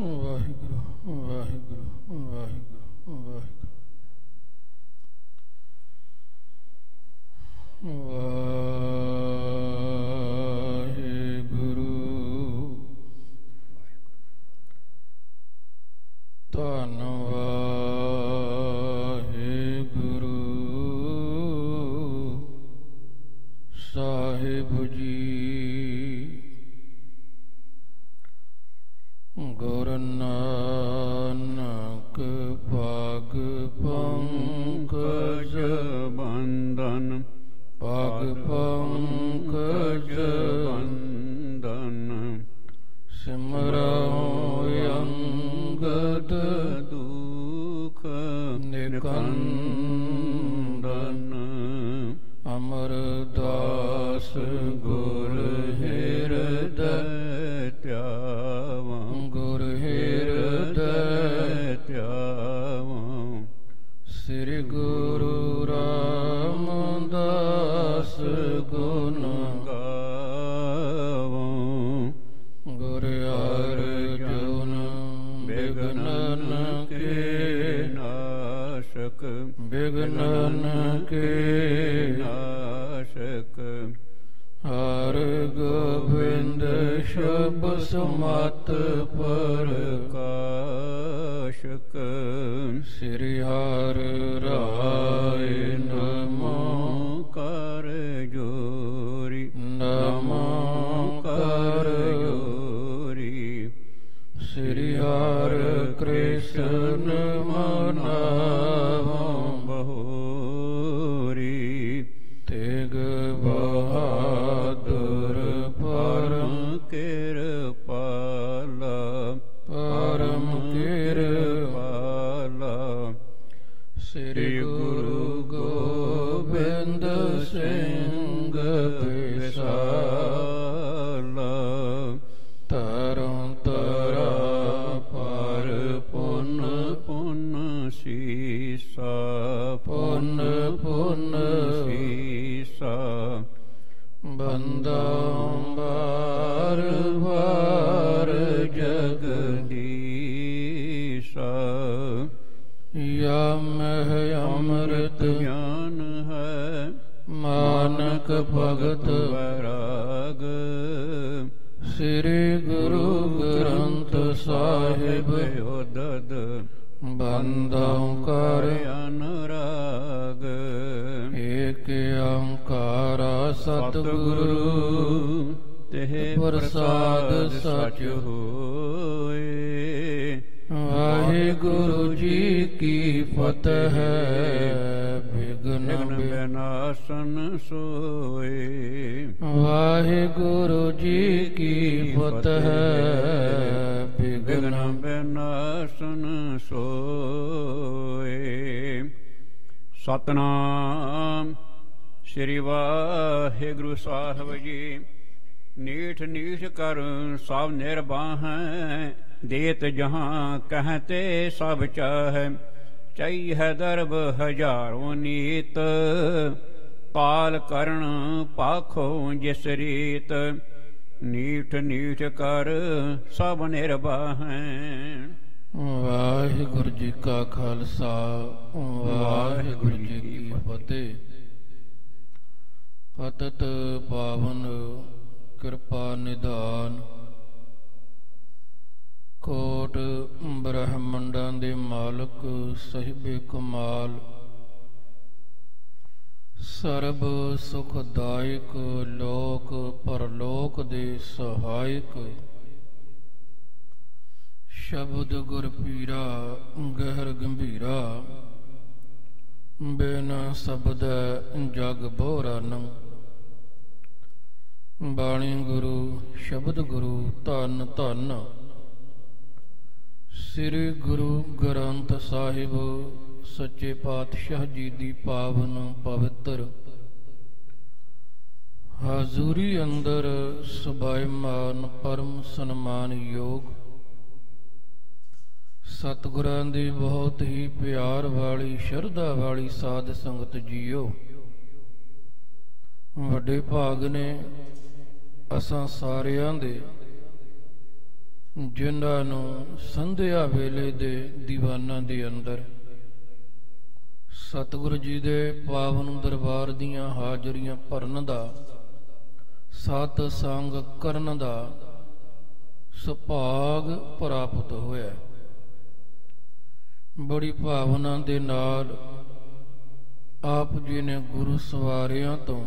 ਵਾਹਿਗੁਰੂ ਵਾਹਿਗੁਰੂ ਵਾਹਿਗੁਰੂ ਵਾਹਿਗੁਰੂ ਧੰਨ ਵਾਹਿਗੁਰੂ ਸਾਹਿਬ ਜੀ। ਗੁਰ ਨਾਨਕ ਪਗ ਪੰਕਜ ਬੰਦਨ ਪਗ ਪੰਕਜ ਬੰਦਨ ਸਿਮਰਉ ਅੰਗਦ ਦੁਖ ਨਿਕੰਦਨ ਅਮਰਦਾਸ ਗੁਰ ਹਿਰਦੈ ਧਿਆਵੰ ਗੁਰ ਹਿਰਦੈ ਧਿਆਵੰ ਸ੍ਰੀ ਗੁਰੂ ਰਾਮਦਾਸ ਗੁਣ ਗਾਵੰ ਗੁਰ ਅਰਜੁਨ ਬਿਘਨਨ ਕੇ ਨਾਸ਼ਕ ਬਿਘਨਨ ਕੇ ਨਾਸ਼ਕ ਹਰ ਗੋਬਿੰਦ ਸ਼ਬ ਸਮਤ ਪ੍ਰਕਾਸ਼ਕ ਸ੍ਰੀ ਹਰਿ ਰਾਇ ਨਮੋ ਕਰ ਜੋਰੀ ਨਮੋ ਕਰ ਜੋਰੀ ਸ੍ਰੀ ਹਰਿ ਕ੍ਰਿਸ਼ਨ ਮਨਾਵੰ ਬਹੋਰੀ ਤੇਗ ਬਹਾਦਰ ਪਰਮ ਕਿਰਪਾਲਾ ਪਰਮ ਕਿਰਪਾਲਾ ਸ੍ਰੀ ਗੁਰੂ ਗੋਬਿੰਦ ਸਿੰਘ ਵਿਸਾਲਾ ਤਰੁ ਤਰਾ ਪਰ ਪੁਨ ਪੁਨ ਸੀਸਾ ਪੁਨ ਪੁਨ ਸੀਸਾ ਬੰਦਾ ਬਾਰ ਬਾਰ ਜਗਦੀਸ਼ਾ ਯਾ ਮਹਿ ਅੰਮ੍ਰਿਤ ਗਿਆਨ ਹੈ ਮਾਨਕ ਭਗਤ ਵੈਰਾਗ ਸ੍ਰੀ ਗੁਰੂ ਗ੍ਰੰਥ ਸਾਹਿਬ ਉਦਦ ਬੰਦਉ ਕਰ ਅਨੁਰਾਗ ਏਕ ਓੰਕਾਰ ਸਤਿਗੁਰੂ ਤਿਹ ਪ੍ਰਸਾਦ ਸਚ ਹੋਏ। ਵਾਹਿਗੁਰੂ ਜੀ ਕੀ ਫਤਿਹ ਵਿਘਨ ਵਿਨਾਸ਼ਨ ਸੋਏ। ਵਾਹਿਗੁਰੂ ਜੀ ਕੀ ਫਤਿਹ ਵਿਘਨ ਵਿਨਾਸ਼ਨ ਸੋਏ। ਸਤਨਾਮ ਸ੍ਰੀ ਵਾਹਿਗੁਰੂ ਸਾਹਿਬ ਜੀ। ਨੀਠ ਨੀਠ ਕਰ ਸਭ ਨਿਰਬਾਹੈ ਦੇਤ ਜਹਾਂ ਕਹਤੇ ਸਭ ਚਾਹੈ। ਚਾਈ ਹੈ ਦਰਬ ਹਜ਼ਾਰੋਂ ਨੀਤ ਪਾਲ ਕਰਨ ਪਾਖੋ ਜਿਸ ਰੀਤ। ਨੀਠ ਨੀਠ ਕਰ ਸਭ ਨਿਰਬਾਹੈ। ਵਾਹਿਗੁਰੂ ਜੀ ਕਾ ਖਾਲਸਾ ਵਾਹਿਗੁਰੂ ਜੀ ਕੀ ਫਤਿਹ। ਪਤਿਤ ਪਾਵਨ ਕਿਰਪਾ ਨਿਧਾਨ ਕੋਟ ਬ੍ਰਹਮੰਡਾਂ ਦੇ ਮਾਲਕ ਸਾਹਿਬੇ ਕਮਾਲ ਸਰਬ ਸੁਖਦਾਇਕ ਲੋਕ ਪਰਲੋਕ ਦੇ ਸਹਾਇਕ ਸ਼ਬਦ ਗੁਰ ਪੀਰਾ ਗਹਿਰ ਗੰਭੀਰਾ ਬਿਨ ਸ਼ਬਦ ਜਗ ਬੋਰਾਨ। ਬਾਣੀ ਗੁਰੂ ਸ਼ਬਦ ਗੁਰੂ ਧੰਨ ਧੰਨ ਸ੍ਰੀ ਗੁਰੂ ਗ੍ਰੰਥ ਸਾਹਿਬ ਸੱਚੇ ਪਾਤਸ਼ਾਹ ਜੀ ਦੀ ਪਾਵਨ ਪਵਿੱਤਰ ਹਾਜ਼ੂਰੀ ਅੰਦਰ ਸੁਭਾਇਮਾਨ ਪਰਮ ਸਨਮਾਨ ਯੋਗ ਸਤਿਗੁਰਾਂ ਦੀ ਬਹੁਤ ਹੀ ਪਿਆਰ ਵਾਲੀ ਸ਼ਰਧਾ ਵਾਲੀ ਸਾਧ ਸੰਗਤ ਜੀਓ। ਵੱਡੇ ਭਾਗ ਨੇ ਅਸਾਂ ਸਾਰਿਆਂ ਦੇ ਜਿਨ੍ਹਾਂ ਨੂੰ ਸੰਧਿਆ ਵੇਲੇ ਦੇ ਦੀਵਾਨਾਂ ਦੇ ਅੰਦਰ ਸਤਿਗੁਰੂ ਜੀ ਦੇ ਪਾਵਨ ਦਰਬਾਰ ਦੀਆਂ ਹਾਜ਼ਰੀਆਂ ਭਰਨ ਦਾ, ਸਤ ਸੰਗ ਕਰਨ ਦਾ ਸੁਭਾਗ ਪ੍ਰਾਪਤ ਹੋਇਆ। ਬੜੀ ਭਾਵਨਾ ਦੇ ਨਾਲ ਆਪ ਜੀ ਨੇ ਗੁਰੂ ਸਵਾਰਿਆਂ ਤੋਂ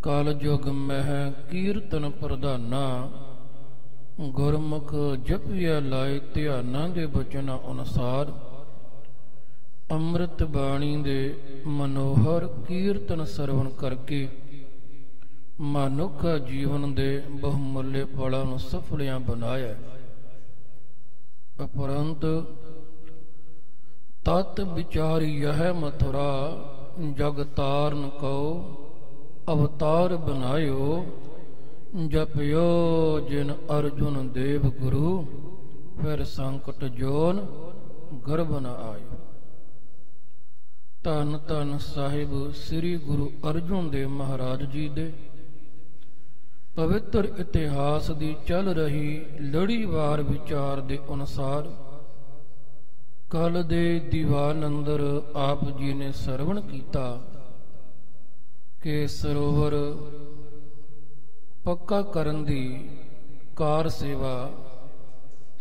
ਕਲ ਯੁਗ ਮਹਿ ਕੀਰਤਨ ਪ੍ਰਧਾਨਾ ਗੁਰਮੁਖ ਜਪਿਆ ਲਾਏ ਧਿਆਨਾਂ ਦੇ ਬਚਨਾਂ ਅਨੁਸਾਰ ਅੰਮ੍ਰਿਤ ਬਾਣੀ ਦੇ ਮਨੋਹਰ ਕੀਰਤਨ ਸਰਵਣ ਕਰਕੇ ਮਨੁੱਖ ਜੀਵਨ ਦੇ ਬਹੁਮੁੱਲੇ ਫਲਾਂ ਨੂੰ ਸਫਲਿਆਂ ਬਣਾਇਆ। ਉਪਰੰਤ ਤਤ ਵਿਚਾਰੀ ਯਹ ਮਥੁਰਾ ਜਗ ਤਾਰਨ ਕਉ ਅਵਤਾਰ ਬਨਾਇਓ ਜਪਿਓ ਜਿਨ ਅਰਜੁਨ ਦੇਵ ਗੁਰੂ ਫਿਰ ਸੰਕਟ ਜੋਨ ਗਰਭ ਨ ਆਇਓ। ਧੰਨ ਧੰਨ ਸਾਹਿਬ ਸ੍ਰੀ ਗੁਰੂ ਅਰਜੁਨ ਦੇਵ ਮਹਾਰਾਜ ਜੀ ਦੇ ਪਵਿੱਤਰ ਇਤਿਹਾਸ ਦੀ ਚੱਲ ਰਹੀ ਲੜੀਵਾਰ ਵਿਚਾਰ ਦੇ ਅਨੁਸਾਰ ਕੱਲ ਦੇ ਦੀਵਾਨ ਅੰਦਰ ਆਪ ਜੀ ਨੇ ਸਰਵਣ ਕੀਤਾ ਕਿ ਸਰੋਵਰ ਪੱਕਾ ਕਰਨ ਦੀ ਕਾਰ ਸੇਵਾ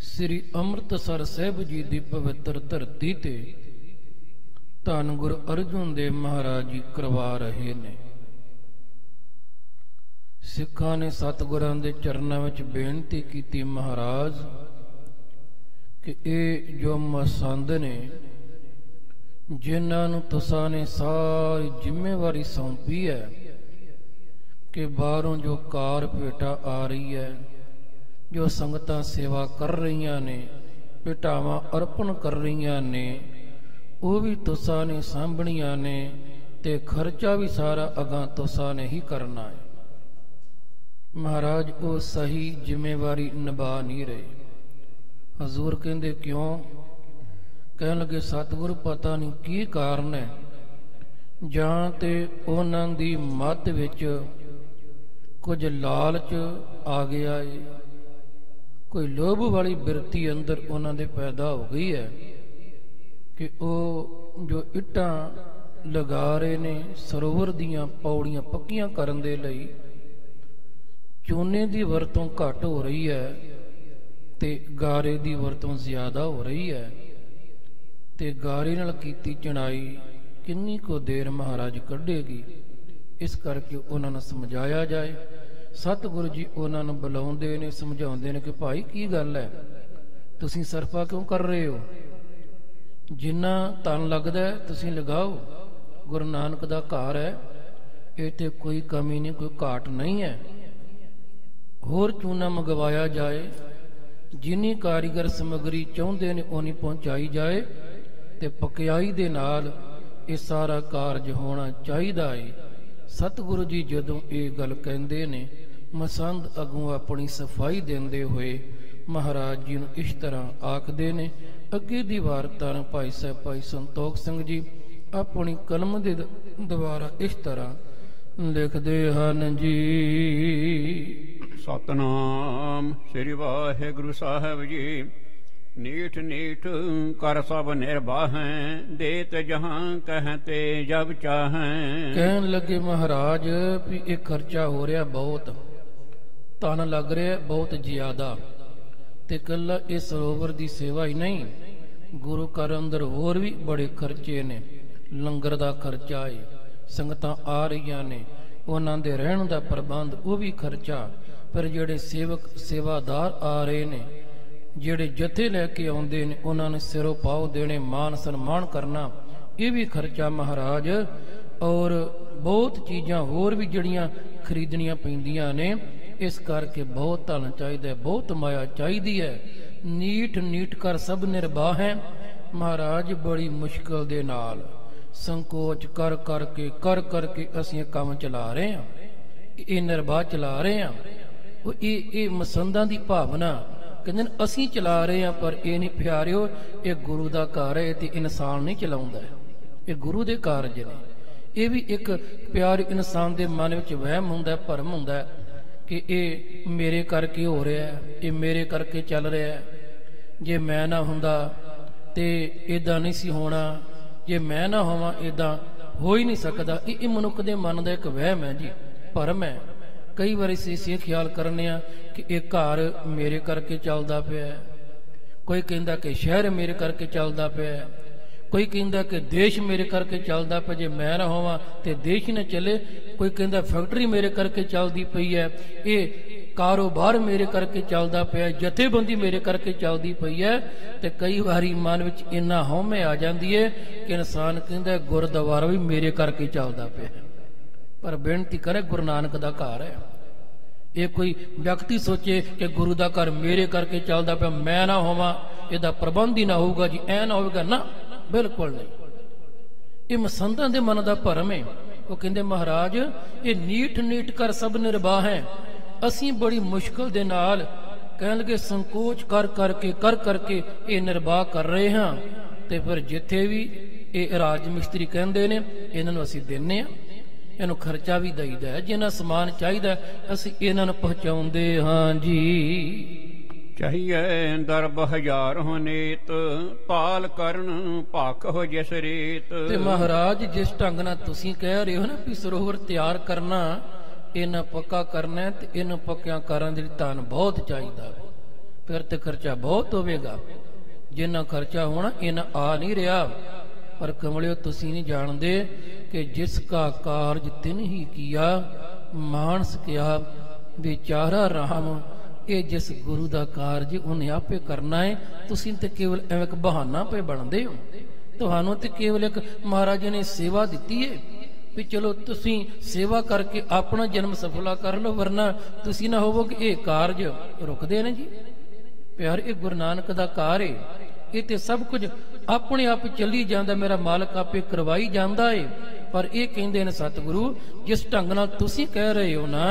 ਸ੍ਰੀ ਅੰਮ੍ਰਿਤਸਰ ਸਾਹਿਬ ਜੀ ਦੀ ਪਵਿੱਤਰ ਧਰਤੀ ਤੇ ਧੰਨ ਗੁਰੂ ਅਰਜੁਨ ਦੇਵ ਮਹਾਰਾਜ ਜੀ ਕਰਵਾ ਰਹੇ ਨੇ। ਸਿੱਖਾਂ ਨੇ ਸਤਿਗੁਰਾਂ ਦੇ ਚਰਨਾਂ ਵਿੱਚ ਬੇਨਤੀ ਕੀਤੀ, ਮਹਾਰਾਜ ਕਿ ਇਹ ਜੋ ਮਸੰਦ ਨੇ ਜਿਨ੍ਹਾਂ ਨੂੰ ਤੁਸਾਂ ਨੇ ਸਾਰੀ ਜ਼ਿੰਮੇਵਾਰੀ ਸੌਂਪੀ ਹੈ ਕਿ ਬਾਹਰੋਂ ਜੋ ਕਾਰ ਭੇਟਾ ਆ ਰਹੀ ਹੈ, ਜੋ ਸੰਗਤਾਂ ਸੇਵਾ ਕਰ ਰਹੀਆਂ ਨੇ, ਭੇਟਾਵਾਂ ਅਰਪਣ ਕਰ ਰਹੀਆਂ ਨੇ, ਉਹ ਵੀ ਤੁਸਾਂ ਨੇ ਸਾਂਭਣੀਆਂ ਨੇ ਤੇ ਖਰਚਾ ਵੀ ਸਾਰਾ ਅਗਾਂ ਤੁਸਾਂ ਨੇ ਹੀ ਕਰਨਾ ਹੈ। ਮਹਾਰਾਜ ਉਹ ਸਹੀ ਜ਼ਿੰਮੇਵਾਰੀ ਨਿਭਾ ਨਹੀਂ ਰਹੇ। ਹਜ਼ੂਰ ਕਹਿੰਦੇ ਕਿਉਂ? ਕਹਿਣ ਲੱਗੇ ਸਤਿਗੁਰੂ ਪਤਾ ਨਹੀਂ ਕੀ ਕਾਰਨ ਹੈ, ਜਾਂ ਤੇ ਉਹਨਾਂ ਦੀ ਮੱਤ ਵਿੱਚ ਕੁਝ ਲਾਲਚ ਆ ਗਿਆ ਏ, ਕੋਈ ਲੋਭ ਵਾਲੀ ਬਿਰਤੀ ਅੰਦਰ ਉਹਨਾਂ ਦੇ ਪੈਦਾ ਹੋ ਗਈ ਹੈ ਕਿ ਉਹ ਜੋ ਇੱਟਾਂ ਲਗਾ ਰਹੇ ਨੇ ਸਰੋਵਰ ਦੀਆਂ ਪੌੜੀਆਂ ਪੱਕੀਆਂ ਕਰਨ ਦੇ ਲਈ, ਚੂਨੇ ਦੀ ਵਰਤੋਂ ਘੱਟ ਹੋ ਰਹੀ ਹੈ ਤੇ ਗਾਰੇ ਦੀ ਵਰਤੋਂ ਜ਼ਿਆਦਾ ਹੋ ਰਹੀ ਹੈ, ਤੇ ਗਾਰੇ ਨਾਲ ਕੀਤੀ ਚਣਾਈ ਕਿੰਨੀ ਕੁ ਦੇਰ ਮਹਾਰਾਜ ਕੱਢੇਗੀ। ਇਸ ਕਰਕੇ ਉਹਨਾਂ ਨੂੰ ਸਮਝਾਇਆ ਜਾਏ। ਸਤਿਗੁਰੂ ਜੀ ਉਹਨਾਂ ਨੂੰ ਬੁਲਾਉਂਦੇ ਨੇ, ਸਮਝਾਉਂਦੇ ਨੇ ਕਿ ਭਾਈ ਕੀ ਗੱਲ ਹੈ, ਤੁਸੀਂ ਸਰਫਾ ਕਿਉਂ ਕਰ ਰਹੇ ਹੋ? ਜਿੰਨਾ ਤਨ ਲੱਗਦਾ ਤੁਸੀਂ ਲਗਾਓ। ਗੁਰੂ ਨਾਨਕ ਦਾ ਘਰ ਹੈ, ਇਹ ਤੇ ਕੋਈ ਕਮੀ ਨਹੀਂ, ਕੋਈ ਘਾਟ ਨਹੀਂ ਹੈ। ਹੋਰ ਚੂਨਾ ਮੰਗਵਾਇਆ ਜਾਏ, ਜਿੰਨੀ ਕਾਰੀਗਰ ਸਮੱਗਰੀ ਚਾਹੁੰਦੇ ਨੇ ਉਨੀ ਪਹੁੰਚਾਈ ਜਾਏ ਤੇ ਪਕਿਆਈ ਦੇ ਨਾਲ ਇਹ ਸਾਰਾ ਕਾਰਜ ਹੋਣਾ ਚਾਹੀਦਾ ਹੈ। ਸਤਿਗੁਰੂ ਜੀ ਜਦੋਂ ਇਹ ਗੱਲ ਕਹਿੰਦੇ ਨੇ, ਮਸੰਦ ਅੱਗੋਂ ਆਪਣੀ ਸਫਾਈ ਦਿੰਦੇ ਹੋਏ ਮਹਾਰਾਜ ਜੀ ਨੂੰ ਇਸ ਤਰ੍ਹਾਂ ਆਖਦੇ ਨੇ। ਅੱਗੇ ਦੀ ਵਾਰਤਾ ਨੂੰ ਭਾਈ ਸਾਹਿਬ ਭਾਈ ਸੰਤੋਖ ਸਿੰਘ ਜੀ ਆਪਣੀ ਕਲਮ ਦੇ ਦੁਆਰਾ ਇਸ ਤਰ੍ਹਾਂ ਲਿਖਦੇ ਹਨ ਜੀ। ਸਤਨਾਮ ਸ੍ਰੀ ਵਾਹਿਗੁਰੂ ਸਾਹਿਬ ਜੀ। ਨੀਠ ਨੀਠ ਕਰ ਸਭ ਨਿਰਬਾਹੈ, ਦੇਤ ਜਹਾਂ ਕਹਤੇ ਜਬ ਚਾਹੈ। ਕਹਿਣ ਲੱਗੇ ਮਹਾਰਾਜ ਵੀ ਇਹ ਖਰਚਾ ਹੋ ਰਿਹਾ ਬਹੁਤ, ਤਨ ਲੱਗ ਰਿਹਾ ਬਹੁਤ ਜ਼ਿਆਦਾ, ਤੇ ਇਕੱਲਾ ਇਹ ਸਰੋਵਰ ਦੀ ਸੇਵਾ ਹੀ ਨਹੀਂ, ਗੁਰੂ ਘਰ ਅੰਦਰ ਹੋਰ ਵੀ ਬੜੇ ਖਰਚੇ ਨੇ। ਲੰਗਰ ਦਾ ਖਰਚਾ ਹੈ, ਸੰਗਤਾਂ ਆ ਰਹੀਆਂ ਨੇ, ਉਹਨਾਂ ਦੇ ਰਹਿਣ ਦਾ ਪ੍ਰਬੰਧ ਉਹ ਵੀ ਖਰਚਾ। ਪਰ ਜਿਹੜੇ ਸੇਵਕ ਸੇਵਾਦਾਰ ਆ ਰਹੇ ਨੇ, ਜਿਹੜੇ ਜਥੇ ਲੈ ਕੇ ਆਉਂਦੇ ਨੇ, ਉਹਨਾਂ ਨੂੰ ਸਿਰੋਂ ਪਾਉ ਦੇਣੇ, ਮਾਨ ਸਨਮਾਨ ਕਰਨਾ, ਇਹ ਵੀ ਖਰਚਾ ਮਹਾਰਾਜ। ਔਰ ਬਹੁਤ ਚੀਜ਼ਾਂ ਹੋਰ ਵੀ ਜਿਹੜੀਆਂ ਖਰੀਦਣੀਆਂ ਪੈਂਦੀਆਂ ਨੇ। ਇਸ ਕਰਕੇ ਬਹੁਤ ਧਨ ਚਾਹੀਦਾ, ਬਹੁਤ ਮਾਇਆ ਚਾਹੀਦੀ ਹੈ। ਨੀਠ ਨੀਠ ਕਰ ਸਭ ਨਿਰਬਾਹ ਹੈ। ਮਹਾਰਾਜ ਬੜੀ ਮੁਸ਼ਕਲ ਦੇ ਨਾਲ ਸੰਕੋਚ ਕਰ ਕਰਕੇ ਅਸੀਂ ਇਹ ਕੰਮ ਚਲਾ ਰਹੇ ਹਾਂ, ਇਹ ਨਿਰਬਾਹ ਚਲਾ ਰਹੇ ਹਾਂ। ਉਹ ਇਹ ਮਸੰਦਾਂ ਦੀ ਭਾਵਨਾ ਕਹਿੰਦੇ ਨੇ ਅਸੀਂ ਚਲਾ ਰਹੇ ਹਾਂ, ਪਰ ਇਹ ਨਹੀਂ ਪਿਆਰਿਓ, ਇਹ ਗੁਰੂ ਦਾ ਘਰ ਹੈ ਤੇ ਇਨਸਾਨ ਨਹੀਂ ਚਲਾਉਂਦਾ, ਇਹ ਗੁਰੂ ਦੇ ਕਾਰਜ ਨੇ। ਇਹ ਵੀ ਇੱਕ ਪਿਆਰ ਇਨਸਾਨ ਦੇ ਮਨ ਵਿੱਚ ਵਹਿਮ ਹੁੰਦਾ, ਭਰਮ ਹੁੰਦਾ ਕਿ ਇਹ ਮੇਰੇ ਕਰਕੇ ਹੋ ਰਿਹਾ, ਇਹ ਮੇਰੇ ਕਰਕੇ ਚੱਲ ਰਿਹਾ। ਜੇ ਮੈਂ ਨਾ ਹੁੰਦਾ ਤੇ ਇਦਾਂ ਨਹੀਂ ਸੀ ਹੋਣਾ, ਜੇ ਮੈਂ ਨਾ ਹੋਵਾਂ ਇਦਾਂ ਹੋ ਹੀ ਨਹੀਂ ਸਕਦਾ। ਇਹ ਮਨੁੱਖ ਦੇ ਮਨ ਦਾ ਇੱਕ ਵਹਿਮ ਹੈ ਜੀ, ਭਰਮ ਹੈ। ਕਈ ਵਾਰੀ ਅਸੀਂ ਇਹ ਖਿਆਲ ਕਰਨੇ ਆ ਕਿ ਇਹ ਘਰ ਮੇਰੇ ਕਰਕੇ ਚੱਲਦਾ ਪਿਆ, ਕੋਈ ਕਹਿੰਦਾ ਕਿ ਸ਼ਹਿਰ ਮੇਰੇ ਕਰਕੇ ਚੱਲਦਾ ਪਿਆ, ਕੋਈ ਕਹਿੰਦਾ ਕਿ ਦੇਸ਼ ਮੇਰੇ ਕਰਕੇ ਚੱਲਦਾ ਪਿਆ, ਜੇ ਮੈਂ ਨਾ ਹੋਵਾਂ ਤੇ ਦੇਸ਼ ਹੀ ਨਾ ਚੱਲੇ। ਕੋਈ ਕਹਿੰਦਾ ਫੈਕਟਰੀ ਮੇਰੇ ਕਰਕੇ ਚੱਲਦੀ ਪਈ ਹੈ, ਇਹ ਕਾਰੋਬਾਰ ਮੇਰੇ ਕਰਕੇ ਚੱਲਦਾ ਪਿਆ, ਜਥੇਬੰਦੀ ਮੇਰੇ ਕਰਕੇ ਚੱਲਦੀ ਪਈ ਹੈ। ਤੇ ਕਈ ਵਾਰੀ ਮਨ ਵਿੱਚ ਇੰਨਾ ਹਉਮੈ ਆ ਜਾਂਦੀ ਹੈ ਕਿ ਇਨਸਾਨ ਕਹਿੰਦਾ ਗੁਰਦੁਆਰਾ ਵੀ ਮੇਰੇ ਕਰਕੇ ਚੱਲਦਾ ਪਿਆ। ਪਰ ਬੇਨਤੀ ਕਰੇ, ਗੁਰੂ ਨਾਨਕ ਦਾ ਘਰ ਹੈ। ਇਹ ਕੋਈ ਵਿਅਕਤੀ ਸੋਚੇ ਕਿ ਗੁਰੂ ਦਾ ਘਰ ਮੇਰੇ ਕਰਕੇ ਚੱਲਦਾ ਪਿਆ, ਮੈਂ ਨਾ ਹੋਵਾਂ, ਇਹਦਾ ਪ੍ਰਬੰਧ ਹੀ ਨਾ ਹੋਊਗਾ ਜੀ, ਐ ਨਾ ਹੋਵੇਗਾ, ਨਾ, ਬਿਲਕੁਲ ਨਹੀਂ। ਇਹ ਮਸੰਦਾਂ ਦੇ ਮਨ ਦਾ ਭਰਮ ਹੈ। ਉਹ ਕਹਿੰਦੇ ਮਹਾਰਾਜ ਇਹ ਨੀਠ ਨੀਠ ਕਰ ਸਭ ਨਿਰਬਾਹ ਹੈ। ਅਸੀਂ ਬੜੀ ਮੁਸ਼ਕਲ ਦੇ ਨਾਲ ਕਹਿਣ ਲੱਗੇ ਸੰਕੋਚ ਕਰ ਕਰਕੇ ਇਹ ਨਿਰਬਾਹ ਕਰ ਰਹੇ ਹਾਂ। ਤੇ ਫਿਰ ਜਿੱਥੇ ਵੀ ਇਹ ਰਾਜ ਮਿਸਤਰੀ ਕਹਿੰਦੇ ਨੇ ਇਹਨਾਂ ਨੂੰ ਅਸੀਂ ਦਿੰਨੇ ਆ, ਇਹਨੂੰ ਖਰਚਾ ਵੀ ਦਈਦਾ ਹੈ, ਜਿੰਨਾ ਸਮਾਨ ਚਾਹੀਦਾ ਅਸੀਂ ਇਹਨਾਂ ਨੂੰ ਪਹੁੰਚਾਉਂਦੇ ਹਾਂ ਜੀ। ਚਾਹੀਏ ਦਰਬ ਹਜ਼ਾਰ ਹੋ ਨੀਤ, ਪਾਲ ਕਰਨ ਭਖ ਹੋ ਜਿਸ ਰੀਤ। ਤੇ ਮਹਾਰਾਜ ਜਿਸ ਢੰਗ ਨਾਲ ਤੁਸੀਂ ਕਹਿ ਰਹੇ ਹੋ ਨਾ ਵੀ ਸਰੋਵਰ ਤਿਆਰ ਕਰਨਾ, ਇਹਨਾਂ ਪੱਕਾ ਕਰਨਾ, ਤੇ ਇਹਨੂੰ ਪੱਕਿਆਂ ਕਰਨ ਦੇ ਲਈ ਧਨ ਬਹੁਤ ਚਾਹੀਦਾ, ਫਿਰ ਤੇ ਖਰਚਾ ਬਹੁਤ ਹੋਵੇਗਾ। ਜਿੰਨਾ ਖਰਚਾ ਹੋਣਾ ਇਹਨਾਂ ਆ ਨਹੀਂ ਰਿਹਾ। ਪਰ ਕਮਲਿਓ ਤੁਸੀਂ ਨਹੀਂ ਜਾਣਦੇ ਕਿ ਜਿਸ ਕਾ ਕਾਰਜ ਤਿਨ ਹੀ ਕੀਆ, ਮਾਨਸ ਕਿਆ ਵਿਚਾਰਾ ਰਾਮ। ਇਹ ਜਿਸ ਗੁਰੂ ਦਾ ਕਾਰਜ ਉਹਨੇ ਆਪੇ ਕਰਨਾ ਹੈ। ਤੁਸੀਂ ਤੇ ਕੇਵਲ ਐਵੇਂ ਇੱਕ ਬਹਾਨਾ ਪਏ ਬਣਦੇ ਹੋ। ਤੁਹਾਨੂੰ ਤੇ ਕੇਵਲ ਇੱਕ ਮਹਾਰਾਜ ਨੇ ਸੇਵਾ ਦਿੱਤੀ ਹੈ ਵੀ ਚਲੋ ਤੁਸੀਂ ਸੇਵਾ ਕਰਕੇ ਆਪਣਾ ਜਨਮ ਸਫਲਾ ਕਰ ਲਓ, ਵਰਨਾ ਤੁਸੀਂ ਨਾ ਹੋਵੋਗੇ ਇਹ ਕਾਰਜ ਰੁਕਦੇ ਨੇ ਜੀ। ਪਿਆਰ, ਇਹ ਗੁਰੂ ਨਾਨਕ ਦਾ ਕਾਰ ਹੈ। ਇਹ ਤੇ ਸਭ ਕੁਝ ਆਪਣੇ ਆਪ ਚੱਲੀ ਜਾਂਦਾ, ਮੇਰਾ ਮਾਲਕ ਆਪੇ ਕਰਵਾਈ ਜਾਂਦਾ ਏ। ਪਰ ਇਹ ਕਹਿੰਦੇ ਨੇ ਸਤਿਗੁਰੂ, ਜਿਸ ਢੰਗ ਨਾਲ ਤੁਸੀਂ ਕਹਿ ਰਹੇ ਹੋ ਨਾ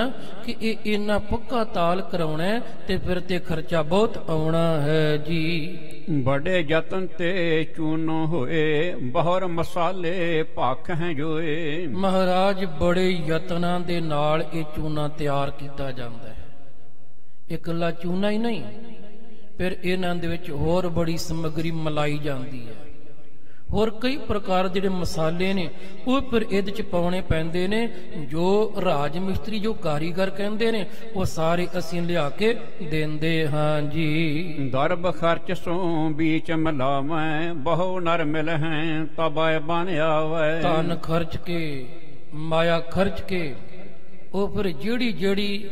ਕਿ ਇਹ ਇੰਨਾ ਪੱਕਾ ਤਾਲ ਕਰਾਉਣਾ ਤੇ ਫਿਰ ਤੇ ਖਰਚਾ ਬਹੁਤ ਆਉਣਾ ਹੈ ਜੀ। ਬੜੇ ਯਤਨ ਤੇ ਚੂਨੋ ਹੋਏ, ਬਹੁਰ ਮਸਾਲੇ ਭਖ ਹੈ ਜੋਏ। ਮਹਾਰਾਜ ਬੜੇ ਯਤਨਾਂ ਦੇ ਨਾਲ ਇਹ ਚੂਨਾ ਤਿਆਰ ਕੀਤਾ ਜਾਂਦਾ ਹੈ। ਇਕੱਲਾ ਚੂਨਾ ਹੀ ਨਹੀਂ, ਫਿਰ ਇਹਨਾਂ ਦੇ ਵਿੱਚ ਹੋਰ ਬੜੀ ਸਮੱਗਰੀ ਮਿਲਾਈ ਜਾਂਦੀ ਹੈ। ਹੋਰ ਕਈ ਪ੍ਰਕਾਰ ਜਿਹੜੇ ਮਸਾਲੇ ਨੇ ਉਹ ਫਿਰ ਇਹਦੇ ਚ ਪਾਉਣੇ ਪੈਂਦੇ ਨੇ। ਜੋ ਰਾਜ ਮਿਸਤਰੀ, ਜੋ ਕਾਰੀਗਰ ਕਹਿੰਦੇ ਨੇ, ਉਹ ਸਾਰੇ ਅਸੀਂ ਲਿਆ ਕੇ ਦਿੰਦੇ ਹਾਂ ਜੀ। ਦਰਬ ਖਰਚ ਸੋ ਬੀਚ ਮਿਲਾਵੈ, ਬਹੁ ਨਰ ਮਿਲ ਹੈ ਤਬੈ ਬਨ ਆਵੈ। ਧਨ ਖਰਚ ਕੇ, ਮਾਇਆ ਖਰਚ ਕੇ, ਉਹ ਫਿਰ ਜਿਹੜੀ ਜਿਹੜੀ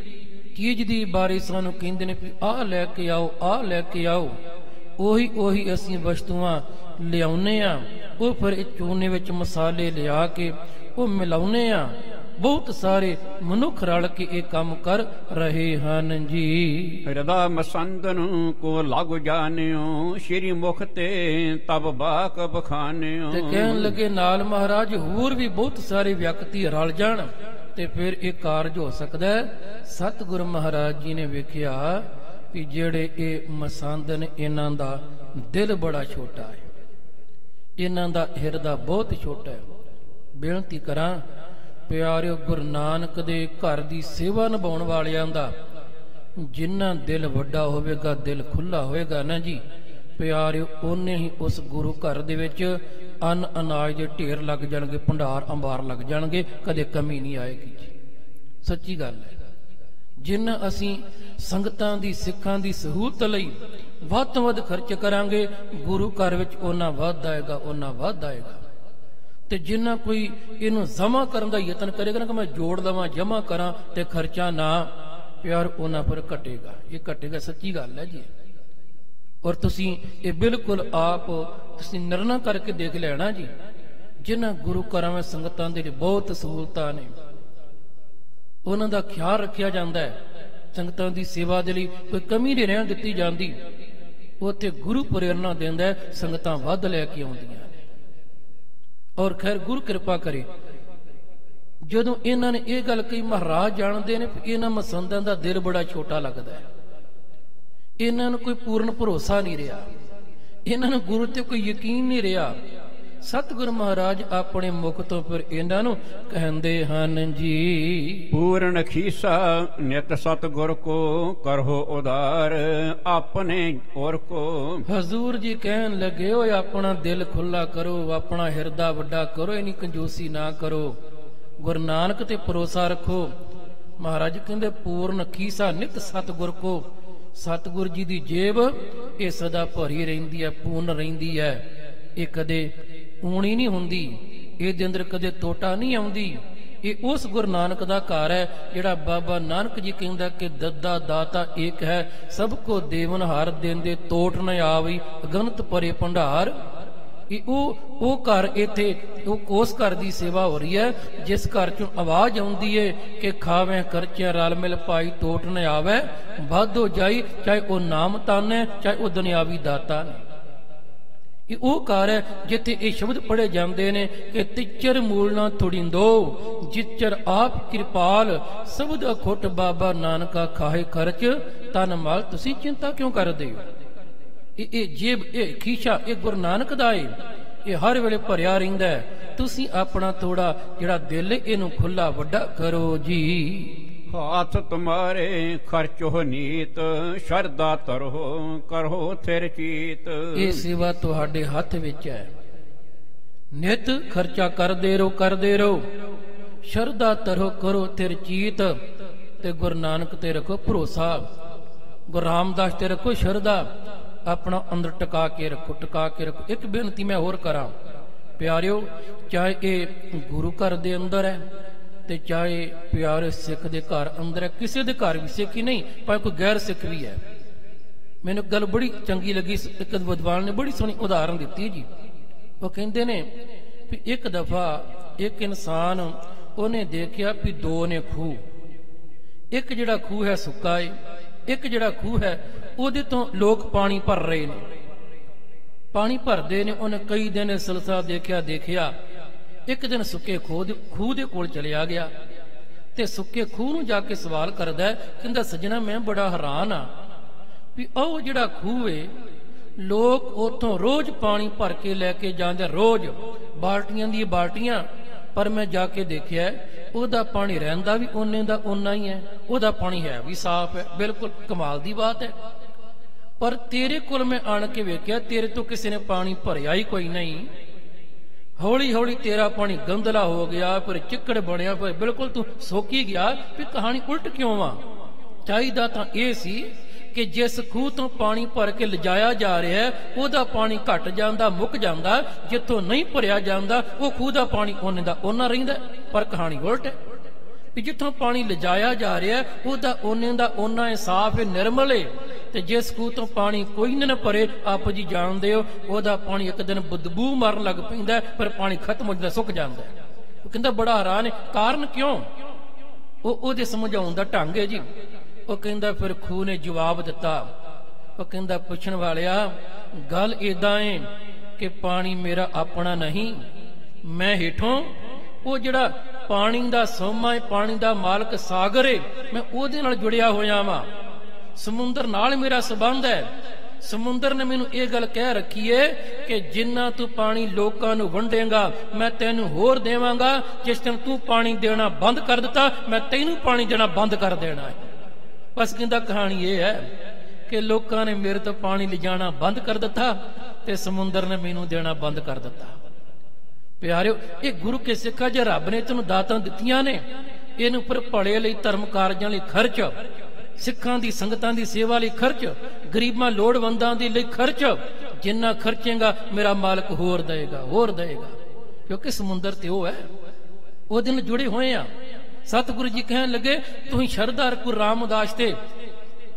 ਚੀਜ਼ ਦੀ ਬਾਰੇ ਸਾਨੂੰ ਕਹਿੰਦੇ ਨੇ ਵੀ ਆਹ ਲੈ ਕੇ ਆਓ, ਆਹ ਲੈ ਕੇ ਆਓ, ਉਹੀ ਅਸੀਂ ਵਸਤੂਆਂ ਲਿਆਉਨੇ ਆ। ਉਹ ਫਿਰ ਇਹ ਚੂਨੇ ਵਿੱਚ ਮਸਾਲੇ ਲਿਆ ਕੇ ਉਹ ਮਿਲਾਉਨੇ ਆ। ਬਹੁਤ ਸਾਰੇ ਮਨੁੱਖ ਰਲ ਕੇ ਇਹ ਕੰਮ ਕਰ ਰਹੇ ਹਨ ਜੀ। ਹਿਰਦਾ ਮਸੰਦਨ ਕੋ ਲਾਗੂ ਜਾਣਿਓ, ਸ਼੍ਰੀ ਮੁਖ ਤੇ ਤਬ ਬਾਕ ਬਖਾਨਿਓ। ਤੇ ਕਹਿਣ ਲੱਗੇ ਨਾਲ ਮਹਾਰਾਜ ਹੋਰ ਵੀ ਬਹੁਤ ਸਾਰੇ ਵਿਅਕਤੀ ਰਲ ਜਾਣ ਤੇ ਫਿਰ ਇਹ ਕਾਰਜ ਹੋ ਸਕਦਾ ਹੈ। ਸਤਿਗੁਰੂ ਮਹਾਰਾਜ ਜੀ ਨੇ ਵੇਖਿਆ ਵੀ ਜਿਹੜੇ ਇਹ ਮਸੰਦ ਨੇ ਇਹਨਾਂ ਦਾ ਦਿਲ ਬੜਾ ਛੋਟਾ ਹੈ, ਇਹਨਾਂ ਦਾ ਹਿਰਦਾ ਬਹੁਤ ਛੋਟਾ ਹੈ। ਬੇਨਤੀ ਕਰਾਂ ਪਿਆਰਿਓ, ਗੁਰੂ ਨਾਨਕ ਦੇ ਘਰ ਦੀ ਸੇਵਾ ਨਿਭਾਉਣ ਵਾਲਿਆਂ ਦਾ ਜਿੰਨਾ ਦਿਲ ਵੱਡਾ ਹੋਵੇਗਾ, ਦਿਲ ਖੁੱਲਾ ਹੋਵੇਗਾ ਨਾ ਜੀ ਪਿਆਰਿਓ, ਉਹਨੇ ਹੀ ਉਸ ਗੁਰੂ ਘਰ ਦੇ ਵਿੱਚ ਅੰਨ ਅਨਾਜ ਦੇ ਢੇਰ ਲੱਗ ਜਾਣਗੇ, ਭੰਡਾਰ ਅੰਬਾਰ ਲੱਗ ਜਾਣਗੇ, ਕਦੇ ਕਮੀ ਨਹੀਂ ਆਏਗੀ ਜੀ। ਸੱਚੀ ਗੱਲ ਹੈ। ਜਿੰਨਾ ਅਸੀਂ ਸੰਗਤਾਂ ਦੀ, ਸਿੱਖਾਂ ਦੀ ਸਹੂਲਤ ਲਈ ਵੱਧ ਤੋਂ ਵੱਧ ਖਰਚ ਕਰਾਂਗੇ, ਗੁਰੂ ਘਰ ਵਿੱਚ ਉਹਨਾਂ ਵੱਧ ਆਏਗਾ, ਉਹਨਾਂ ਵੱਧ ਆਏਗਾ। ਤੇ ਜਿੰਨਾ ਕੋਈ ਇਹਨੂੰ ਜਮਾ ਕਰਨ ਦਾ ਯਤਨ ਕਰੇਗਾ ਨਾ ਕਿ ਮੈਂ ਜੋੜ ਲਵਾਂ, ਜਮਾ ਕਰਾਂ ਤੇ ਖਰਚਾ ਨਾ, ਪਿਆਰ ਉਹਨਾਂ ਪਰ ਘਟੇਗਾ। ਇਹ ਘਟੇਗਾ, ਸੱਚੀ ਗੱਲ ਹੈ ਜੀ। ਔਰ ਤੁਸੀਂ ਇਹ ਬਿਲਕੁਲ ਆਪ ਤੁਸੀਂ ਨਿਰਣਾ ਕਰਕੇ ਦੇਖ ਲੈਣਾ ਜੀ। ਜਿਨ੍ਹਾਂ ਗੁਰੂ ਘਰਾਂ ਵਿੱਚ ਸੰਗਤਾਂ ਦੇ ਲਈ ਬਹੁਤ ਸਹੂਲਤਾਂ ਨੇ, ਉਹਨਾਂ ਦਾ ਖਿਆਲ ਰੱਖਿਆ ਜਾਂਦਾ ਹੈ, ਸੰਗਤਾਂ ਦੀ ਸੇਵਾ ਦੇ ਲਈ ਕੋਈ ਕਮੀ ਨਹੀਂ ਰਹਿਣ ਦਿੱਤੀ ਜਾਂਦੀ। ਉੱਥੇ ਗੁਰੂ ਪ੍ਰੇਰਣਾ ਦਿੰਦਾ ਹੈ, ਸੰਗਤਾਂ ਵੱਧ ਲੈ ਕੇ ਆਉਂਦੀਆਂ ਨੇ। ਔਰ ਖੈਰ ਗੁਰੂ ਕਿਰਪਾ ਕਰੇ, ਜਦੋਂ ਇਹਨਾਂ ਨੇ ਇਹ ਗੱਲ ਕਹੀ, ਮਹਾਰਾਜ ਜਾਣਦੇ ਨੇ ਇਹਨਾਂ ਮਸੰਦਾਂ ਦਾ ਦਿਲ ਬੜਾ ਛੋਟਾ ਲੱਗਦਾ ਹੈ। ਇਹਨਾਂ ਨੂੰ ਕੋਈ ਪੂਰਨ ਭਰੋਸਾ ਨਹੀਂ ਰਿਹਾ, ਇਹਨਾਂ ਨੂੰ ਗੁਰੂ ਤੇ ਕੋਈ ਯਕੀਨ ਨਹੀਂ ਰਿਹਾ। ਸਤਿਗੁਰ ਮਹਾਰਾਜ ਆਪਣੇ ਮੁਖ ਤੋਂ ਫਿਰ ਇਹਨਾਂ ਨੂੰ ਕਹਿੰਦੇ ਹਨ ਜੀ। ਪੂਰਨ ਖੀਸਾ ਨਿਤ ਸਤਿਗੁਰ ਕੋ ਕਰੋ ਉਦਾਰ ਆਪਣੇ ਔਰ ਕੋ। ਹਜ਼ੂਰ ਜੀ ਕਹਿਣ ਲੱਗੇ ਓਏ ਆਪਣਾ ਦਿਲ ਖੁੱਲਾ ਕਰੋ, ਆਪਣਾ ਹਿਰਦਾ ਵੱਡਾ ਕਰੋ, ਇਨੀ ਕੰਜੂਸੀ ਨਾ ਕਰੋ, ਗੁਰੂ ਨਾਨਕ ਤੇ ਭਰੋਸਾ ਰੱਖੋ। ਮਹਾਰਾਜ ਕਹਿੰਦੇ ਪੂਰਨ ਖੀਸਾ ਨਿਤ ਸਤਿਗੁਰ ਕੋ। ਸਤਿਗੁਰ ਜੀ ਦੀ ਜੇਬ ਇਹ ਸਦਾ ਭਰੀ ਰਹਿੰਦੀ ਹੈ, ਪੂਰਨ ਰਹਿੰਦੀ ਹੈ, ਇਹ ਕਦੇ ਊਣੀ ਨਹੀਂ ਹੁੰਦੀ, ਇਹਦੇ ਅੰਦਰ ਕਦੇ ਟੋਟਾ ਨਹੀਂ ਆਉਂਦੀ। ਇਹ ਉਸ ਗੁਰੂ ਨਾਨਕ ਦਾ ਘਰ ਹੈ ਜਿਹੜਾ ਬਾਬਾ ਨਾਨਕ ਜੀ ਕਹਿੰਦਾ ਕਿ ਦੱਦਾ ਦਾਤਾ ਏਕ ਹੈ, ਸਭ ਕੋ ਦੇਵਨ ਹਾਰ ਦੇਂਦੇ ਟੋਟ ਨ ਆਵੀ ਅਗਨਤ ਪਰੇ ਭੰਡਾਰ। ਇਹ ਉਹ ਘਰ ਇੱਥੇ ਉਸ ਘਰ ਦੀ ਸੇਵਾ ਹੋ ਰਹੀ ਹੈ ਜਿਸ ਘਰ ਚੋਂ ਆਵਾਜ਼ ਆਉਂਦੀ ਹੈ ਕਿ ਖਾਵੇਂ ਖਰਚਿਆਂ ਰਲ ਮਿਲ ਪਾਈ ਟੋਟ ਨ ਆਵੇ ਵੱਧ ਹੋ ਜਾਈ, ਚਾਹੇ ਉਹ ਨਾਮ ਤਨ ਹੈ ਚਾਹੇ ਉਹ ਦੁਨਿਆਵੀ ਦਾਤਾ ਨੇ। ਇਹ ਉਹ ਘਰ ਹੈ ਜਿੱਥੇ ਇਹ ਸ਼ਬਦ ਪੜ੍ਹੇ ਜਾਂਦੇ ਨੇ ਕਿ ਤਿੱਚਰ ਮੂਲ ਨਾ ਥੁੜਿੰਦੋ ਜਿੱਚਰ ਆਪ ਕਿਰਪਾਲ ਸਬਦ ਅਖੁੱਟ ਬਾਬਾ ਨਾਨਕਾ ਖਾਏ ਖਰਚ ਤਨ ਮਲ। ਤੁਸੀਂ ਚਿੰਤਾ ਕਿਉਂ ਕਰਦੇ ਹੋ? ਇਹ ਜੇਬ ਇਹ ਖੀਸ਼ਾ ਇਹ ਗੁਰੂ ਨਾਨਕ ਦਾ ਏ, ਇਹ ਹਰ ਵੇਲੇ ਭਰਿਆ ਰਹਿੰਦਾ ਹੈ। ਤੁਸੀਂ ਆਪਣਾ ਥੋੜਾ ਜਿਹੜਾ ਦਿਲ ਇਹਨੂੰ ਖੁੱਲਾ ਵੱਡਾ ਕਰੋ ਜੀ। ਹਾਥ ਤੁਮਾਰੇ ਖਰਚੋ ਨੀਤ ਸ਼ਰਦਾ ਤਰੋ ਕਰੋ ਥਿਰ ਚੀਤ। ਇਹ ਸੇਵਾ ਤੁਹਾਡੇ ਹੱਥ ਵਿੱਚ ਹੈ, ਨਿਤ ਖਰਚਾ ਕਰਦੇ ਰਹੋ, ਸ਼ਰਦਾ ਤਰੋ ਕਰੋ ਥਿਰ ਚੀਤ। ਤੇ ਗੁਰੂ ਨਾਨਕ ਤੇ ਰੱਖੋ ਭਰੋਸਾ, ਗੁਰੂ ਰਾਮਦਾਸ ਤੇ ਰੱਖੋ ਸ਼ਰਦਾ, ਆਪਣਾ ਅੰਦਰ ਟਿਕਾ ਕੇ ਰੱਖੋ। ਇੱਕ ਬੇਨਤੀ ਮੈਂ ਹੋਰ ਕਰਾਂ ਪਿਆਰਿਓ, ਚਾਹੇ ਇਹ ਗੁਰੂ ਘਰ ਦੇ ਅੰਦਰ ਹੈ ਤੇ ਚਾਹੇ ਪਿਆਰੇ ਸਿੱਖ ਦੇ ਘਰ ਅੰਦਰ ਹੈ, ਕਿਸੇ ਦੇ ਘਰ ਵੀ ਸਿੱਖ ਹੀ ਨਹੀਂ ਪਰ ਕੋਈ ਗੈਰ ਸਿੱਖ ਵੀ ਹੈ। ਮੈਨੂੰ ਗੱਲ ਬੜੀ ਚੰਗੀ ਲੱਗੀ, ਇੱਕ ਵਿਦਵਾਨ ਨੇ ਬੜੀ ਸੋਹਣੀ ਉਦਾਹਰਨ ਦਿੱਤੀ ਜੀ। ਉਹ ਕਹਿੰਦੇ ਨੇ ਵੀ ਇੱਕ ਦਫਾ ਇੱਕ ਇਨਸਾਨ ਉਹਨੇ ਦੇਖਿਆ ਵੀ ਦੋ ਨੇ ਖੂਹ, ਇੱਕ ਜਿਹੜਾ ਖੂਹ ਹੈ ਸੁੱਕਾ ਏ, ਇੱਕ ਜਿਹੜਾ ਖੂਹ ਹੈ ਉਹਦੇ ਤੋਂ ਲੋਕ ਪਾਣੀ ਭਰ ਰਹੇ ਨੇ, ਪਾਣੀ ਭਰਦੇ ਨੇ। ਉਹਨੇ ਕਈ ਦਿਨ ਸਿਲਸਿਲਾ ਦੇਖਿਆ। ਇੱਕ ਦਿਨ ਸੁੱਕੇ ਖੂਹ ਦੇ ਕੋਲ ਚਲਿਆ ਗਿਆ ਤੇ ਸੁੱਕੇ ਖੂਹ ਨੂੰ ਜਾ ਕੇ ਸਵਾਲ ਕਰਦਾ, ਕਹਿੰਦਾ ਸੱਜਣਾ ਮੈਂ ਬੜਾ ਹੈਰਾਨ ਆ ਵੀ ਉਹ ਜਿਹੜਾ ਖੂਹ ਏ ਲੋਕ ਉਥੋਂ ਰੋਜ਼ ਪਾਣੀ ਭਰ ਕੇ ਲੈ ਕੇ ਜਾਂਦੇ, ਰੋਜ਼ ਬਾਲਟੀਆਂ ਦੀਆਂ ਬਾਲਟੀਆਂ, ਪਰ ਮੈਂ ਜਾ ਕੇ ਦੇਖਿਆ ਉਹਦਾ ਪਾਣੀ ਰਹਿੰਦਾ ਵੀ ਓਨੇ ਦਾ ਓਨਾ ਹੀ ਹੈ, ਉਹਦਾ ਪਾਣੀ ਹੈ ਵੀ ਸਾਫ਼ ਹੈ, ਬਿਲਕੁਲ ਕਮਾਲ ਦੀ ਬਾਤ ਹੈ। ਪਰ ਤੇਰੇ ਕੋਲ ਮੈਂ ਆਣ ਕੇ ਵੇਖਿਆ ਤੇਰੇ ਤੋਂ ਕਿਸੇ ਨੇ ਪਾਣੀ ਭਰਿਆ ਹੀ ਕੋਈ ਨਹੀਂ, ਹੌਲੀ ਹੌਲੀ ਤੇਰਾ ਪਾਣੀ ਗੰਦਲਾ ਹੋ ਗਿਆ, ਫਿਰ ਚਿੱਕੜ ਬਣਿਆ, ਫਿਰ ਬਿਲਕੁਲ ਤੂੰ ਸੋਕੀ ਗਿਆ। ਵੀ ਕਹਾਣੀ ਉਲਟ ਕਿਉਂ ਆ? ਚਾਹੀਦਾ ਤਾਂ ਇਹ ਸੀ ਕਿ ਜਿਸ ਖੂਹ ਤੋਂ ਪਾਣੀ ਭਰ ਕੇ ਲਿਜਾਇਆ ਜਾ ਰਿਹਾ ਉਹਦਾ ਪਾਣੀ ਘਟ ਜਾਂਦਾ, ਮੁੱਕ ਜਾਂਦਾ, ਜਿੱਥੋਂ ਨਹੀਂ ਭਰਿਆ ਜਾਂਦਾ ਉਹ ਖੂਹ ਦਾ ਪਾਣੀ ਓਨੇ ਦਾ ਓਨਾ ਰਹਿੰਦਾ। ਪਰ ਕਹਾਣੀ ਉਲਟ ਹੈ ਵੀ ਜਿੱਥੋਂ ਪਾਣੀ ਲਿਜਾਇਆ ਜਾ ਰਿਹਾ ਉਹਦਾ ਓਨੇ ਦਾ ਓਨਾ ਹੈ, ਸਾਫ਼ ਹੈ, ਨਿਰਮਲ ਹੈ, ਤੇ ਜਿਸ ਖੂਹ ਤੋਂ ਪਾਣੀ ਕੋਈ ਨਾ ਭਰੇ ਆਪ ਜੀ ਜਾਣਦੇ ਹੋ ਉਹਦਾ ਪਾਣੀ ਇੱਕ ਦਿਨ ਬਦਬੂ ਮਾਰਨ ਲੱਗ ਪੈਂਦਾ, ਪਰ ਪਾਣੀ ਖਤਮ ਹੋ ਜਾਂਦਾ, ਸੁੱਕ ਜਾਂਦਾ। ਉਹ ਕਹਿੰਦਾ ਬੜਾ ਹੈਰਾਨ ਹੈ, ਕਾਰਨ ਕਿਉਂ? ਉਹਦੇ ਸਮਝਾਉਣ ਦਾ ਢੰਗ ਹੈ ਜੀ। ਉਹ ਕਹਿੰਦਾ ਫਿਰ ਖੂਹ ਨੇ ਜਵਾਬ ਦਿੱਤਾ, ਉਹ ਕਹਿੰਦਾ ਪੁੱਛਣ ਵਾਲਿਆ ਗੱਲ ਏਦਾਂ ਏ ਕਿ ਪਾਣੀ ਮੇਰਾ ਆਪਣਾ ਨਹੀਂ, ਮੈਂ ਹੇਠੋਂ ਉਹ ਜਿਹੜਾ ਪਾਣੀ ਦਾ ਸੋਮਾ ਹੈ, ਪਾਣੀ ਦਾ ਮਾਲਕ ਸਾਗਰ ਏ, ਮੈਂ ਉਹਦੇ ਨਾਲ ਜੁੜਿਆ ਹੋਇਆ ਵਾਂ, ਸਮੁੰਦਰ ਨਾਲ ਮੇਰਾ ਸੰਬੰਧ ਹੈ। ਸਮੁੰਦਰ ਨੇ ਮੈਨੂੰ ਇਹ ਗੱਲ ਕਹਿ ਰੱਖੀ ਏ ਕਿ ਜਿੰਨਾ ਤੂੰ ਪਾਣੀ ਲੋਕਾਂ ਨੂੰ ਵੰਡੇਗਾ ਮੈਂ ਤੈਨੂੰ ਹੋਰ ਦੇਵਾਂਗਾ, ਜਿਸ ਦਿਨ ਤੂੰ ਪਾਣੀ ਦੇਣਾ ਬੰਦ ਕਰ ਦਿੱਤਾ ਮੈਂ ਤੈਨੂੰ ਪਾਣੀ ਦੇਣਾ ਬੰਦ ਕਰ ਦੇਣਾ ਹੈ। ਬਸ ਕਹਿੰਦਾ ਕਹਾਣੀ ਇਹ ਹੈ ਕਿ ਲੋਕਾਂ ਨੇ ਮੇਰੇ ਤੋਂ ਪਾਣੀ ਲਿਜਾਣਾ ਬੰਦ ਕਰ ਦਿੱਤਾ ਤੇ ਸਮੁੰਦਰ ਨੇ ਮੈਨੂੰ ਦੇਣਾ ਬੰਦ ਕਰ ਦਿੱਤਾ। ਪਿਆਰਿਓ ਇਹ ਗੁਰੂ ਕੇ ਸਿੱਖਾਂ, ਜੇ ਰੱਬ ਨੇ ਤੈਨੂੰ ਦਾਤਾਂ ਦਿੱਤੀਆਂ ਨੇ ਇਹਨੂੰ ਪਰ ਭਲੇ ਲਈ, ਧਰਮ ਕਾਰਜਾਂ ਲਈ ਖਰਚ, ਸਿੱਖਾਂ ਦੀ ਸੰਗਤਾਂ ਦੀ ਸੇਵਾ ਲਈ ਖਰਚ, ਗਰੀਬਾਂ ਲੋੜਵੰਦਾਂ ਦੇ ਲਈ ਖਰਚ। ਜਿੰਨਾ ਖਰਚੇਗਾ ਮੇਰਾ ਮਾਲਕ ਹੋਰ ਦੇਗਾ, ਹੋਰ ਦੇਗਾ, ਕਿਉਂਕਿ ਸਮੁੰਦਰ ਤੇ ਉਹ ਹੈ, ਉਹਦੇ ਨਾਲ ਜੁੜੇ ਹੋਏ ਆ। ਸਤਿਗੁਰੂ ਜੀ ਕਹਿਣ ਲੱਗੇ ਤੁਸੀਂ ਸ਼ਰਧਾ ਰੱਖੋ ਰਾਮਦਾਸ ਤੇ।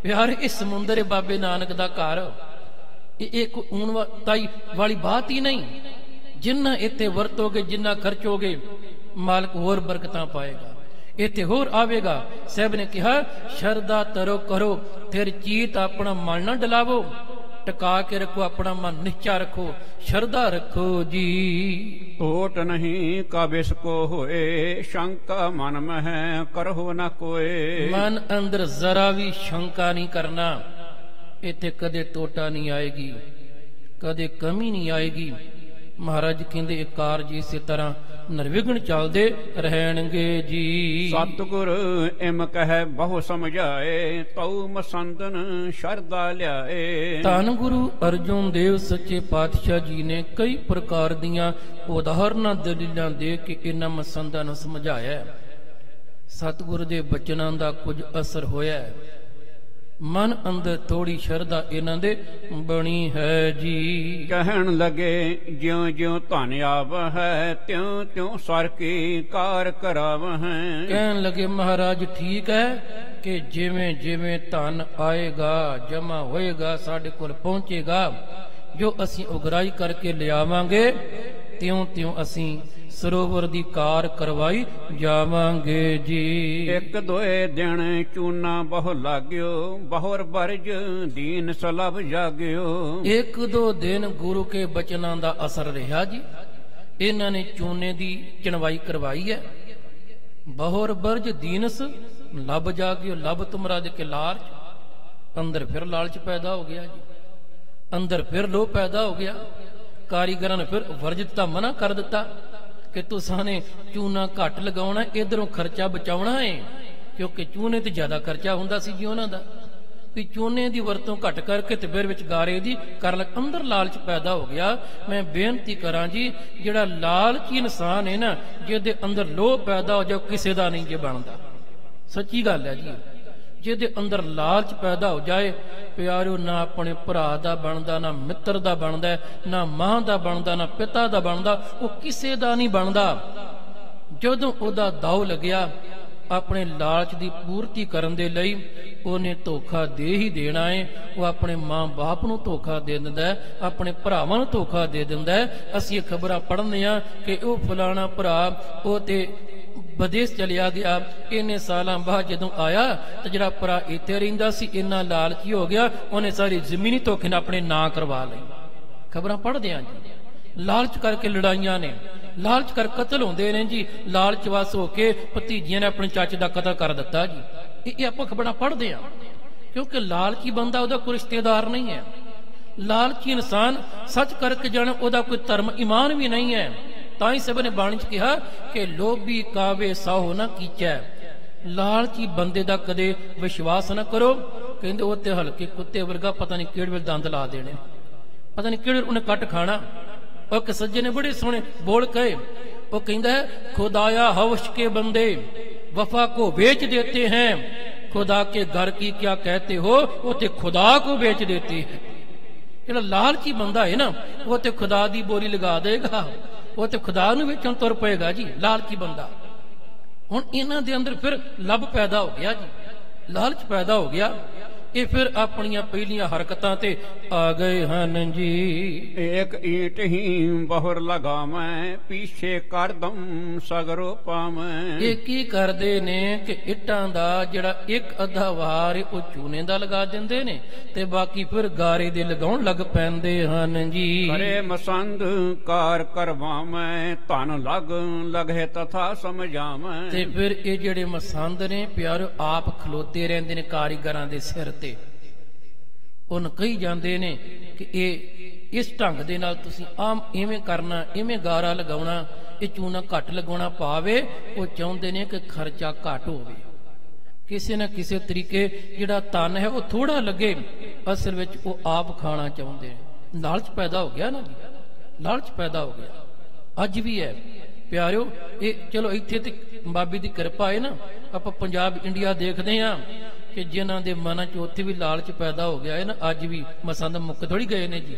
ਪਿਆਰ ਇਹ ਸਮੁੰਦਰ ਹੈ ਬਾਬੇ ਨਾਨਕ ਦਾ ਘਰ, ਇਹ ਕੋਈ ਊਣ ਤਾਈ ਵਾਲੀ ਬਾਤ ਹੀ ਨਹੀਂ। ਜਿੰਨਾ ਇੱਥੇ ਵਰਤੋਗੇ, ਜਿੰਨਾ ਖਰਚੋਗੇ, ਮਾਲਕ ਹੋਰ ਬਰਕਤਾਂ ਪਾਏਗਾ, ਇੱਥੇ ਹੋਰ ਆਵੇਗਾ। ਸਾਹਿਬ ਨੇ ਕਿਹਾ ਸ਼ਰਧਾ ਤਰੋ ਕਰੋ ਫਿਰ ਚੀਤ ਆਪਣਾ ਮਨ ਨਾ ਡਲਾਵੋ, ਟਿਕਾ ਕੇ ਰੱਖੋ, ਆਪਣਾ ਮਨ ਨਿਸ਼ਚਾ ਰੱਖੋ, ਸ਼ਰਧਾ ਰੱਖੋ ਜੀ। ਟੋਟ ਨਹੀਂ ਕਾਬਿਸ ਕੋ ਹੋਏ, ਸ਼ੰਕਾ ਮਨ ਮਹਿ ਕਰਹੁ ਨਾ ਕੋਏ। ਮਨ ਅੰਦਰ ਜ਼ਰਾ ਵੀ ਸ਼ੰਕਾ ਨਹੀਂ ਕਰਨਾ, ਇੱਥੇ ਕਦੇ ਟੋਟਾ ਨਹੀਂ ਆਏਗੀ, ਕਦੇ ਕਮੀ ਨਹੀਂ ਆਏਗੀ। ਮਹਾਰਾਜ ਕਹਿੰਦੇ ਇਹ ਕਾਰਜ ਇਸੇ ਤਰ੍ਹਾਂ ਨਿਰਵਿਘਨ ਚੱਲਦੇ ਰਹਿਣਗੇ ਜੀ। ਸਤਿਗੁਰ ਇਮ ਕਹਿ ਬਹੁ ਸਮਝਾਏ ਤਉ ਮਸੰਦਨ ਸ਼ਰਧਾ ਲਿਆਏ। ਧੰਨ ਗੁਰੂ ਅਰਜੁਨ ਦੇਵ ਸੱਚੇ ਪਾਤਸ਼ਾਹ ਜੀ ਨੇ ਕਈ ਪ੍ਰਕਾਰ ਦੀਆਂ ਉਦਾਹਰਨਾਂ ਦਲੀਲਾਂ ਦੇ ਕੇ ਇਹਨਾਂ ਮਸੰਦਾਂ ਨੂੰ ਸਮਝਾਇਆ। ਸਤਿਗੁਰ ਦੇ ਬਚਨਾਂ ਦਾ ਕੁਝ ਅਸਰ ਹੋਇਆ। ਮਨ ਅੰਦਰ ਥੋੜੀ ਸ਼ਰਧਾ ਇਹਨਾਂ ਦੇ ਬਣੀ ਹੈ ਜੀ। ਕਹਿਣ ਲਗੇ ਜਿਉਂ ਜਿਉਂ ਧਨ ਆਵਹਿ ਤਿਉਂ ਤਿਉਂ ਸਰ ਕੀ ਕਾਰ ਕਰਾਵਹਿ। ਕਹਿਣ ਲਗੇ ਮਹਾਰਾਜ ਠੀਕ ਹੈ ਕਿ ਜਿਵੇਂ ਜਿਵੇਂ ਧਨ ਆਏਗਾ ਜਮਾ ਹੋਏਗਾ ਸਾਡੇ ਕੋਲ ਪਹੁੰਚੇਗਾ ਜੋ ਅਸੀਂ ਉਗਰਾਈ ਕਰਕੇ ਲਿਆਵਾਂਗੇ ਤਿਉਂ ਤਿਉਂ ਅਸੀਂ ਸਰੋਵਰ ਦੀ ਕਾਰ ਕਰਵਾਈ ਜਾਵਾਂਗੇ ਜੀ। ਇੱਕ ਦੋਏ ਦਿਨ ਚੂਨਾ ਬਹੁ ਲਾਗਿਓ ਬਹੁਰ ਬਰਜ ਦੀਨ ਸਲਭ ਜਾਗਿਓ। ਇੱਕ ਦੋ ਦਿਨ ਗੁਰੂ ਕੇ ਬਚਨਾਂ ਦਾ ਅਸਰ ਰਿਹਾ ਜੀ। ਇਹਨਾਂ ਨੇ ਚੂਨੇ ਦੀ ਚਣਵਾਈ ਕਰਵਾਈ ਹੈ। ਬਹੁਰ ਬਰਜ ਦੀਨਸ ਲੱਭ ਜਾਗਿਓ। ਲੱਭ ਤੁਮਰਾ ਦੇ ਕੇ ਲਾਲਚ ਅੰਦਰ ਫਿਰ ਲਾਲਚ ਪੈਦਾ ਹੋ ਗਿਆ ਜੀ। ਅੰਦਰ ਫਿਰ ਲੋਭ ਪੈਦਾ ਹੋ ਗਿਆ। ਕਾਰੀਗਰਾਂ ਨੇ ਫਿਰ ਵਰਜਿਤ ਦਾ ਮਨਾ ਕਰ ਦਿੱਤਾ ਕਿ ਤੁਸਾਂ ਨੇ ਚੂਨਾ ਘੱਟ ਲਗਾਉਣਾ ਇਧਰੋਂ ਖਰਚਾ ਬਚਾਉਣਾ ਹੈ ਕਿਉਂਕਿ ਚੂਨੇ ਤੇ ਜ਼ਿਆਦਾ ਖਰਚਾ ਹੁੰਦਾ ਸੀ ਜੀ ਉਹਨਾਂ ਦਾ। ਵੀ ਚੂਨੇ ਦੀ ਵਰਤੋਂ ਘੱਟ ਕਰਕੇ ਤੇ ਫਿਰ ਵਿੱਚ ਗਾਰੇ ਦੀ ਕਰ ਲੱਗ ਅੰਦਰ ਲਾਲਚ ਪੈਦਾ ਹੋ ਗਿਆ। ਮੈਂ ਬੇਨਤੀ ਕਰਾਂ ਜੀ ਜਿਹੜਾ ਲਾਲਚੀ ਇਨਸਾਨ ਹੈ ਨਾ ਜਿਹਦੇ ਅੰਦਰ ਲੋਭ ਪੈਦਾ ਹੋ ਜਾ ਕਿਸੇ ਦਾ ਨਹੀਂ ਜੇ ਬਣਦਾ। ਸੱਚੀ ਗੱਲ ਹੈ ਜੀ। ਜਿਹਦੇ ਅੰਦਰ ਲਾਲਚ ਪੈਦਾ ਹੋ ਜਾਏ ਪਿਆਰਿਓ ਨਾ ਆਪਣੇ ਭਰਾ ਦਾ ਬਣਦਾ ਨਾ ਮਿੱਤਰ ਦਾ ਬਣਦਾ ਨਾ ਮਾਂ ਦਾ ਬਣਦਾ ਨਾ ਪਿਤਾ ਦਾ ਬਣਦਾ ਉਹ ਕਿਸੇ ਦਾ ਨਹੀਂ ਬਣਦਾ। ਜਦੋਂ ਉਹਦਾ ਦਾਉ ਲੱਗਿਆ ਆਪਣੇ ਲਾਲਚ ਦੀ ਪੂਰਤੀ ਕਰਨ ਦੇ ਲਈ ਉਹਨੇ ਧੋਖਾ ਦੇ ਹੀ ਦੇਣਾ ਹੈ। ਉਹ ਆਪਣੇ ਮਾਂ ਬਾਪ ਨੂੰ ਧੋਖਾ ਦੇ ਦਿੰਦਾ ਹੈ ਆਪਣੇ ਭਰਾਵਾਂ ਨੂੰ ਧੋਖਾ ਦੇ ਦਿੰਦਾ ਹੈ। ਅਸੀਂ ਖਬਰਾਂ ਪੜ੍ਹਨੇ ਆ ਕਿ ਉਹ ਫਲਾਣਾ ਭਰਾ ਉਹ ਤੇ ਵਿਦੇਸ਼ ਚਲਿਆ ਗਿਆ। ਇੰਨੇ ਸਾਲਾਂ ਬਾਅਦ ਜਦੋਂ ਆਇਆ ਤੇ ਜਿਹੜਾ ਭਰਾ ਇੱਥੇ ਰਹਿੰਦਾ ਸੀ ਇੰਨਾ ਲਾਲਚੀ ਹੋ ਗਿਆ ਉਹਨੇ ਸਾਰੀ ਜ਼ਮੀਨੀ ਧੋਖੇ ਨਾਲ ਆਪਣੇ ਨਾਂ ਕਰਵਾ ਲਈ। ਖਬਰਾਂ ਪੜ੍ਹਦੇ ਆਂ ਜੀ। ਲਾਲਚ ਕਰਕੇ ਲੜਾਈਆਂ ਨੇ ਲਾਲਚ ਕਰ ਕਤਲ ਹੁੰਦੇ ਨੇ ਜੀ। ਲਾਲਚ ਵਸ ਹੋ ਕੇ ਭਤੀਜੀਆਂ ਨੇ ਆਪਣੇ ਚਾਚੇ ਦਾ ਕਤਲ ਕਰ ਦਿੱਤਾ ਜੀ। ਇਹ ਆਪਾਂ ਖਬਰਾਂ ਪੜ੍ਹਦੇ ਆਂ ਕਿਉਂਕਿ ਲਾਲਚੀ ਬੰਦਾ ਉਹਦਾ ਕੋਈ ਰਿਸ਼ਤੇਦਾਰ ਨਹੀਂ ਹੈ। ਲਾਲਚੀ ਇਨਸਾਨ ਸੱਚ ਕਰਕੇ ਜਾਣੇ ਉਹਦਾ ਕੋਈ ਧਰਮ ਈਮਾਨ ਵੀ ਨਹੀਂ ਹੈ। ਤਾਂ ਹੀ ਸਭ ਨੇ ਬਾਣੀ ਚ ਕਿਹਾ ਕਿ ਲੋਭੀ ਕਾਵੇ ਸਾਹੋ ਨਾ ਕੀਚੈ। ਲਾਲਚੀ ਬੰਦੇ ਦਾ ਕਦੇ ਵਿਸ਼ਵਾਸ ਨਾ ਕਰੋ। ਕਹਿੰਦੇ ਉਹ ਤੇ ਹਲਕੇ ਕੁੱਤੇ ਵਰਗਾ ਪਤਾ ਨਹੀਂ ਕਿਹੜੇ ਵੇਲੇ ਦੰਦ ਲਾ ਦੇਣੇ ਪਤਾ ਨਹੀਂ ਕਿਹੜੇ ਉਹਨੇ ਕੱਟ ਖਾਣਾ। ਉਹ ਇੱਕ ਸੱਜੇ ਨੇ ਬੜੇ ਸੋਹਣੇ ਬੋਲ ਕਹੇ। ਉਹ ਕਹਿੰਦਾ ਹੈ ਖੁਦਾਇਆ ਹਵਸ਼ ਕੇ ਬੰਦੇ ਵਫਾ ਕੋ ਵੇਚ ਦੇਤੇ हैं खुदा के घर की क्या कहते हो वो ते खुदा को बेच देते हैं। ਜਿਹੜਾ ਲਾਲਚੀ ਬੰਦਾ ਹੈ ਨਾ ਉਹ ਤੇ ਖੁਦਾ ਦੀ ਬੋਲੀ ਲਗਾ ਦੇਗਾ ਉਹ ਤੇ ਖੁਦਾ ਨੂੰ ਵੇਚਣ ਤੁਰ ਪਏਗਾ ਜੀ ਲਾਲਚੀ ਬੰਦਾ। ਹੁਣ ਇਹਨਾਂ ਦੇ ਅੰਦਰ ਫਿਰ ਲੱਭ ਪੈਦਾ ਹੋ ਗਿਆ ਜੀ ਲਾਲਚ ਪੈਦਾ ਹੋ ਗਿਆ। ਇਹ ਫਿਰ ਆਪਣੀਆਂ ਪਹਿਲੀਆਂ ਹਰਕਤਾਂ ਤੇ ਆ ਗਏ ਹਨ ਜੀ। ਇੱਕ ਈਟ ਹੀ ਬਹੁਰ ਲਗਾਵੇਂ ਪੀਛੇ ਕਰਦਮ ਸਗਰੋ ਪਾਵੇਂ। ਇਹ ਕੀ ਕਰਦੇ ਨੇ ਕਿ ਇੱਟਾਂ ਦਾ ਜਿਹੜਾ ਇੱਕ ਅੱਧਾ ਵਾਰ ਉਹ ਚੂਨੇ ਦਾ ਲਗਾ ਦਿੰਦੇ ਨੇ ਤੇ ਬਾਕੀ ਫਿਰ ਗਾਰੇ ਦੇ ਲਗਾਉਣ ਲੱਗ ਪੈਂਦੇ ਹਨ ਜੀ। ਕਰੇ ਮਸੰਦ ਕਾਰ ਕਰਵਾਵੇਂ ਧਨ ਲਗ ਲਗੇ ਤਥਾ ਸਮਝਾਵੇਂ। ਤੇ ਫਿਰ ਇਹ ਜਿਹੜੇ ਮਸੰਦ ਨੇ ਪਿਆਰਿਓ ਆਪ ਖਲੋਤੇ ਰਹਿੰਦੇ ਨੇ ਕਾਰੀਗਰਾਂ ਦੇ ਸਿਰ ਤੇ। ਉਹਨ ਕਹੀ ਜਾਂਦੇ ਨੇ ਕਿ ਇਹ ਇਸ ਢੰਗ ਦੇ ਨਾਲ ਤੁਸੀਂ ਆਮ ਇਵੇਂ ਕਰਨਾ ਇਵੇਂ ਗਾਰਾ ਲਗਾਉਣਾ ਇਹ ਚੂਨਾ ਘੱਟ ਲਗਾਉਣਾ ਪਾਵੇ। ਉਹ ਚਾਹੁੰਦੇ ਨੇ ਕਿ ਖਰਚਾ ਘੱਟ ਹੋਵੇ ਕਿਸੇ ਨਾ ਕਿਸੇ ਤਰੀਕੇ ਜਿਹੜਾ ਧਨ ਹੈ ਉਹ ਥੋੜਾ ਲੱਗੇ। ਅਸਲ ਵਿੱਚ ਉਹ ਆਪ ਖਾਣਾ ਚਾਹੁੰਦੇ ਨੇ। ਲਾਲਚ ਪੈਦਾ ਹੋ ਗਿਆ ਨਾ ਜੀ ਲਾਲਚ ਪੈਦਾ ਹੋ ਗਿਆ। ਅੱਜ ਵੀ ਹੈ ਪਿਆਰਿਓ। ਇਹ ਚਲੋ ਇੱਥੇ ਤੇ ਬਾਬੇ ਦੀ ਕਿਰਪਾ ਹੈ ਨਾ ਆਪਾਂ ਪੰਜਾਬ ਇੰਡੀਆ ਦੇਖਦੇ ਹਾਂ ਕਿ ਜਿਨ੍ਹਾਂ ਦੇ ਮਨਾਂ 'ਚ ਉੱਥੇ ਵੀ ਲਾਲਚ ਪੈਦਾ ਹੋ ਗਿਆ ਹੈ ਨਾ ਅੱਜ ਵੀ ਮਸੰਦ ਮੁੱਕ ਥੋੜੀ ਗਏ ਨੇ ਜੀ।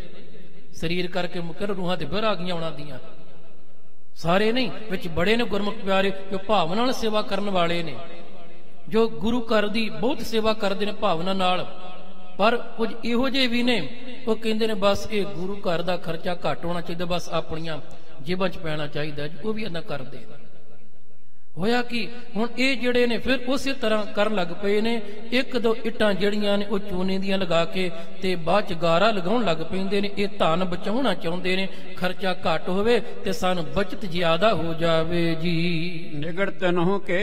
ਸਰੀਰ ਕਰਕੇ ਮੁੱਕੇ ਰੂਹਾਂ ਤੇ ਫਿਰ ਆ ਗਈਆਂ ਉਹਨਾਂ ਦੀਆਂ। ਸਾਰੇ ਨਹੀਂ ਵਿੱਚ ਬੜੇ ਨੇ ਗੁਰਮੁਖ ਪਿਆਰੇ ਜੋ ਭਾਵਨਾ ਨਾਲ ਸੇਵਾ ਕਰਨ ਵਾਲੇ ਨੇ ਜੋ ਗੁਰੂ ਘਰ ਦੀ ਬਹੁਤ ਸੇਵਾ ਕਰਦੇ ਨੇ ਭਾਵਨਾ ਨਾਲ। ਪਰ ਕੁਝ ਇਹੋ ਜਿਹੇ ਵੀ ਨੇ ਉਹ ਕਹਿੰਦੇ ਨੇ ਬਸ ਇਹ ਗੁਰੂ ਘਰ ਦਾ ਖਰਚਾ ਘੱਟ ਹੋਣਾ ਚਾਹੀਦਾ ਬਸ ਆਪਣੀਆਂ ਜੇਬਾਂ 'ਚ ਪੈਣਾ ਚਾਹੀਦਾ। ਉਹ ਵੀ ਏਦਾਂ ਕਰਦੇ ਹੋਇਆ ਕਿ ਹੁਣ ਇਹ ਜਿਹੜੇ ਨੇ ਫਿਰ ਉਸੇ ਤਰ੍ਹਾਂ ਕਰਨ ਲੱਗ ਪਏ ਨੇ। ਇੱਕ ਦੋ ਇੱਟਾਂ ਜਿਹੜੀਆਂ ਨੇ ਉਹ ਚੂਨੇ ਦੀਆਂ ਲਗਾ ਕੇ ਤੇ ਬਾਅਦ ਚ ਗਾਰਾ ਲਗਾਉਣ ਲੱਗ ਪੈਂਦੇ ਨੇ। ਇਹ ਧਨ ਬਚਾਉਣਾ ਚਾਹੁੰਦੇ ਨੇ, ਖਰਚਾ ਘੱਟ ਹੋਵੇ ਤੇ ਸਾਨੂੰ ਬਚਤ ਜ਼ਿਆਦਾ ਹੋ ਜਾਵੇ ਜੀ। ਨਿਗੜਤ ਨਹੁ ਕੇ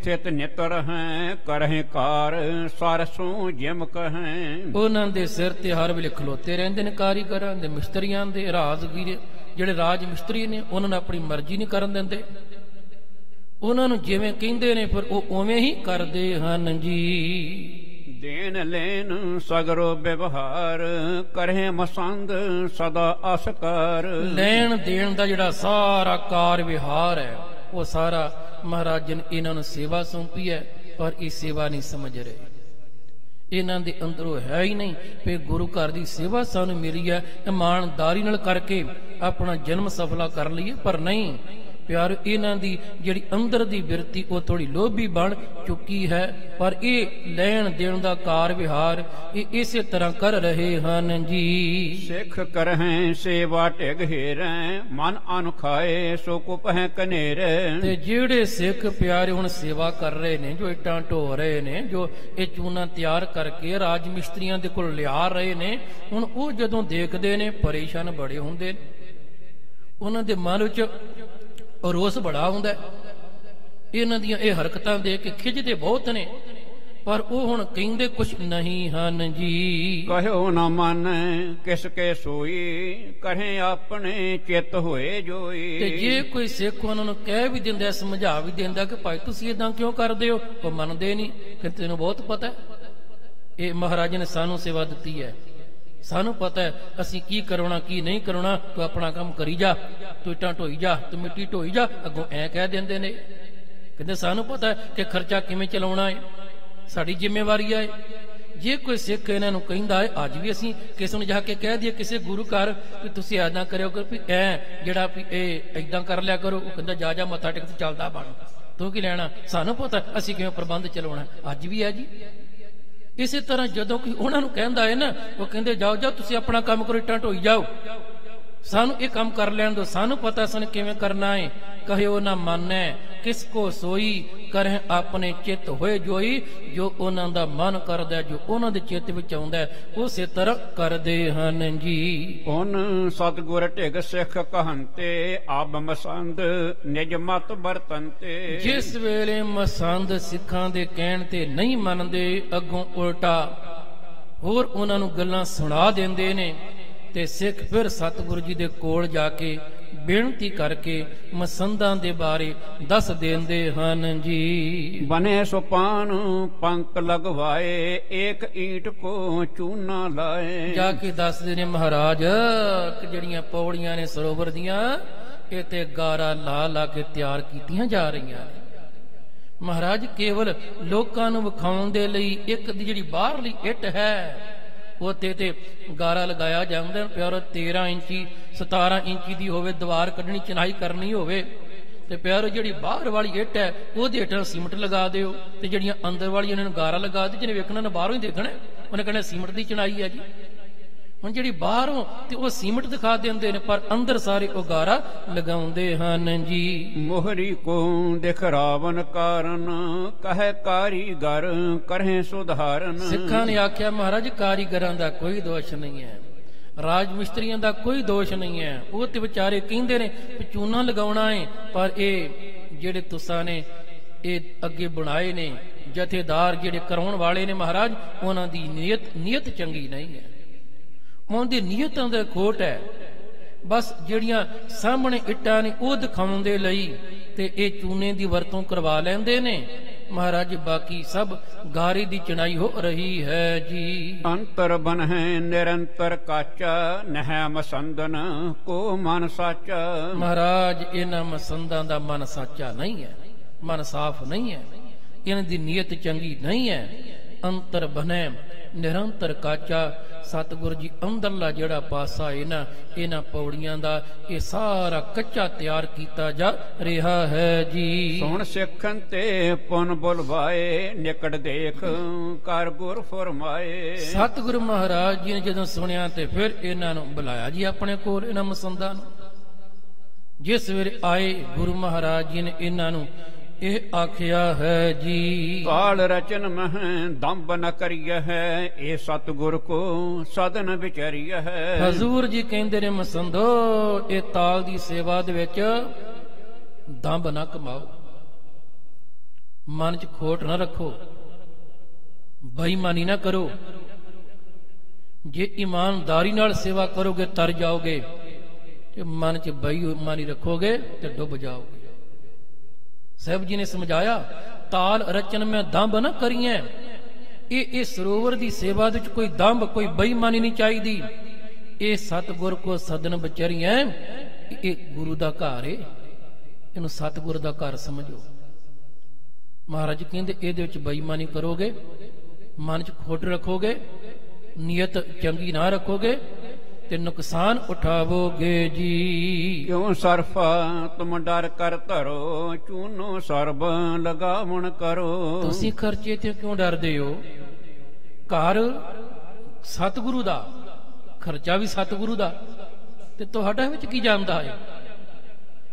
ਥਿਤ ਨਿਤਰ ਹੈ, ਕਰਹਿ ਕਾਰ ਸਰਸੋਂ ਜਿਮ ਕਹੈ। ਉਹਨਾਂ ਦੇ ਸਿਰ ਤੇ ਹਰ ਵੇਲੇ ਖਲੋਤੇ ਰਹਿੰਦੇ ਨੇ ਕਾਰੀਗਰਾਂ ਦੇ, ਮਿਸਤਰੀਆਂ ਦੇ, ਰਾਜਗੀਰ ਜਿਹੜੇ ਰਾਜ ਮਿਸਤਰੀ ਨੇ ਉਹਨਾਂ ਨੂੰ ਆਪਣੀ ਮਰਜ਼ੀ ਨਹੀਂ ਕਰਨ ਦਿੰਦੇ। ਉਹਨਾਂ ਨੂੰ ਜਿਵੇਂ ਕਹਿੰਦੇ ਨੇ ਫਿਰ ਉਹ ਉਵੇਂ ਹੀ ਕਰਦੇ ਹਨ ਜੀ। ਦੇਨ ਲੈਨ ਸਗਰੋ ਵਿਵਹਾਰ, ਕਰਹਿ ਮਸੰਦ ਸਦਾ ਅਸਕਾਰ। ਲੈਣ ਦੇਣ ਦਾ ਜਿਹੜਾ ਸਾਰਾ ਕਾਰ ਵਿਹਾਰ ਹੈ ਉਹ ਸਾਰਾ ਮਹਾਰਾਜ ਨੇ ਇਹਨਾਂ ਨੂੰ ਸੇਵਾ ਸੌਂਪੀ ਹੈ, ਪਰ ਇਹ ਸੇਵਾ ਨਹੀਂ ਸਮਝ ਰਹੇ। ਇਹਨਾਂ ਦੇ ਅੰਦਰੋਂ ਹੈ ਹੀ ਨਹੀਂ ਵੀ ਗੁਰੂ ਘਰ ਦੀ ਸੇਵਾ ਸਾਨੂੰ ਮਿਲੀ ਹੈ, ਇਮਾਨਦਾਰੀ ਨਾਲ ਕਰਕੇ ਆਪਣਾ ਜਨਮ ਸਫਲਾ ਕਰ ਲਈਏ। ਪਰ ਨਹੀਂ ਪਿਆਰ, ਇਹਨਾਂ ਦੀ ਜਿਹੜੀ ਅੰਦਰ ਦੀ ਬਿਰਤੀ ਉਹ ਥੋੜੀ ਲੋਭੀ ਬਣ ਚੁੱਕੀ ਹੈ। ਪਰ ਇਹ ਲੈਣ ਦੇਣ ਦਾ ਕਾਰ ਵਿਹਾਰ ਇਹ ਇਸੇ ਤਰ੍ਹਾਂ ਕਰ ਰਹੇ ਹਨ ਜੀ। ਸਿੱਖ ਕਰਹਿ ਸੇਵਾ ਢਿਗ ਹੀਰੈ, ਮਨ ਅਨੁਖਾਏ ਸੋ ਕੁਪਹਿ ਕਨੇਰੇ। ਤੇ ਜਿਹੜੇ ਸਿੱਖ ਪਿਆਰੇ ਹੁਣ ਸੇਵਾ ਕਰ ਰਹੇ ਨੇ, ਜੋ ਇੱਟਾਂ ਢੋ ਰਹੇ ਨੇ, ਜੋ ਇਹ ਚੂਨਾ ਤਿਆਰ ਕਰਕੇ ਰਾਜ ਮਿਸਤਰੀਆਂ ਦੇ ਕੋਲ ਲਿਆ ਰਹੇ ਨੇ, ਹੁਣ ਉਹ ਜਦੋਂ ਦੇਖਦੇ ਨੇ ਪਰੇਸ਼ਾਨ ਬੜੇ ਹੁੰਦੇ ਨੇ। ਉਹਨਾਂ ਦੇ ਮਨ ਵਿੱਚ ਰੋਸ ਬੜਾ ਹੁੰਦਾ। ਇਹਨਾਂ ਦੀਆਂ ਇਹ ਹਰਕਤਾਂ ਦੇਖ ਕੇ ਖਿੱਚਦੇ ਬਹੁਤ ਨੇ, ਪਰ ਉਹ ਹੁਣ ਕਹਿੰਦੇ ਕੁਛ ਨਹੀਂ ਹਨ ਜੀ। ਕਹਿਓ ਨਾ ਮਨ ਕਿਸ ਕੇ ਸੋਈ, ਕਰੇ ਆਪਣੇ ਚਿੱਤ ਹੋਏ ਜੋਈ। ਤੇ ਜੇ ਕੋਈ ਸਿੱਖ ਉਹਨਾਂ ਨੂੰ ਕਹਿ ਵੀ ਦਿੰਦਾ, ਸਮਝਾ ਵੀ ਦਿੰਦਾ ਕਿ ਭਾਈ ਤੁਸੀਂ ਏਦਾਂ ਕਿਉਂ ਕਰਦੇ ਹੋ, ਉਹ ਮੰਨਦੇ ਨਹੀਂ ਕਿ ਤੈਨੂੰ ਬਹੁਤ ਪਤਾ ਇਹ ਮਹਾਰਾਜ ਨੇ ਸਾਨੂੰ ਸੇਵਾ ਦਿੱਤੀ ਹੈ, ਸਾਨੂੰ ਪਤਾ ਹੈ ਅਸੀਂ ਕੀ ਕਰਨਾ ਕੀ ਨਹੀਂ ਕਰਨਾ, ਤੂੰ ਆਪਣਾ ਕੰਮ ਕਰੀ ਜਾ, ਤੂੰ ਇੱਟਾਂ ਢੋਈ ਜਾ, ਤੂੰ ਮਿੱਟੀ ਢੋਈ ਜਾ। ਅੱਗੋਂ ਐ ਕਹਿ ਦਿੰਦੇ ਨੇ, ਕਹਿੰਦੇ ਸਾਨੂੰ ਪਤਾ ਹੈ ਕਿ ਖਰਚਾ ਕਿਵੇਂ ਚਲਾਉਣਾ ਹੈ, ਸਾਡੀ ਜ਼ਿੰਮੇਵਾਰੀ ਹੈ। ਜੇ ਕੋਈ ਸਿੱਖ ਇਹਨਾਂ ਨੂੰ ਕਹਿੰਦਾ ਹੈ, ਅੱਜ ਵੀ ਅਸੀਂ ਕਿਸੇ ਨੂੰ ਜਾ ਕੇ ਕਹਿ ਦਈਏ ਕਿਸੇ ਗੁਰੂ ਘਰ ਕਿ ਤੁਸੀਂ ਏਦਾਂ ਕਰਿਓ ਕਰ, ਵੀ ਐ ਜਿਹੜਾ ਵੀ ਇਹ ਏਦਾਂ ਕਰ ਲਿਆ ਕਰੋ, ਉਹ ਕਹਿੰਦਾ ਜਾ ਜਾ ਮੱਥਾ ਟੇਕ ਤੇ ਚੱਲਦਾ ਬਣ, ਤੂੰ ਕੀ ਲੈਣਾ, ਸਾਨੂੰ ਪਤਾ ਅਸੀਂ ਕਿਵੇਂ ਪ੍ਰਬੰਧ ਚਲਾਉਣਾ। ਅੱਜ ਵੀ ਹੈ ਜੀ। ਇਸੇ ਤਰ੍ਹਾਂ ਜਦੋਂ ਕੋਈ ਉਹਨਾਂ ਨੂੰ ਕਹਿੰਦਾ ਹੈ ਨਾ, ਉਹ ਕਹਿੰਦੇ ਜਾਓ ਜਾਓ ਤੁਸੀਂ ਆਪਣਾ ਕੰਮ ਕਰੋ, ਇੱਟਾਂ ਢੋਈ ਜਾਓ, ਸਾਨੂੰ ਇਹ ਕੰਮ ਕਰ ਲੈਣ ਦਿਓ, ਸਾਨੂੰ ਪਤਾ ਸਾਨੂੰ ਕਿਵੇਂ ਕਰਨਾ ਹੈ। ਕਹਿਓ ਨਾ ਮੰਨੈ ਕਿਸ ਕੋ ਸੋਈ, ਕਰਹਿ ਆਪਣੇ ਚਿੱਤ ਹੋਏ ਜੋਈ। ਜੋ ਉਹਨਾਂ ਦਾ ਮਨ ਕਰਦਾ, ਜੋ ਉਹਨਾਂ ਦੇ ਚਿੱਤ ਵਿੱਚ ਆਉਂਦਾ, ਉਸੇ ਤਰ੍ਹਾਂ ਕਰਦੇ ਹਨ ਜੀ। ਹੁਣ ਸਤਿਗੁਰ ਢਿਗ ਸਿੱਖ ਕਹੰਤੇ, ਆਬ ਮਸੰਦ ਨਿਜ ਮਤ ਵਰਤੰਤੇ। ਜਿਸ ਵੇਲੇ ਮਸੰਦ ਸਿੱਖਾਂ ਦੇ ਕਹਿਣ ਤੇ ਨਹੀਂ ਮੰਨਦੇ, ਅੱਗੋਂ ਉਲਟਾ ਹੋਰ ਉਹਨਾਂ ਨੂੰ ਗੱਲਾਂ ਸੁਣਾ ਦਿੰਦੇ ਨੇ, ਤੇ ਸਿੱਖ ਫਿਰ ਸਤਿਗੁਰੂ ਜੀ ਦੇ ਕੋਲ ਜਾ ਕੇ ਬੇਨਤੀ ਕਰਕੇ ਮਸੰਦਾਂ ਦੇ ਬਾਰੇ ਦੱਸ ਦਿੰਦੇ ਹਨ ਜੀ। ਬਨੇ ਸੁਪਾਨ ਪੰਕ ਲਗਵਾਏ, ਏਕ ਈਟ ਕੋ ਚੂਨਾ ਲਾਏ। ਜਾ ਕੇ ਦੱਸਦੇ ਨੇ ਮਹਾਰਾਜ ਕਿ ਜਿਹੜੀਆਂ ਪੌੜੀਆਂ ਨੇ ਸਰੋਵਰ ਦੀਆਂ, ਇਹ ਤੇ ਗਾਰਾ ਲਾ ਲਾ ਕੇ ਤਿਆਰ ਕੀਤੀਆਂ ਜਾ ਰਹੀਆਂ ਨੇ। ਮਹਾਰਾਜ ਕੇਵਲ ਲੋਕਾਂ ਨੂੰ ਵਿਖਾਉਣ ਦੇ ਲਈ ਇੱਕ ਦੀ ਜਿਹੜੀ ਬਾਹਰਲੀ ਇੱਟ ਹੈ ਉੱਥੇ ਤੇ ਗਾਰਾ ਲਗਾਇਆ ਜਾਂਦਾ। ਪਿਆਰੋ 13 ਇੰਚੀ 17 ਇੰਚੀ ਦੀ ਹੋਵੇ, ਦੀਵਾਰ ਕੱਢਣੀ, ਚਨਾਈ ਕਰਨੀ ਹੋਵੇ, ਤੇ ਪਿਆਰੋ ਜਿਹੜੀ ਬਾਹਰ ਵਾਲੀ ਇੱਟ ਹੈ ਉਹਦੇ ਹੇਠਾਂ ਸੀਮਟ ਲਗਾ ਦਿਓ, ਤੇ ਜਿਹੜੀਆਂ ਅੰਦਰ ਵਾਲੀਆਂ ਇਹਨਾਂ ਨੂੰ ਗਾਰਾ ਲਗਾ ਦਿਓ। ਜਿਹਨੇ ਵੇਖਣਾ ਨਾ ਬਾਹਰੋਂ ਹੀ ਦੇਖਣਾ, ਉਹਨੇ ਕਹਿਣਾ ਸੀਮਟ ਦੀ ਚਨਾਈ ਹੈ ਜੀ। ਹੁਣ ਜਿਹੜੀ ਬਾਹਰੋਂ ਤੇ ਉਹ ਸੀਮਟ ਦਿਖਾ ਦਿੰਦੇ ਨੇ, ਪਰ ਅੰਦਰ ਸਾਰੇ ਉਹ ਗਾਰਾ ਲਗਾਉਂਦੇ ਹਨ ਜੀ। ਮੋਹਰੀ ਕੋ ਦਿਖ ਰਾਵਨ ਕਾਰਨ, ਕਹੈ ਕਾਰੀਗਰ ਕਰਹਿ ਸੁਧਾਰਨ। ਸਿੱਖਾਂ ਨੇ ਆਖਿਆ ਮਹਾਰਾਜ ਕਾਰੀਗਰਾਂ ਦਾ ਕੋਈ ਦੋਸ਼ ਨਹੀਂ ਹੈ, ਰਾਜ ਮਿਸਤਰੀਆਂ ਦਾ ਕੋਈ ਦੋਸ਼ ਨਹੀਂ ਹੈ। ਉਹ ਤੇ ਵਿਚਾਰੇ ਕਹਿੰਦੇ ਨੇ ਕਿ ਚੂਨਾ ਲਗਾਉਣਾ ਹੈ, ਪਰ ਇਹ ਜਿਹੜੇ ਤੁਸਾਂ ਨੇ ਇਹ ਅੱਗੇ ਬਣਾਏ ਨੇ ਜਥੇਦਾਰ ਜਿਹੜੇ ਕਰਾਉਣ ਵਾਲੇ ਨੇ ਮਹਾਰਾਜ, ਉਹਨਾਂ ਦੀ ਨੀਅਤ ਚੰਗੀ ਨਹੀਂ ਹੈ, ਉਹਨਾਂ ਦੀ ਨੀਅਤ ਅੰਦਰ ਖੋਟ ਹੈ। ਬਸ ਜਿਹੜੀਆਂ ਸਾਹਮਣੇ ਇੱਟਾਂ ਨੇ ਉਹ ਦਿਖਾਉਣ ਦੇ ਲਈ ਤੇ ਇਹ ਚੂਨੇ ਦੀ ਵਰਤੋਂ ਕਰਵਾ ਲੈਂਦੇ ਨੇ ਮਹਾਰਾਜ, ਬਾਕੀ ਸਭ ਗਾਰੇ ਦੀ ਚਣਾਈ ਹੋ ਰਹੀ ਹੈ ਜੀ। ਅੰਤਰ ਬਨ ਹੈ ਨਿਰੰਤਰ ਕਾਚਾ, ਨਹਿ ਮਸੰਦਨ ਕੋ ਮਨ ਸਾਚਾ। ਮਹਾਰਾਜ ਇਹਨਾਂ ਮਸੰਦਾਂ ਦਾ ਮਨ ਸਾਚਾ ਨਹੀਂ ਹੈ, ਮਨ ਸਾਫ਼ ਨਹੀਂ ਹੈ, ਇਹਨਾਂ ਦੀ ਨੀਅਤ ਚੰਗੀ ਨਹੀਂ ਹੈ। ਅੰਤਰ ਬਨੈ ਨਿਰੰਤਰ ਕਾਚਾ। ਸਤਿਗੁਰੂ ਜੀ ਅੰਦਰਲਾ ਜਿਹੜਾ ਪਾਸਾ ਇਹਨਾਂ ਪੌੜੀਆਂ ਦਾ ਇਹ ਸਾਰਾ ਕੱਚਾ ਤਿਆਰ ਕੀਤਾ ਜਾ ਰਿਹਾ ਹੈ ਜੀ। ਸੁਣ ਸਿੱਖਨ ਤੇ ਪੁਨ ਬੁਲਵਾਏ, ਨਿਕਟ ਦੇਖ ਕਰ ਗੁਰ ਫਰਮਾਏ। ਸਤਿਗੁਰੂ ਮਹਾਰਾਜ ਜੀ ਨੇ ਜਦੋਂ ਸੁਣਿਆ ਤੇ ਫਿਰ ਇਹਨਾਂ ਨੂੰ ਬੁਲਾਇਆ ਜੀ ਆਪਣੇ ਕੋਲ, ਇਹਨਾਂ ਮਸੰਦਾਂ ਨੂੰ। ਜਿਸ ਵੇਲੇ ਆਏ ਗੁਰੂ ਮਹਾਰਾਜ ਜੀ ਨੇ ਇਹਨਾਂ ਨੂੰ ਇਹ ਆਖਿਆ ਹੈ ਜੀ। ਕਾਲ ਰਚਨ ਮਹ ਦੰਬ ਨ ਕਰੀਐ ਹੈ, ਇਹ ਸਤਿਗੁਰ ਕੋ ਸਦਨ ਵਿਚਾਰੀਐ ਹੈ। ਹਜ਼ੂਰ ਜੀ ਕਹਿੰਦੇ ਨੇ ਮਸੰਦੋ, ਇਹ ਤਾਲ ਦੀ ਸੇਵਾ ਦੇ ਵਿੱਚ ਦੰਬ ਨਾ ਕਮਾਓ, ਮਨ 'ਚ ਖੋਟ ਨਾ ਰੱਖੋ, ਬੇਈਮਾਨੀ ਨਾ ਕਰੋ। ਜੇ ਇਮਾਨਦਾਰੀ ਨਾਲ ਸੇਵਾ ਕਰੋਗੇ ਤਰ ਜਾਓਗੇ, ਤੇ ਮਨ 'ਚ ਬੇਈਮਾਨੀ ਰੱਖੋਗੇ ਤੇ ਡੁੱਬ ਜਾਓਗੇ। ਸਾਹਿਬ ਜੀ ਨੇ ਸਮਝਾਇਆ, ਤਾਲ ਰਚਨ ਮੈਂ ਦੰਭ ਨਾ ਕਰੀਏ। ਇਹ ਸਰੋਵਰ ਦੀ ਸੇਵਾ ਦੇ ਵਿੱਚ ਕੋਈ ਦੰਭ, ਕੋਈ ਬੇਈਮਾਨੀ ਨਹੀਂ ਚਾਹੀਦੀ। ਇਹ ਸਤਿਗੁਰ ਕੋ ਸਦਨ ਵਿਚਾਰੀਐ, ਇਹ ਗੁਰੂ ਦਾ ਘਰ ਏ, ਇਹਨੂੰ ਸਤਿਗੁਰ ਦਾ ਘਰ ਸਮਝੋ। ਮਹਾਰਾਜ ਕਹਿੰਦੇ ਇਹਦੇ ਵਿੱਚ ਬੇਈਮਾਨੀ ਕਰੋਗੇ, ਮਨ 'ਚ ਖੋਟ ਰੱਖੋਗੇ, ਨੀਅਤ ਚੰਗੀ ਨਾ ਰੱਖੋਗੇ ਤੇ ਨੁਕਸਾਨ ਉਠਾਵੋਗੇ ਜੀ। ਕਿਉਂ ਸਰਫਾ ਤੁਮ ਡਰ ਕਰ ਧਰੋ, ਚੂਨੋ ਸਰਬ ਲਗਾਵਣ ਕਰੋ। ਤੁਸੀਂ ਖਰਚੇ ਤੇ ਕਿਉਂ ਡਰਦੇ ਹੋ? ਘਰ ਸਤਿਗੁਰੂ ਦਾ, ਖਰਚਾ ਵੀ ਸਤਿਗੁਰੂ ਦਾ, ਤੇ ਤੁਹਾਡਾ ਵਿੱਚ ਕੀ ਜਾਂਦਾ ਹੈ?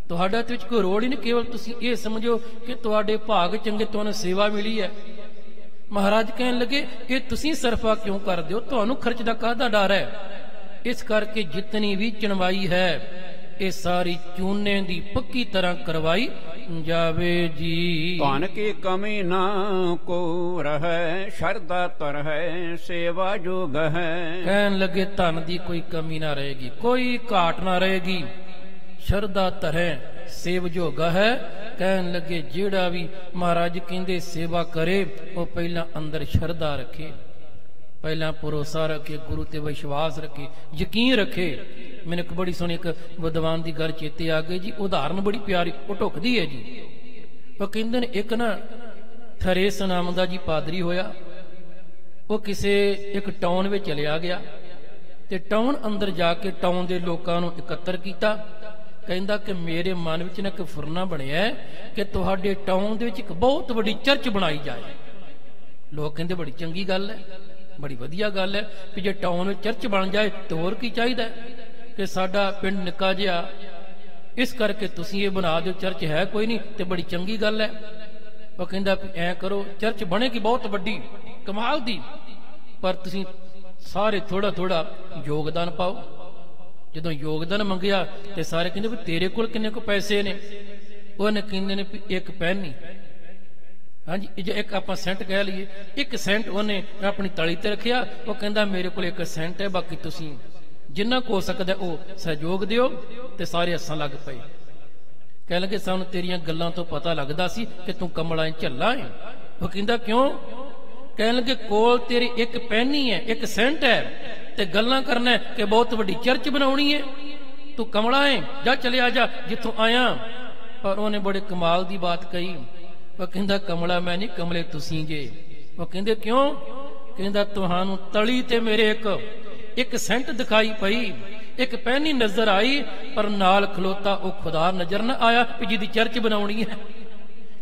ਤੁਹਾਡਾ ਤੇ ਵਿੱਚ ਕੋਈ ਰੋੜ ਹੀ ਨਹੀਂ। ਕੇਵਲ ਤੁਸੀਂ ਇਹ ਸਮਝੋ ਕਿ ਤੁਹਾਡੇ ਭਾਗ ਚੰਗੇ, ਤੁਹਾਨੂੰ ਸੇਵਾ ਮਿਲੀ ਹੈ। ਮਹਾਰਾਜ ਕਹਿਣ ਲੱਗੇ, ਇਹ ਤੁਸੀਂ ਸਰਫਾ ਕਿਉਂ ਕਰਦੇ ਹੋ? ਤੁਹਾਨੂੰ ਖਰਚ ਦਾ ਕਾਹਦਾ ਡਰ ਹੈ? ਇਸ ਕਰਕੇ ਜਿਤਨੀ ਵੀ ਚਣਵਾਈ ਹੈ, ਇਹ ਸਾਰੀ ਚੂਨੇ ਦੀ ਪੱਕੀ ਤਰ੍ਹਾਂ ਕਰਵਾਈ ਜਾਵੇ ਜੀ। ਧਨ ਕੀ ਕਮੀ ਨਾ ਕੋ ਰਹੈ, ਸ਼ਰਧਾ ਤਰ ਹੈ ਸੇਵਾ ਜੋਗ ਹੈ। ਕਹਿਣ ਲੱਗੇ ਧਨ ਦੀ ਕੋਈ ਕਮੀ ਨਾ ਰਹੇਗੀ, ਕੋਈ ਘਾਟ ਨਾ ਰਹੇਗੀ, ਸ਼ਰਧਾ ਤਰੈ ਸੇਵ ਜੋਗਾ ਹੈ। ਕਹਿਣ ਲੱਗੇ ਜਿਹੜਾ ਵੀ ਮਹਾਰਾਜ ਕਹਿੰਦੇ ਸੇਵਾ ਕਰੇ, ਉਹ ਪਹਿਲਾਂ ਅੰਦਰ ਸ਼ਰਧਾ ਰੱਖੇ, ਪਹਿਲਾਂ ਭਰੋਸਾ ਰੱਖੇ, ਗੁਰੂ ਤੇ ਵਿਸ਼ਵਾਸ ਰੱਖੇ, ਯਕੀਨ ਰੱਖੇ। ਮੈਨੂੰ ਇੱਕ ਬੜੀ ਸੋਹਣੀ ਇੱਕ ਵਿਦਵਾਨ ਦੀ ਗੱਲ ਚੇਤੇ ਆ ਗਈ ਜੀ, ਉਦਾਹਰਨ ਬੜੀ ਪਿਆਰੀ, ਉਹ ਢੁੱਕਦੀ ਹੈ ਜੀ। ਉਹ ਕਹਿੰਦੇ ਨੇ ਇੱਕ ਨਾ ਥਰੇਸ ਨਾਮ ਦਾ ਜੀ ਪਾਦਰੀ ਹੋਇਆ, ਉਹ ਕਿਸੇ ਇੱਕ ਟਾਊਨ ਵਿੱਚ ਚਲਿਆ ਗਿਆ ਤੇ ਟਾਊਨ ਅੰਦਰ ਜਾ ਕੇ ਟਾਊਨ ਦੇ ਲੋਕਾਂ ਨੂੰ ਇਕੱਤਰ ਕੀਤਾ। ਕਹਿੰਦਾ ਕਿ ਮੇਰੇ ਮਨ ਵਿੱਚ ਨਾ ਇੱਕ ਫੁਰਨਾ ਬਣਿਆ ਕਿ ਤੁਹਾਡੇ ਟਾਊਨ ਦੇ ਵਿੱਚ ਇੱਕ ਬਹੁਤ ਵੱਡੀ ਚਰਚ ਬਣਾਈ ਜਾਏ। ਲੋਕ ਕਹਿੰਦੇ ਬੜੀ ਚੰਗੀ ਗੱਲ ਹੈ, ਬੜੀ ਵਧੀਆ ਗੱਲ ਹੈ ਕਿ ਜੇ ਟਾਊਨ ਵਿੱਚ ਚਰਚ ਬਣ ਜਾਏ ਤੇ ਹੋਰ ਕੀ ਚਾਹੀਦਾ ਕਿ ਸਾਡਾ ਪਿੰਡ ਨਿੱਕਾ ਜਿਹਾ, ਇਸ ਕਰਕੇ ਤੁਸੀਂ ਇਹ ਬਣਾ ਦਿਓ, ਚਰਚ ਹੈ ਕੋਈ ਨਹੀਂ ਤੇ ਬੜੀ ਚੰਗੀ ਗੱਲ ਹੈ। ਉਹ ਕਹਿੰਦਾ ਐ ਕਰੋ, ਚਰਚ ਬਣੇਗੀ ਬਹੁਤ ਵੱਡੀ ਕਮਾਲ ਦੀ, ਪਰ ਤੁਸੀਂ ਸਾਰੇ ਥੋੜਾ ਥੋੜਾ ਯੋਗਦਾਨ ਪਾਓ। ਜਦੋਂ ਯੋਗਦਾਨ ਮੰਗਿਆ ਤੇ ਸਾਰੇ ਕਹਿੰਦੇ ਵੀ ਤੇਰੇ ਕੋਲ ਕਿੰਨੇ ਕੁ ਪੈਸੇ ਨੇ? ਉਹਨੇ ਕਹਿੰਦੇ ਨੇ ਵੀ ਇੱਕ ਪੈਨੀ, ਹਾਂਜੀ ਜੇ ਇੱਕ ਆਪਾਂ ਸੈਂਟ ਕਹਿ ਲਈਏ, 1 ਸੈਂਟ ਉਹਨੇ ਆਪਣੀ ਤਲੀ ਤੇ ਰੱਖਿਆ। ਉਹ ਕਹਿੰਦਾ ਮੇਰੇ ਕੋਲ 1 ਸੈਂਟ ਹੈ, ਬਾਕੀ ਤੁਸੀਂ ਜਿੰਨਾ ਕੁ ਹੋ ਸਕਦਾ ਉਹ ਸਹਿਯੋਗ ਦਿਓ। ਤੇ ਸਾਰੇ ਹੱਸਣ ਲੱਗ ਪਏ, ਕਹਿਣ ਲੱਗੇ ਸਾਨੂੰ ਤੇਰੀਆਂ ਗੱਲਾਂ ਤੋਂ ਪਤਾ ਲੱਗਦਾ ਸੀ ਕਿ ਤੂੰ ਕਮਲਾ ਝੱਲਾ ਹੈ। ਉਹ ਕਹਿੰਦਾ ਕਿਉਂ? ਕਹਿਣ ਲੱਗੇ ਕੋਲ ਤੇਰੀ 1 ਪੈਨੀ ਹੈ, 1 ਸੈਂਟ ਹੈ, ਤੇ ਗੱਲਾਂ ਕਰਨਾ ਕਿ ਬਹੁਤ ਵੱਡੀ ਚਰਚ ਬਣਾਉਣੀ ਹੈ, ਤੂੰ ਕਮਲਾ ਹੈ, ਜਾ ਚਲਿਆ ਜਾ ਜਿੱਥੋਂ ਆਇਆ। ਪਰ ਉਹਨੇ ਬੜੇ ਕਮਾਲ ਦੀ ਬਾਤ ਕਹੀ। ਉਹ ਕਹਿੰਦਾ ਕਮਲਾ ਮੈਂ ਨਹੀਂ, ਕਮਲੇ ਤੁਸੀਂ ਜੇ। ਉਹ ਕਹਿੰਦੇ ਕਿਉਂ? ਕਹਿੰਦਾ ਤੁਹਾਨੂੰ ਤਲੀ ਤੇ ਮੇਰੇ 1 ਸੈਂਟ ਦਿਖਾਈ ਪਈ, 1 ਪੈਨੀ ਨਜ਼ਰ ਆਈ, ਪਰ ਨਾਲ ਖਲੋਤਾ ਉਹ ਖੁਦਾ ਨਜ਼ਰ ਨਾ ਆਇਆ ਕਿ ਜਿਹਦੀ ਚਰਚ ਬਣਾਉਣੀ ਹੈ।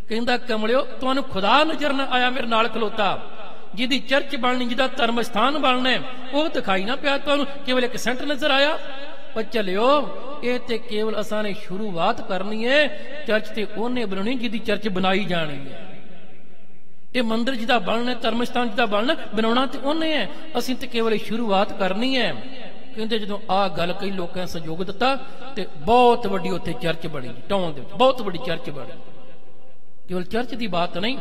ਕਹਿੰਦਾ ਕਮਲਿਓ ਤੁਹਾਨੂੰ ਖੁਦਾ ਨਜ਼ਰ ਨਾ ਆਇਆ ਮੇਰੇ ਨਾਲ ਖਲੋਤਾ, ਜਿਹਦੀ ਚਰਚ ਬਣਨੀ, ਜਿਹਦਾ ਧਰਮ ਸਥਾਨ ਬਣਨਾ, ਉਹ ਦਿਖਾਈ ਨਾ ਪਿਆ ਤੁਹਾਨੂੰ, ਕੇਵਲ 1 ਸੈਂਟ ਨਜ਼ਰ ਆਇਆ। ਪਰ ਚਲਿਓ ਇਹ ਤੇ ਕੇਵਲ ਅਸਾਂ ਨੇ ਸ਼ੁਰੂਆਤ ਕਰਨੀ ਹੈ, ਚਰਚ ਤੇ ਉਹਨੇ ਬਣਾਉਣੀ ਜਿਹਦੀ ਚਰਚ ਬਣਾਈ ਜਾਣੀ ਹੈ। ਇਹ ਮੰਦਿਰ ਜਿਹਦਾ ਬਣਨਾ, ਧਰਮ ਸਥਾਨ ਜਿਹਦਾ ਬਣਨਾ, ਬਣਾਉਣਾ ਤੇ ਉਹਨੇ ਹੈ, ਅਸੀਂ ਤੇ ਕੇਵਲ ਸ਼ੁਰੂਆਤ ਕਰਨੀ ਹੈ। ਕਹਿੰਦੇ ਜਦੋਂ ਆਹ ਗੱਲ ਕਈ ਲੋਕਾਂ ਨੇ ਸਹਿਯੋਗ ਦਿੱਤਾ ਤੇ ਬਹੁਤ ਵੱਡੀ ਉੱਥੇ ਚਰਚ ਬਣੀ, ਟਾਊਨ ਦੇ ਵਿੱਚ ਬਹੁਤ ਵੱਡੀ ਚਰਚ ਬਣੀ। ਕੇਵਲ ਚਰਚ ਦੀ ਬਾਤ ਨਹੀਂ,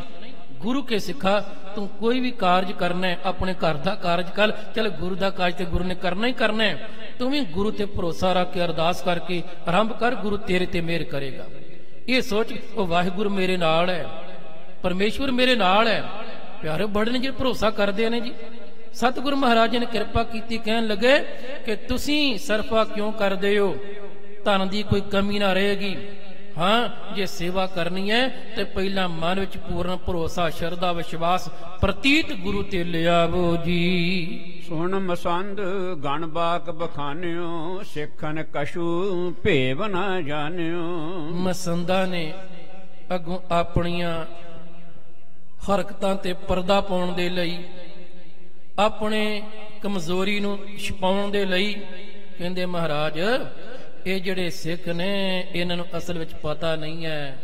ਗੁਰੂ ਕੇ ਸਿੱਖਾ ਤੂੰ ਕੋਈ ਵੀ ਕਾਰਜ ਕਰਨਾ ਹੈ, ਆਪਣੇ ਘਰ ਦਾ ਕਾਰਜ ਕਰ, ਚੱਲ ਗੁਰੂ ਦਾ ਕਾਰਜ ਤੇ ਗੁਰੂ ਨੇ ਕਰਨਾ ਹੀ ਕਰਨਾ ਹੈ। ਤੂੰ ਵੀ ਗੁਰੂ ਤੇ ਭਰੋਸਾ ਰੱਖ ਕੇ ਅਰਦਾਸ ਕਰਕੇ ਆਰੰਭ ਕਰ, ਗੁਰੂ ਤੇਰੇ ਤੇ ਮਿਹਰ ਕਰੇਗਾ। ਇਹ ਸੋਚ ਉਹ ਵਾਹਿਗੁਰੂ ਮੇਰੇ ਨਾਲ ਹੈ, ਪਰਮੇਸ਼ਵਰ ਮੇਰੇ ਨਾਲ ਹੈ। ਪਿਆਰੇ ਬੜੇ ਨੇ ਜਿਹੜੇ ਭਰੋਸਾ ਕਰਦੇ ਨੇ ਜੀ। ਸਤਿਗੁਰੂ ਮਹਾਰਾਜ ਨੇ ਕਿਰਪਾ ਕੀਤੀ, ਕਹਿਣ ਲੱਗੇ ਕਿ ਤੁਸੀਂ ਸਰਫਾ ਕਿਉਂ ਕਰਦੇ ਹੋ? ਧਨ ਦੀ ਕੋਈ ਕਮੀ ਨਾ ਰਹੇਗੀ। ਹਾਂ ਜੇ ਸੇਵਾ ਕਰਨੀ ਹੈ ਤੇ ਪਹਿਲਾਂ ਮਨ ਵਿੱਚ ਪੂਰਨ ਭਰੋਸਾ, ਸ਼ਰਧਾ, ਵਿਸ਼ਵਾਸ ਪ੍ਰਤੀਤ ਗੁਰੂ ਤੇ ਲਿਆਵੋ ਜੀ। ਸੁਣ ਮਸੰਦ ਗਣ ਬਾਕ ਬਖਾਨਿਓ, ਸਿੱਖਨ ਕਛੂ ਭੇਵ ਨਾ ਜਾਣਿਓ। ਮਸੰਦਾਂ ਨੇ ਅੱਗੋਂ ਆਪਣੀਆਂ ਹਰਕਤਾਂ ਤੇ ਪਰਦਾ ਪਾਉਣ ਦੇ ਲਈ, ਆਪਣੇ ਕਮਜ਼ੋਰੀ ਨੂੰ ਛੁਪਾਉਣ ਦੇ ਲਈ ਕਹਿੰਦੇ ਮਹਾਰਾਜ ਇਹ ਜਿਹੜੇ ਸਿੱਖ ਨੇ ਇਹਨਾਂ ਨੂੰ ਅਸਲ ਵਿੱਚ ਪਤਾ ਨਹੀਂ ਹੈ,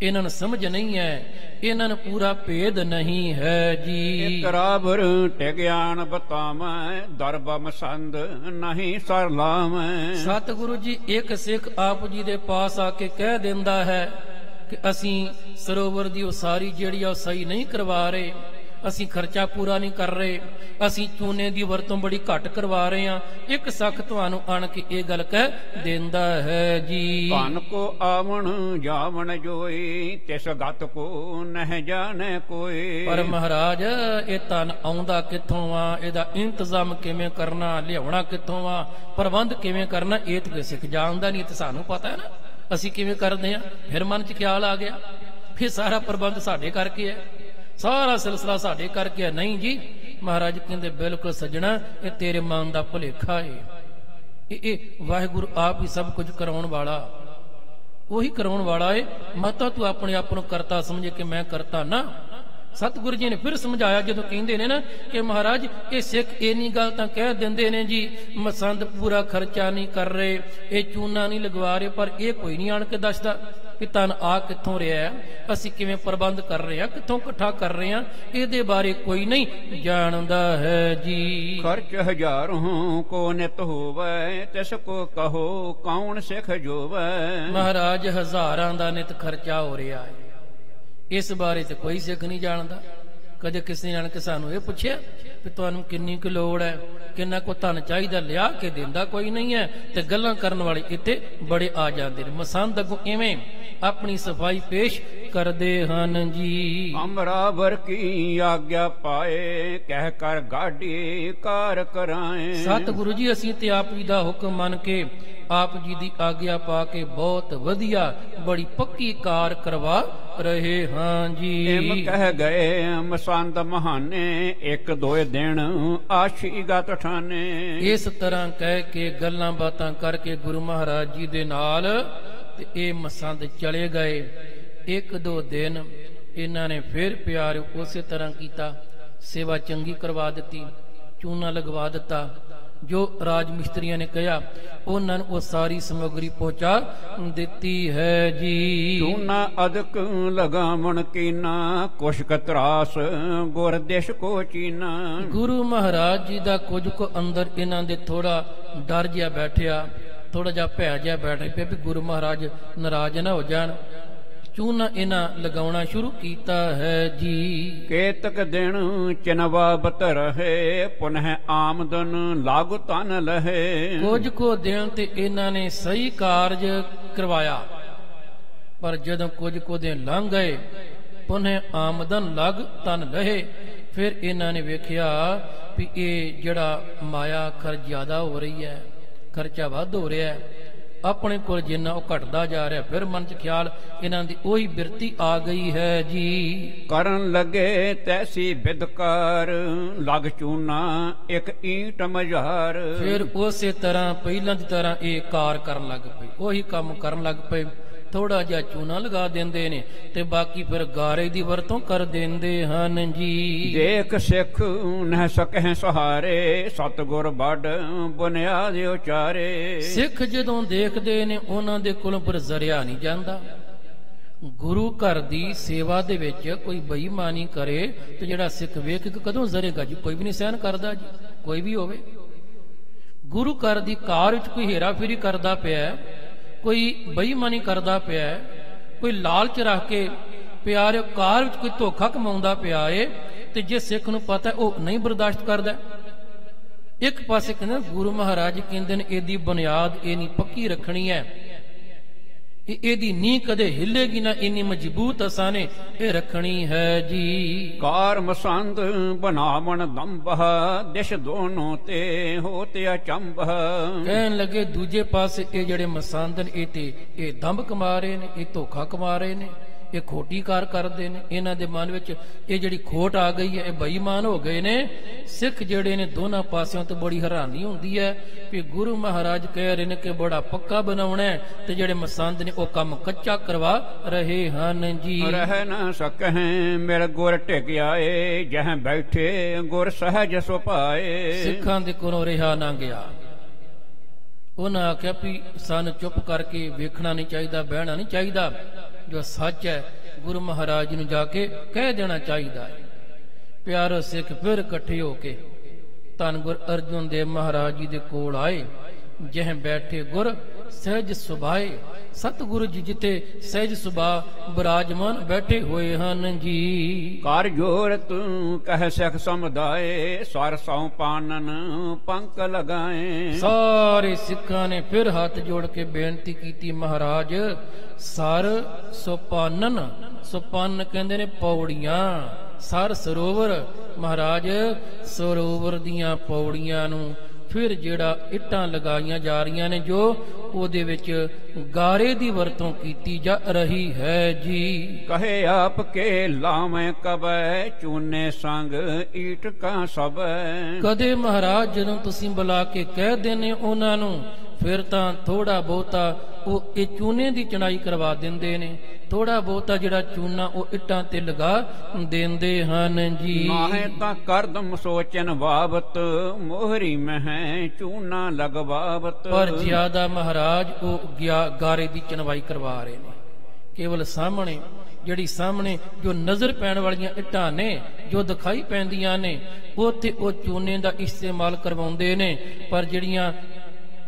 ਇਹਨਾਂ ਨੂੰ ਸਮਝ ਨਹੀਂ ਹੈ, ਇਹਨਾਂ ਨੂੰ ਪੂਰਾ ਭੇਦ ਨਹੀਂ ਹੈ ਜੀ। ਤਰਾਬਰ ਟਿਗਿਆਨ ਬਤਾਵੈ ਦਰਬ ਮਸੰਦ ਨਹੀਂ ਸਰ ਲਾਵੈ। ਸਤਿਗੁਰੂ ਜੀ ਇੱਕ ਸਿੱਖ ਆਪ ਜੀ ਦੇ ਪਾਸ ਆ ਕੇ ਕਹਿ ਦਿੰਦਾ ਹੈ ਕਿ ਅਸੀਂ ਸਰੋਵਰ ਦੀ ਉਸਾਰੀ ਜਿਹੜੀ ਆ ਉਹ ਸਹੀ ਨਹੀਂ ਕਰਵਾ ਰਹੇ, ਅਸੀਂ ਖਰਚਾ ਪੂਰਾ ਨਹੀਂ ਕਰ ਰਹੇ, ਅਸੀਂ ਚੂਨੇ ਦੀ ਵਰਤੋਂ ਬੜੀ ਘੱਟ ਕਰਵਾ ਰਹੇ ਹਾਂ। ਇੱਕ ਸੱਖ ਤੁਹਾਨੂੰ ਆਣ ਕੇ ਇਹ ਗੱਲ ਕਹਿ ਦਿੰਦਾ ਹੈ ਜੀ। ਧਨ ਕੋ ਆਵਣ ਜਾਵਣ ਜੋਈ ਤਿਸ ਗਤ ਕੋ ਨਹਿ ਜਾਣੈ ਕੋਈ। ਪਰ ਮਹਾਰਾਜ ਇਹ ਧਨ ਆਉਂਦਾ ਕਿੱਥੋਂ ਆ, ਇਹਦਾ ਇੰਤਜ਼ਾਮ ਕਿਵੇਂ ਕਰਨਾ, ਲਿਆਉਣਾ ਕਿੱਥੋਂ ਆ, ਪ੍ਰਬੰਧ ਕਿਵੇਂ ਕਰਨਾ, ਇਹ ਤੇ ਸਿੱਖ ਜਾਣਦਾ ਨਹੀਂ, ਤੇ ਸਾਨੂੰ ਪਤਾ ਹੈ ਨਾ ਅਸੀਂ ਕਿਵੇਂ ਕਰਦੇ ਆ। ਫਿਰ ਮਨ 'ਚ ਖਿਆਲ ਆ ਗਿਆ ਫਿਰ ਸਾਰਾ ਪ੍ਰਬੰਧ ਸਾਡੇ ਕਰਕੇ ਹੈ, ਸਾਰਾ ਸਿਲਸਿਲਾ ਸਾਡੇ ਕਰਕੇ ਹੈ। ਨਹੀਂ ਜੀ, ਮਹਾਰਾਜ ਕਹਿੰਦੇ ਬਿਲਕੁਲ ਸੱਜਣਾ ਇਹ ਤੇਰੇ ਮਨ ਦਾ ਭੁਲੇਖਾ ਹੈ। ਇਹ ਵਾਹਿਗੁਰੂ ਆਪ ਹੀ ਸਭ ਕੁਝ ਕਰਾਉਣ ਵਾਲਾ, ਉਹੀ ਕਰਾਉਣ ਵਾਲਾ ਹੈ। ਮਤਾ ਤੂੰ ਆਪਣੇ ਆਪ ਨੂੰ ਕਰਤਾ ਸਮਝੇ ਕਿ ਮੈਂ ਕਰਤਾ ਨਾ। ਸਤਿਗੁਰੂ ਜੀ ਨੇ ਫਿਰ ਸਮਝਾਇਆ ਜਦੋਂ ਕਹਿੰਦੇ ਨੇ ਨਾ ਕਿ ਮਹਾਰਾਜ ਇਹ ਸਿੱਖ ਇੰਨੀ ਗੱਲ ਤਾਂ ਕਹਿ ਦਿੰਦੇ ਨੇ ਜੀ ਮਸੰਦ ਪੂਰਾ ਖਰਚਾ ਨਹੀਂ ਕਰ ਰਹੇ, ਇਹ ਚੂਨਾ ਨਹੀਂ ਲਗਵਾ ਰਹੇ, ਪਰ ਇਹ ਕੋਈ ਨਹੀਂ ਆਣ ਕੇ ਦੱਸਦਾ ਕਿ ਧਨ ਆ ਕਿੱਥੋਂ ਰਿਹਾ, ਅਸੀਂ ਕਿਵੇਂ ਪ੍ਰਬੰਧ ਕਰ ਰਹੇ ਹਾਂ, ਕਿੱਥੋਂ ਇਕੱਠਾ ਕਰ ਰਹੇ ਹਾਂ, ਇਹਦੇ ਬਾਰੇ ਕੋਈ ਨਹੀਂ ਜਾਣਦਾ ਹੈ ਜੀ। ਖਰਚ ਹਜ਼ਾਰੋਂ ਕੋ ਨਿਤ ਹੋਵੇ ਤਿਸ ਕੋ ਕਹੋ ਕੌਣ ਸਿੱਖ ਜੋਵੇ। ਮਹਾਰਾਜ ਹਜ਼ਾਰਾਂ ਦਾ ਨਿਤ ਖਰਚਾ ਹੋ ਰਿਹਾ ਹੈ, ਇਸ ਬਾਰੇ ਤੇ ਕੋਈ ਸਿੱਖ ਨਹੀਂ ਜਾਣਦਾ। ਕਦੇ ਕਿਸੇ ਨੇ ਸਾਨੂੰ ਇਹ ਪੁੱਛਿਆ ਕਿ ਤੁਹਾਨੂੰ ਕਿੰਨੀ ਕੁ ਲੋੜ ਹੈ, ਕਿੰਨਾ ਕੋ ਧਨ ਚਾਹੀਦਾ, ਲਿਆ ਕੇ ਦਿੰਦਾ ਕੋਈ ਨਹੀਂ ਹੈ। ਤੇ ਗੱਲਾਂ ਕਰਨ ਵਾਲੇ ਇੱਥੇ ਬੜੇ ਆ ਜਾਂਦੇ ਨੇ। ਮਸੰਦ ਅੱਗੋਂ ਇਵੇਂ ਆਪਣੀ ਸਫਾਈ ਪੇਸ਼ ਕਰਦੇ ਹਨ ਜੀ। ਅਮਰਾਵਰ ਕੀ ਆਗਿਆ ਪਾਏ ਕਹਿ ਕਰ ਗਾਡੀ ਕਾਰ ਕਰਾਏ। ਸਤਿਗੁਰੂ ਜੀ ਅਸੀਂ ਤੇ ਆਪ ਜੀ ਦਾ ਹੁਕਮ ਮੰਨ ਕੇ ਆਪ ਜੀ ਦੀ ਆਗਿਆ ਪਾ ਕੇ ਬਹੁਤ ਵਧੀਆ ਬੜੀ ਪੱਕੀ ਕਾਰ ਕਰਵਾ ਰਹੇ ਹਾਂ ਜੀ। ਇਮ ਕਹਿ ਗਏ ਮਸੰਦ ਮਹਾਨੇ ਇੱਕ ਦੋਏ ਦਿਨ ਆਸ਼ੀ ਗਤ ਠਾਨੇ। ਇਸ ਤਰ੍ਹਾਂ ਕਹਿ ਕੇ ਗੱਲਾਂ ਬਾਤਾਂ ਕਰਕੇ ਗੁਰੂ ਮਹਾਰਾਜ ਜੀ ਦੇ ਨਾਲ ਤੇ ਇਹ ਮਸੰਦ ਚਲੇ ਗਏ। ਇੱਕ ਦੋ ਦਿਨ ਇਹਨਾਂ ਨੇ ਫਿਰ ਪਿਆਰ ਉਸੇ ਤਰ੍ਹਾਂ ਕੀਤਾ, ਸੇਵਾ ਚੰਗੀ ਕਰਵਾ ਦਿੱਤੀ, ਚੂਨਾ ਲਗਵਾ ਦਿੱਤਾ। ਜੋ ਰਾਜ ਮਿਸਤਰੀਆਂ ਨੇ ਕਿਹਾ ਉਹਨਾਂ ਨੂੰ ਉਹ ਸਾਰੀ ਸਮੱਗਰੀ ਪਹੁੰਚਾ ਦਿੱਤੀ ਹੈ ਜੀ। ਚੂਨਾ ਅਦਕ ਲਗਾਵਣ ਕੀਨਾ ਕੁਸ਼ਕ ਤਰਾਸ ਗੁਰ ਦੇਸ਼ ਕੋ ਚੀਨਾ। ਗੁਰੂ ਮਹਾਰਾਜ ਜੀ ਦਾ ਕੁਝ ਕੁ ਅੰਦਰ ਇਹਨਾਂ ਦੇ ਥੋੜਾ ਡਰ ਜਿਹਾ ਬੈਠਿਆ, ਥੋੜਾ ਜਿਹਾ ਭੈ ਜਿਹਾ ਬੈਠ ਪਿਆ ਵੀ ਗੁਰੂ ਮਹਾਰਾਜ ਨਾਰਾਜ਼ ਨਾ ਹੋ ਜਾਣ। ਚੂਨਾ ਇਹਨਾਂ ਲਗਾਉਣਾ ਸ਼ੁਰੂ ਕੀਤਾ ਹੈ ਜੀ। ਕੇਤਕ ਦਿਨ ਚਨਵਾ ਬਤ ਰਹੇ ਪੁਨਹ ਆਮਦਨ ਲਾਗੁ ਤਨ ਲਹੇ। ਕੁਝ ਕੋ ਦਿਨ ਤੇ ਇਹਨਾਂ ਨੇ ਸਹੀ ਕਾਰਜ ਕਰਵਾਇਆ, ਪਰ ਜਦੋਂ ਕੁਝ ਕੋ ਦਿਨ ਲੰਘ ਗਏ ਪੁਨਹ ਆਮਦਨ ਲੱਗ ਤਨ ਲਹੇ। ਫਿਰ ਇਹਨਾਂ ਨੇ ਵੇਖਿਆ ਵੀ ਇਹ ਜਿਹੜਾ ਮਾਇਆ ਖਰਚ ਜ਼ਿਆਦਾ ਹੋ ਰਹੀ ਹੈ, ਖਰਚਾ ਵੱਧ ਹੋ ਰਿਹਾ ਹੈ, ਆਪਣੇ ਕੋਲ ਜਿੰਨਾ ਉਹ ਘਟਦਾ ਜਾ ਰਿਹਾ। ਫਿਰ ਮਨ 'ਚ ਖਿਆਲ ਇਹਨਾਂ ਦੀ ਉਹੀ ਬਿਰਤੀ ਆ ਗਈ ਹੈ ਜੀ। ਕਰਨ ਲੱਗੇ ਤੈਸੀ ਬਿਦਕਾਰ ਲਗ ਚੂਨਾ ਇੱਕ ਈਂਟ ਮਝਾਰ। ਫਿਰ ਉਸੇ ਤਰ੍ਹਾਂ ਪਹਿਲਾਂ ਦੀ ਤਰ੍ਹਾਂ ਇਹ ਕਾਰ ਕਰਨ ਲੱਗ ਪਏ, ਉਹੀ ਕੰਮ ਕਰਨ ਲੱਗ ਪਏ। ਥੋੜਾ ਜਿਹਾ ਚੂਨਾ ਲਗਾ ਦਿੰਦੇ ਨੇ ਤੇ ਬਾਕੀ ਫਿਰ ਗਾਰੇ ਦੀ ਵਰਤੋਂ ਕਰ ਦਿੰਦੇ ਹਨ ਜੀ। ਦੇਖ ਸਿੱਖ ਨਹਿ ਸਕਹਿ ਸਹਾਰੇ ਸਤਿਗੁਰ ਵੱਡ ਬੁਨਿਆਦ ਉਚਾਰੇ। ਸਿੱਖ ਜਦੋਂ ਦੇਖਦੇ ਨੇ ਉਹਨਾਂ ਦੇ ਕੋਲੋਂ ਪਰ ਜ਼ਰਿਆ ਨਹੀਂ ਜਾਂਦਾ। ਗੁਰੂ ਘਰ ਦੀ ਸੇਵਾ ਦੇ ਵਿੱਚ ਕੋਈ ਬੇਈਮਾਨੀ ਕਰੇ ਤੇ ਜਿਹੜਾ ਸਿੱਖ ਵੇਖ ਕੇ ਕਦੋਂ ਜ਼ਰੇਗਾ ਜੀ? ਕੋਈ ਵੀ ਨਹੀਂ ਸਹਿਨ ਕਰਦਾ ਜੀ, ਕੋਈ ਵੀ ਹੋਵੇ। ਗੁਰੂ ਘਰ ਦੀ ਕਾਰ ਵਿੱਚ ਕੋਈ ਹੇਰਾ ਫੇਰੀ ਕਰਦਾ ਪਿਆ, ਕੋਈ ਬੇਈਮਾਨੀ ਕਰਦਾ ਪਿਆ, ਕੋਈ ਲਾਲਚ ਰੱਖ ਕੇ ਪਿਆਰੇ ਕਾਰ ਵਿੱਚ ਕੋਈ ਧੋਖਾ ਕਮਾਉਂਦਾ ਪਿਆ ਏ, ਤੇ ਜੇ ਸਿੱਖ ਨੂੰ ਪਤਾ ਉਹ ਨਹੀਂ ਬਰਦਾਸ਼ਤ ਕਰਦਾ। ਇੱਕ ਪਾਸੇ ਕਹਿੰਦੇ ਗੁਰੂ ਮਹਾਰਾਜ ਕਹਿੰਦੇ ਨੇ ਇਹਦੀ ਬੁਨਿਆਦ ਇਹਨੀ ਪੱਕੀ ਰੱਖਣੀ ਹੈ, ਇਹਦੀ ਨੀਂਹ ਕਦੇ ਹਿੱਲੇਗੀ ਨਾ, ਇੰਨੀ ਮਜ਼ਬੂਤ ਅਸਾਂ ਨੇ ਇਹ ਰੱਖਣੀ ਹੈ ਜੀ। ਕਾਰ ਮਸੰਦ ਬਣਾਵਣ ਦੰਬਹ ਦਿਸ਼ ਦੋਨੋਂ ਤੇ ਹੋ ਤੇ ਅਚੰਬਹ। ਕਹਿਣ ਲੱਗੇ ਦੂਜੇ ਪਾਸੇ ਇਹ ਜਿਹੜੇ ਮਸੰਦ ਨੇ ਇਹ ਤੇ ਇਹ ਦੰਭ ਕਮਾ ਰਹੇ ਨੇ, ਇਹ ਧੋਖਾ ਕਮਾ ਰਹੇ ਨੇ, ਇਹ ਖੋਟੀ ਕਾਰ ਕਰਦੇ ਨੇ। ਇਹਨਾਂ ਦੇ ਮਨ ਵਿੱਚ ਇਹ ਜਿਹੜੀ ਖੋਟ ਆ ਗਈ ਹੈ, ਇਹ ਬੇਈਮਾਨ ਹੋ ਗਏ ਨੇ। ਸਿੱਖ ਜਿਹੜੇ ਨੇ ਦੋਨਾਂ ਪਾਸਿਆਂ ਤੋਂ ਬੜੀ ਹੈਰਾਨੀ ਹੁੰਦੀ ਹੈ ਕਿ ਗੁਰੂ ਮਹਾਰਾਜ ਕਹਿ ਰਹੇ ਨੇ ਕਿ ਬੜਾ ਪੱਕਾ ਬਣਾਉਣਾ ਹੈ ਤੇ ਜਿਹੜੇ ਮਸੰਦ ਨੇ ਉਹ ਕੰਮ ਕੱਚਾ ਕਰਵਾ ਰਹੇ ਹਨ ਜੀ। ਰਹਿ ਨਾ ਸਕਹਿ ਮੇਰਾ ਗੁਰ ਟਿਕਿਆ ਏ ਜਹ ਬੈਠੇ ਗੁਰ ਸਹਿਜ ਸੁਭਾਏ। ਸਿੱਖਾਂ ਦੇ ਕੋਲੋਂ ਰਿਹਾ ਨਾ ਗਿਆ। ਉਹਨਾਂ ਆਖਿਆ ਵੀ ਸਾਨੂੰ ਚੁੱਪ ਕਰਕੇ ਵੇਖਣਾ ਨਹੀਂ ਚਾਹੀਦਾ, ਬਹਿਣਾ ਨਹੀਂ ਚਾਹੀਦਾ। ਜੋ ਸੱਚ ਹੈ ਗੁਰੂ ਮਹਾਰਾਜ ਨੂੰ ਜਾ ਕੇ ਕਹਿ ਦੇਣਾ ਚਾਹੀਦਾ ਹੈ। ਪਿਆਰੋ ਸਿੱਖ ਫਿਰ ਇਕੱਠੇ ਹੋ ਕੇ ਧੰਨ ਗੁਰ ਅਰਜਨ ਦੇਵ ਮਹਾਰਾਜ ਜੀ ਦੇ ਕੋਲ ਆਏ। ਜਹ ਬੈਠੇ ਗੁਰ ਸਹਿਜ ਸੁਭਾਏ, ਸਤਿਗੁਰੂ ਜੀ ਜਿੱਥੇ ਸਹਿਜ ਸੁਭਾ ਬਿਰਾਜਮਾਨ ਬੈਠੇ ਹੋਏ ਹਨ ਜੀ। ਕਰ ਜੋਰ ਤੂੰ ਕਹਿ ਸਿੱਖ ਸਮੁਦਾਏ, ਸਰ ਸਉ ਪਾਨਨ ਪੰਕ ਲਗਾਏ। ਸਾਰੇ ਸਿੱਖਾਂ ਨੇ ਫਿਰ ਹੱਥ ਜੋੜ ਕੇ ਬੇਨਤੀ ਕੀਤੀ, ਮਹਾਰਾਜ ਸਰ ਸੁਪਾਨਨ, ਸੁਪਾਨ ਕਹਿੰਦੇ ਨੇ ਪੌੜੀਆਂ, ਸਰ ਸਰੋਵਰ, ਮਹਾਰਾਜ ਸਰੋਵਰ ਦੀਆਂ ਪੌੜੀਆਂ ਨੂੰ ਫਿਰ ਜਿਹੜਾ ਇੱਟਾਂ ਲਗਾਈਆਂ ਜਾ ਰਹੀਆਂ ਨੇ ਜੋ ਉਹਦੇ ਵਿੱਚ ਗਾਰੇ ਦੀ ਵਰਤੋਂ ਕੀਤੀ ਜਾ ਰਹੀ ਹੈ ਜੀ। ਕਹੇ ਆਪ ਕੇ ਲਾਵੇਂ ਕਬੈ, ਚੂਨੇ ਸੰਗ ਈਟ ਕਾ ਸਬੈ। ਕਦੇ ਮਹਾਰਾਜ ਜਦੋਂ ਤੁਸੀਂ ਬੁਲਾ ਕੇ ਕਹਿ ਦਿੰਦੇ ਉਹਨਾਂ ਨੂੰ ਫਿਰ ਤਾਂ ਥੋੜਾ ਬਹੁਤਾ ਉਹ ਇਹ ਚੂਨੇ ਦੀ ਚਣਾਈ ਕਰਵਾ ਦਿੰਦੇ ਨੇ, ਥੋੜਾ ਬਹੁਤਾ ਜਿਹੜਾ ਚੂਨਾ ਉਹ ਇੱਟਾਂ ਤੇ ਲਗਾ ਦਿੰਦੇ ਹਨ ਜੀ। ਨਾਹੇ ਤਾਂ ਕਰਦਮ ਸੋਚਨ ਬਾਬਤ, ਮੋਹਰੀ ਮਹਿ ਚੂਨਾ ਲਗਵਾਵਤ। ਪਰ ਜ਼ਿਆਦਾ ਮਹਾਰਾਜ ਉਹ ਗਾਰੇ ਦੀ ਚਣਵਾਈ ਕਰਵਾ ਰਹੇ ਨੇ। ਕੇਵਲ ਸਾਹਮਣੇ ਜਿਹੜੀ ਸਾਹਮਣੇ ਜੋ ਨਜ਼ਰ ਪੈਣ ਵਾਲੀਆਂ ਇੱਟਾਂ ਨੇ, ਜੋ ਦਿਖਾਈ ਪੈਂਦੀਆਂ ਨੇ, ਉੱਥੇ ਉਹ ਚੂਨੇ ਦਾ ਇਸਤੇਮਾਲ ਕਰਵਾਉਂਦੇ ਨੇ। ਪਰ ਜਿਹੜੀਆਂ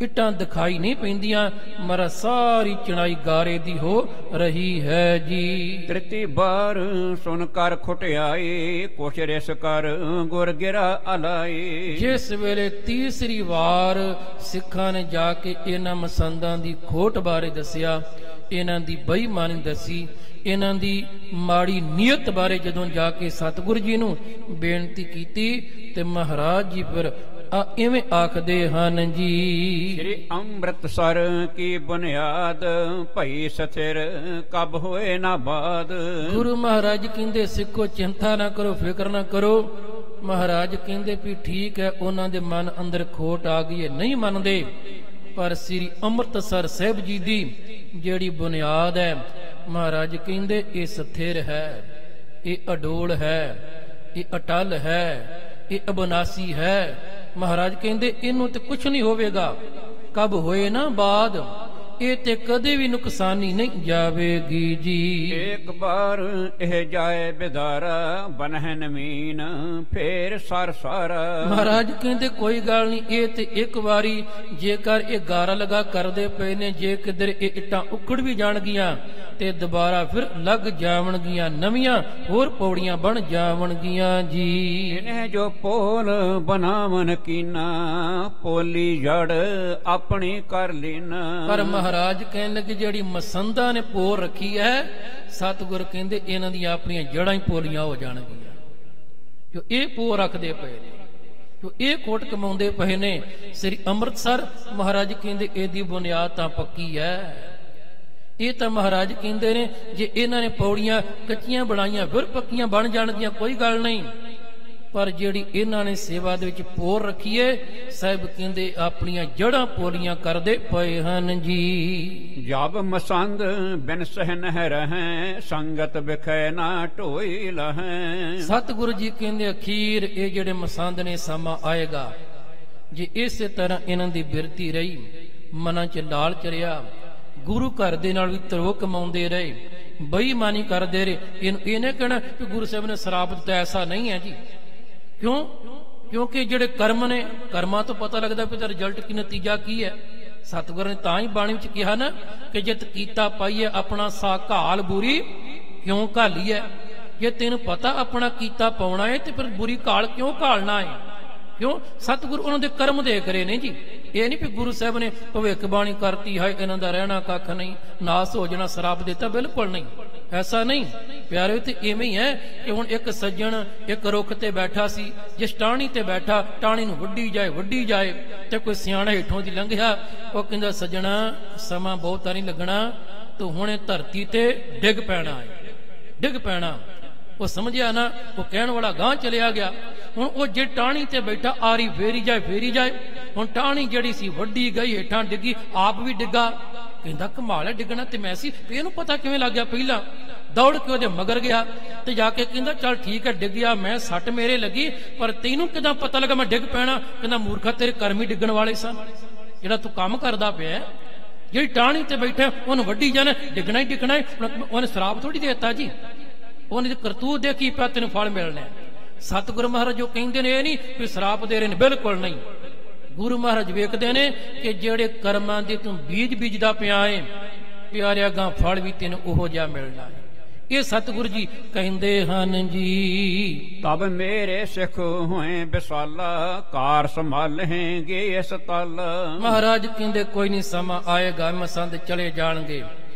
ਇੱਟਾਂ ਦਿਖਾਈ ਨਹੀਂ ਪੈਂਦੀਆਂ, ਮਰਾ ਸਾਰੀ ਚਣਾਈ ਗਾਰੇ ਦੀ ਹੋ ਰਹੀ ਹੈ ਜੀ। ਤ੍ਰਿਤੀ ਬਾਰ ਸੁਨ ਕਰ ਖੁਟਿਆਈ, ਕੁਛ ਰਿਸ ਕਰ ਗੁਰ ਗਿਰਾ ਅਲਾਈ। ਜਿਸ ਵੇਲੇ ਤੀਸਰੀ ਵਾਰ ਸਿੱਖਾਂ ਨੇ ਜਾ ਕੇ ਇਹਨਾਂ ਮਸੰਦਾਂ ਦੀ ਖੋਟ ਬਾਰੇ ਦੱਸਿਆ, ਇਹਨਾਂ ਦੀ ਬੇਈਮਾਨੀ ਦੱਸੀ, ਇਹਨਾਂ ਦੀ ਮਾੜੀ ਨੀਅਤ ਬਾਰੇ ਜਦੋਂ ਜਾ ਕੇ ਸਤਿਗੁਰੂ ਜੀ ਨੂੰ ਬੇਨਤੀ ਕੀਤੀ ਤੇ ਮਹਾਰਾਜ ਜੀ ਫਿਰ ਇਵੇਂ ਆਖਦੇ ਹਨ ਜੀ। ਸ੍ਰੀ ਅੰਮ੍ਰਿਤਸਰ ਕੀ ਬੁਨਿਆਦ, ਭਈ ਸਥਿਰ ਕਬ ਹੋਏ ਨਾ ਬਾਦ। ਗੁਰੂ ਮਹਾਰਾਜ ਕਹਿੰਦੇ ਸਿੱਖੋ ਚਿੰਤਾ ਨਾ ਕਰੋ, ਫਿਕਰ ਨਾ ਕਰੋ। ਮਹਾਰਾਜ ਕਹਿੰਦੇ ਵੀ ਠੀਕ ਹੈ ਉਹਨਾਂ ਦੇ ਮਨ ਅੰਦਰ ਖੋਟ ਆ ਗਈ ਹੈ, ਨਹੀਂ ਮੰਨਦੇ, ਪਰ ਸ੍ਰੀ ਅੰਮ੍ਰਿਤਸਰ ਸਾਹਿਬ ਜੀ ਦੀ ਜਿਹੜੀ ਬੁਨਿਆਦ ਹੈ ਮਹਾਰਾਜ ਕਹਿੰਦੇ ਇਹ ਸਥਿਰ ਹੈ, ਇਹ ਅਡੋਲ ਹੈ, ਇਹ ਅਟਲ ਹੈ, ਇਹ ਅਬਨਾਸੀ ਹੈ। ਮਹਾਰਾਜ ਕਹਿੰਦੇ ਇਹਨੂੰ ਤੇ ਕੁਛ ਨਹੀਂ ਹੋਵੇਗਾ, ਕਬ ਹੋਏ ਨਾ ਬਾਦ, ਇਹ ਤੇ ਕਦੇ ਵੀ ਨੁਕਸਾਨੀ ਨਹੀਂ ਜਾਵੇਗੀ ਜੀ। ਇੱਕ ਵਾਰ ਇਹ ਜਾਏ ਬਿਦਾਰਾ, ਬਨਹਿ ਨਮੀਨ ਫੇਰ ਸਰ ਸਾਰਾ। ਮਹਾਰਾਜ ਕਹਿੰਦੇ ਕੋਈ ਗੱਲ ਨਹੀਂ, ਇਹ ਤੇ ਇੱਕ ਵਾਰੀ ਜੇਕਰ ਇਹ ਗਾਰਾ ਲਗਾ ਕਰਦੇ ਪਏ ਨੇ, ਜੇ ਕਿਧਰ ਇਹ ਇੱਟਾਂ ਉਖੜ ਵੀ ਜਾਣਗੀਆਂ ਤੇ ਦੁਬਾਰਾ ਫਿਰ ਲੱਗ ਜਾਵਣਗੀਆਂ, ਨਵੀਆਂ ਹੋਰ ਪੌੜੀਆਂ ਬਣ ਜਾਵਣਗੀਆਂ ਜੀ। ਇਹਨੇ ਜੋ ਪੋਲ ਬਣਾਵਨ ਕੀਨਾ, ਪੋਲੀ ਜੜ ਆਪਣੀ ਕਰ ਲੈਣਾ। ਪਰ ਮਹਾਰਾਜ ਕਹਿਣ ਲੱਗੇ ਜਿਹੜੀ ਮਸੰਦਾ ਨੇ ਪੋਰ ਰੱਖੀ ਹੈ, ਸਤਿਗੁਰ ਕਹਿੰਦੇ ਇਹਨਾਂ ਦੀਆਂ ਆਪਣੀਆਂ ਜੜਾਂ ਹੀ ਪੋਲੀਆਂ ਹੋ ਜਾਣਗੀਆਂ। ਜੋ ਇਹ ਪੋਰ ਰੱਖਦੇ ਪਏ ਨੇ, ਜੋ ਇਹ ਕੋਟ ਕਮਾਉਂਦੇ ਪਏ ਨੇ ਸ੍ਰੀ ਅੰਮ੍ਰਿਤਸਰ, ਮਹਾਰਾਜ ਕਹਿੰਦੇ ਇਹਦੀ ਬੁਨਿਆਦ ਤਾਂ ਪੱਕੀ ਹੈ। ਇਹ ਤਾਂ ਮਹਾਰਾਜ ਕਹਿੰਦੇ ਨੇ ਜੇ ਇਹਨਾਂ ਨੇ ਪੌੜੀਆਂ ਕੱਚੀਆਂ ਬਣਾਈਆਂ ਫਿਰ ਪੱਕੀਆਂ ਬਣ ਜਾਣਗੀਆਂ, ਕੋਈ ਗੱਲ ਨਹੀਂ। ਪਰ ਜਿਹੜੀ ਇਹਨਾਂ ਨੇ ਸੇਵਾ ਦੇ ਵਿੱਚ ਪੋਰ ਰੱਖੀਏ, ਸਾਹਿਬ ਕਹਿੰਦੇ ਆਪਣੀਆਂ ਜੜਾਂ ਪੋਲੀਆਂ ਕਰਦੇ ਪਏ ਹਨ ਜੀ। ਜਬ ਮਸੰਦ ਬਿਨ ਸਹਿ ਨਹਿ ਰਹੈ, ਸੰਗਤ ਵਿਖੈ ਨਾ ਢੋਈ ਲਹੈ। ਸਤਿਗੁਰੂ ਜੀ ਕਹਿੰਦੇ ਅਖੀਰ ਇਹ ਜਿਹੜੇ ਮਸੰਦ ਨੇ ਸਮਾਂ ਆਏਗਾ, ਜੇ ਇਸੇ ਤਰ੍ਹਾਂ ਇਹਨਾਂ ਦੀ ਬਿਰਤੀ ਰਹੀ, ਮਨਾਂ 'ਚ ਲਾਲਚ ਰਿਹਾ, ਗੁਰੂ ਘਰ ਦੇ ਨਾਲ ਵੀ ਤਰੋ ਕਮਾਉਂਦੇ ਰਹੇ, ਬੇਈਮਾਨੀ ਕਰਦੇ ਰਹੇ, ਇਹਨੂੰ ਇਹ ਨਹੀਂ ਕਹਿਣਾ ਕਿ ਗੁਰੂ ਸਾਹਿਬ ਨੇ ਸ਼ਰਾਪ ਦਿੱਤਾ, ਐਸਾ ਨਹੀਂ ਹੈ ਜੀ। ਕਿਉਂ? ਕਿਉਂਕਿ ਜਿਹੜੇ ਕਰਮ ਨੇ, ਕਰਮਾਂ ਤੋਂ ਪਤਾ ਲੱਗਦਾ ਵੀ ਰਿਜ਼ਲਟ ਕੀ, ਨਤੀਜਾ ਕੀ ਹੈ। ਸਤਿਗੁਰੂ ਨੇ ਤਾਂ ਹੀ ਬਾਣੀ ਵਿੱਚ ਕਿਹਾ ਨਾ ਕਿ ਜਿਤ ਕੀਤਾ ਪਾਈਏ ਆਪਣਾ ਸਾ ਘਾਲ ਬੁਰੀ ਕਿਉਂ ਘਾਲੀ ਹੈ। ਜੇ ਤੈਨੂੰ ਪਤਾ ਆਪਣਾ ਕੀਤਾ ਪਾਉਣਾ ਹੈ ਤੇ ਫਿਰ ਬੁਰੀ ਘਾਲ ਕਿਉਂ ਘਾਲਣਾ ਹੈ? ਕਿਉਂ? ਸਤਿਗੁਰੂ ਉਹਨਾਂ ਦੇ ਕਰਮ ਦੇਖ ਰਹੇ ਨੇ ਜੀ। ਇਹ ਨਹੀਂ ਵੀ ਗੁਰੂ ਸਾਹਿਬ ਨੇ ਭਵਿੱਖਬਾਣੀ ਕਰਤੀ ਹੈ ਇਹਨਾਂ ਦਾ ਰਹਿਣਾ ਕੱਖ ਨਹੀਂ, ਨਾਸ ਹੋ ਜਾਣਾ, ਸ਼ਰਾਪ ਦਿੱਤਾ, ਬਿਲਕੁਲ ਨਹੀਂ, ਐਸਾ ਨਹੀਂ ਪਿਆਰੇ। ਤੇ ਇਵੇਂ ਹੀ ਹੈ ਕਿ ਹੁਣ ਇੱਕ ਸੱਜਣ ਇੱਕ ਰੁੱਖ ਤੇ ਬੈਠਾ ਸੀ, ਜਿਸ ਟਾਹਣੀ ਤੇ ਬੈਠਾ ਟਾਹਣੀ ਨੂੰ ਵੱਢੀ ਜਾਏ ਤੇ ਕੋਈ ਸਿਆਣਾ ਹੇਠੋਂ ਦੀ ਲੰਘਿਆ, ਉਹ ਕਹਿੰਦਾ ਸੱਜਣਾ ਸਮਾਂ ਬਹੁਤਾ ਨਹੀਂ ਲੱਗਣਾ, ਤੂੰ ਹੁਣੇ ਧਰਤੀ ਤੇ ਡਿੱਗ ਪੈਣਾ। ਉਹ ਸਮਝਿਆ ਨਾ, ਉਹ ਕਹਿਣ ਵਾਲਾ ਗਾਂਹ ਚਲਿਆ ਗਿਆ। ਹੁਣ ਉਹ ਜੇ ਟਾਹਣੀ ਤੇ ਬੈਠਾ ਆਰੀ ਫੇਰੀ ਜਾਏ, ਹੁਣ ਟਾਹਣੀ ਜਿਹੜੀ ਸੀ ਵੱਡੀ ਗਈ, ਹੇਠਾਂ ਡਿੱਗੀ, ਆਪ ਵੀ ਡਿੱਗਾ। ਕਹਿੰਦਾ ਕਮਾਲ ਹੈ, ਡਿੱਗਣਾ ਤੇ ਮੈਂ ਸੀ, ਇਹਨੂੰ ਪਤਾ ਕਿਵੇਂ ਲੱਗ ਗਿਆ? ਪਹਿਲਾਂ ਦੌੜ ਕੇ ਉਹਦੇ ਮਗਰ ਗਿਆ ਤੇ ਜਾ ਕੇ ਕਹਿੰਦਾ ਚੱਲ ਠੀਕ ਹੈ, ਡਿੱਗ ਗਿਆ ਮੈਂ, ਸੱਟ ਮੇਰੇ ਲੱਗੀ, ਪਰ ਤੈਨੂੰ ਕਿਦਾਂ ਪਤਾ ਲੱਗਾ ਮੈਂ ਡਿੱਗ ਪੈਣਾ? ਕਹਿੰਦਾ ਮੂਰਖਾ, ਤੇਰੇ ਕਰਮ ਹੀ ਡਿੱਗਣ ਵਾਲੇ ਸਨ, ਜਿਹੜਾ ਤੂੰ ਕੰਮ ਕਰਦਾ ਪਿਆ। ਜਿਹੜੀ ਟਾਹਣੀ ਤੇ ਬੈਠਾ ਉਹਨੂੰ ਵੱਢੀ ਜਾਣਾ, ਡਿੱਗਣਾ ਹੀ ਡਿੱਗਣਾ। ਉਹਨੇ ਸ਼ਰਾਬ ਥੋੜੀ ਦੇਤਾ ਜੀ, ਉਹਨੇ ਕਰਤੂਤ ਦੇਖੀ ਪਿਆ ਤੈਨੂੰ ਫਲ ਮਿਲਣਾ। ਸਤਿਗੁਰੂ ਮਹਾਰਾਜ ਜੋ ਕਹਿੰਦੇ ਨੇ ਇਹ ਨਹੀਂ ਵੀ ਸ਼ਰਾਪ ਦੇ ਰਹੇ ਨੇ, ਬਿਲਕੁਲ ਨਹੀਂ। ਗੁਰੂ ਮਹਾਰਾਜ ਵੇਖਦੇ ਨੇ ਕਿ ਜਿਹੜੇ ਕਰਮਾਂ ਦੇ ਤੂੰ ਬੀਜ ਬੀਜਦਾ ਪਿਆ ਏ, ਪਿਆਰਿਆ ਗਾਂ ਫਲ ਵੀ ਤੈਨੂੰ ਉਹੋ ਜਿਹਾ ਮਿਲਣਾ ਹੈ। ਇਹ ਸਤਿਗੁਰੂ ਜੀ ਕਹਿੰਦੇ ਹਨ ਜੀ। ਤਬ ਮੇਰੇ ਸਿੱਖ ਹੋਏ ਵਿਸਾਲਾ, ਕਾਰ ਸੰਭਾਲੇਂਗੇ ਇਸ ਤਲ। ਮਹਾਰਾਜ ਕਹਿੰਦੇ ਕੋਈ ਨਹੀਂ, ਸਮਾਂ ਆਏਗਾ ਮਸੰਦ ਚਲੇ ਜਾਣਗੇ,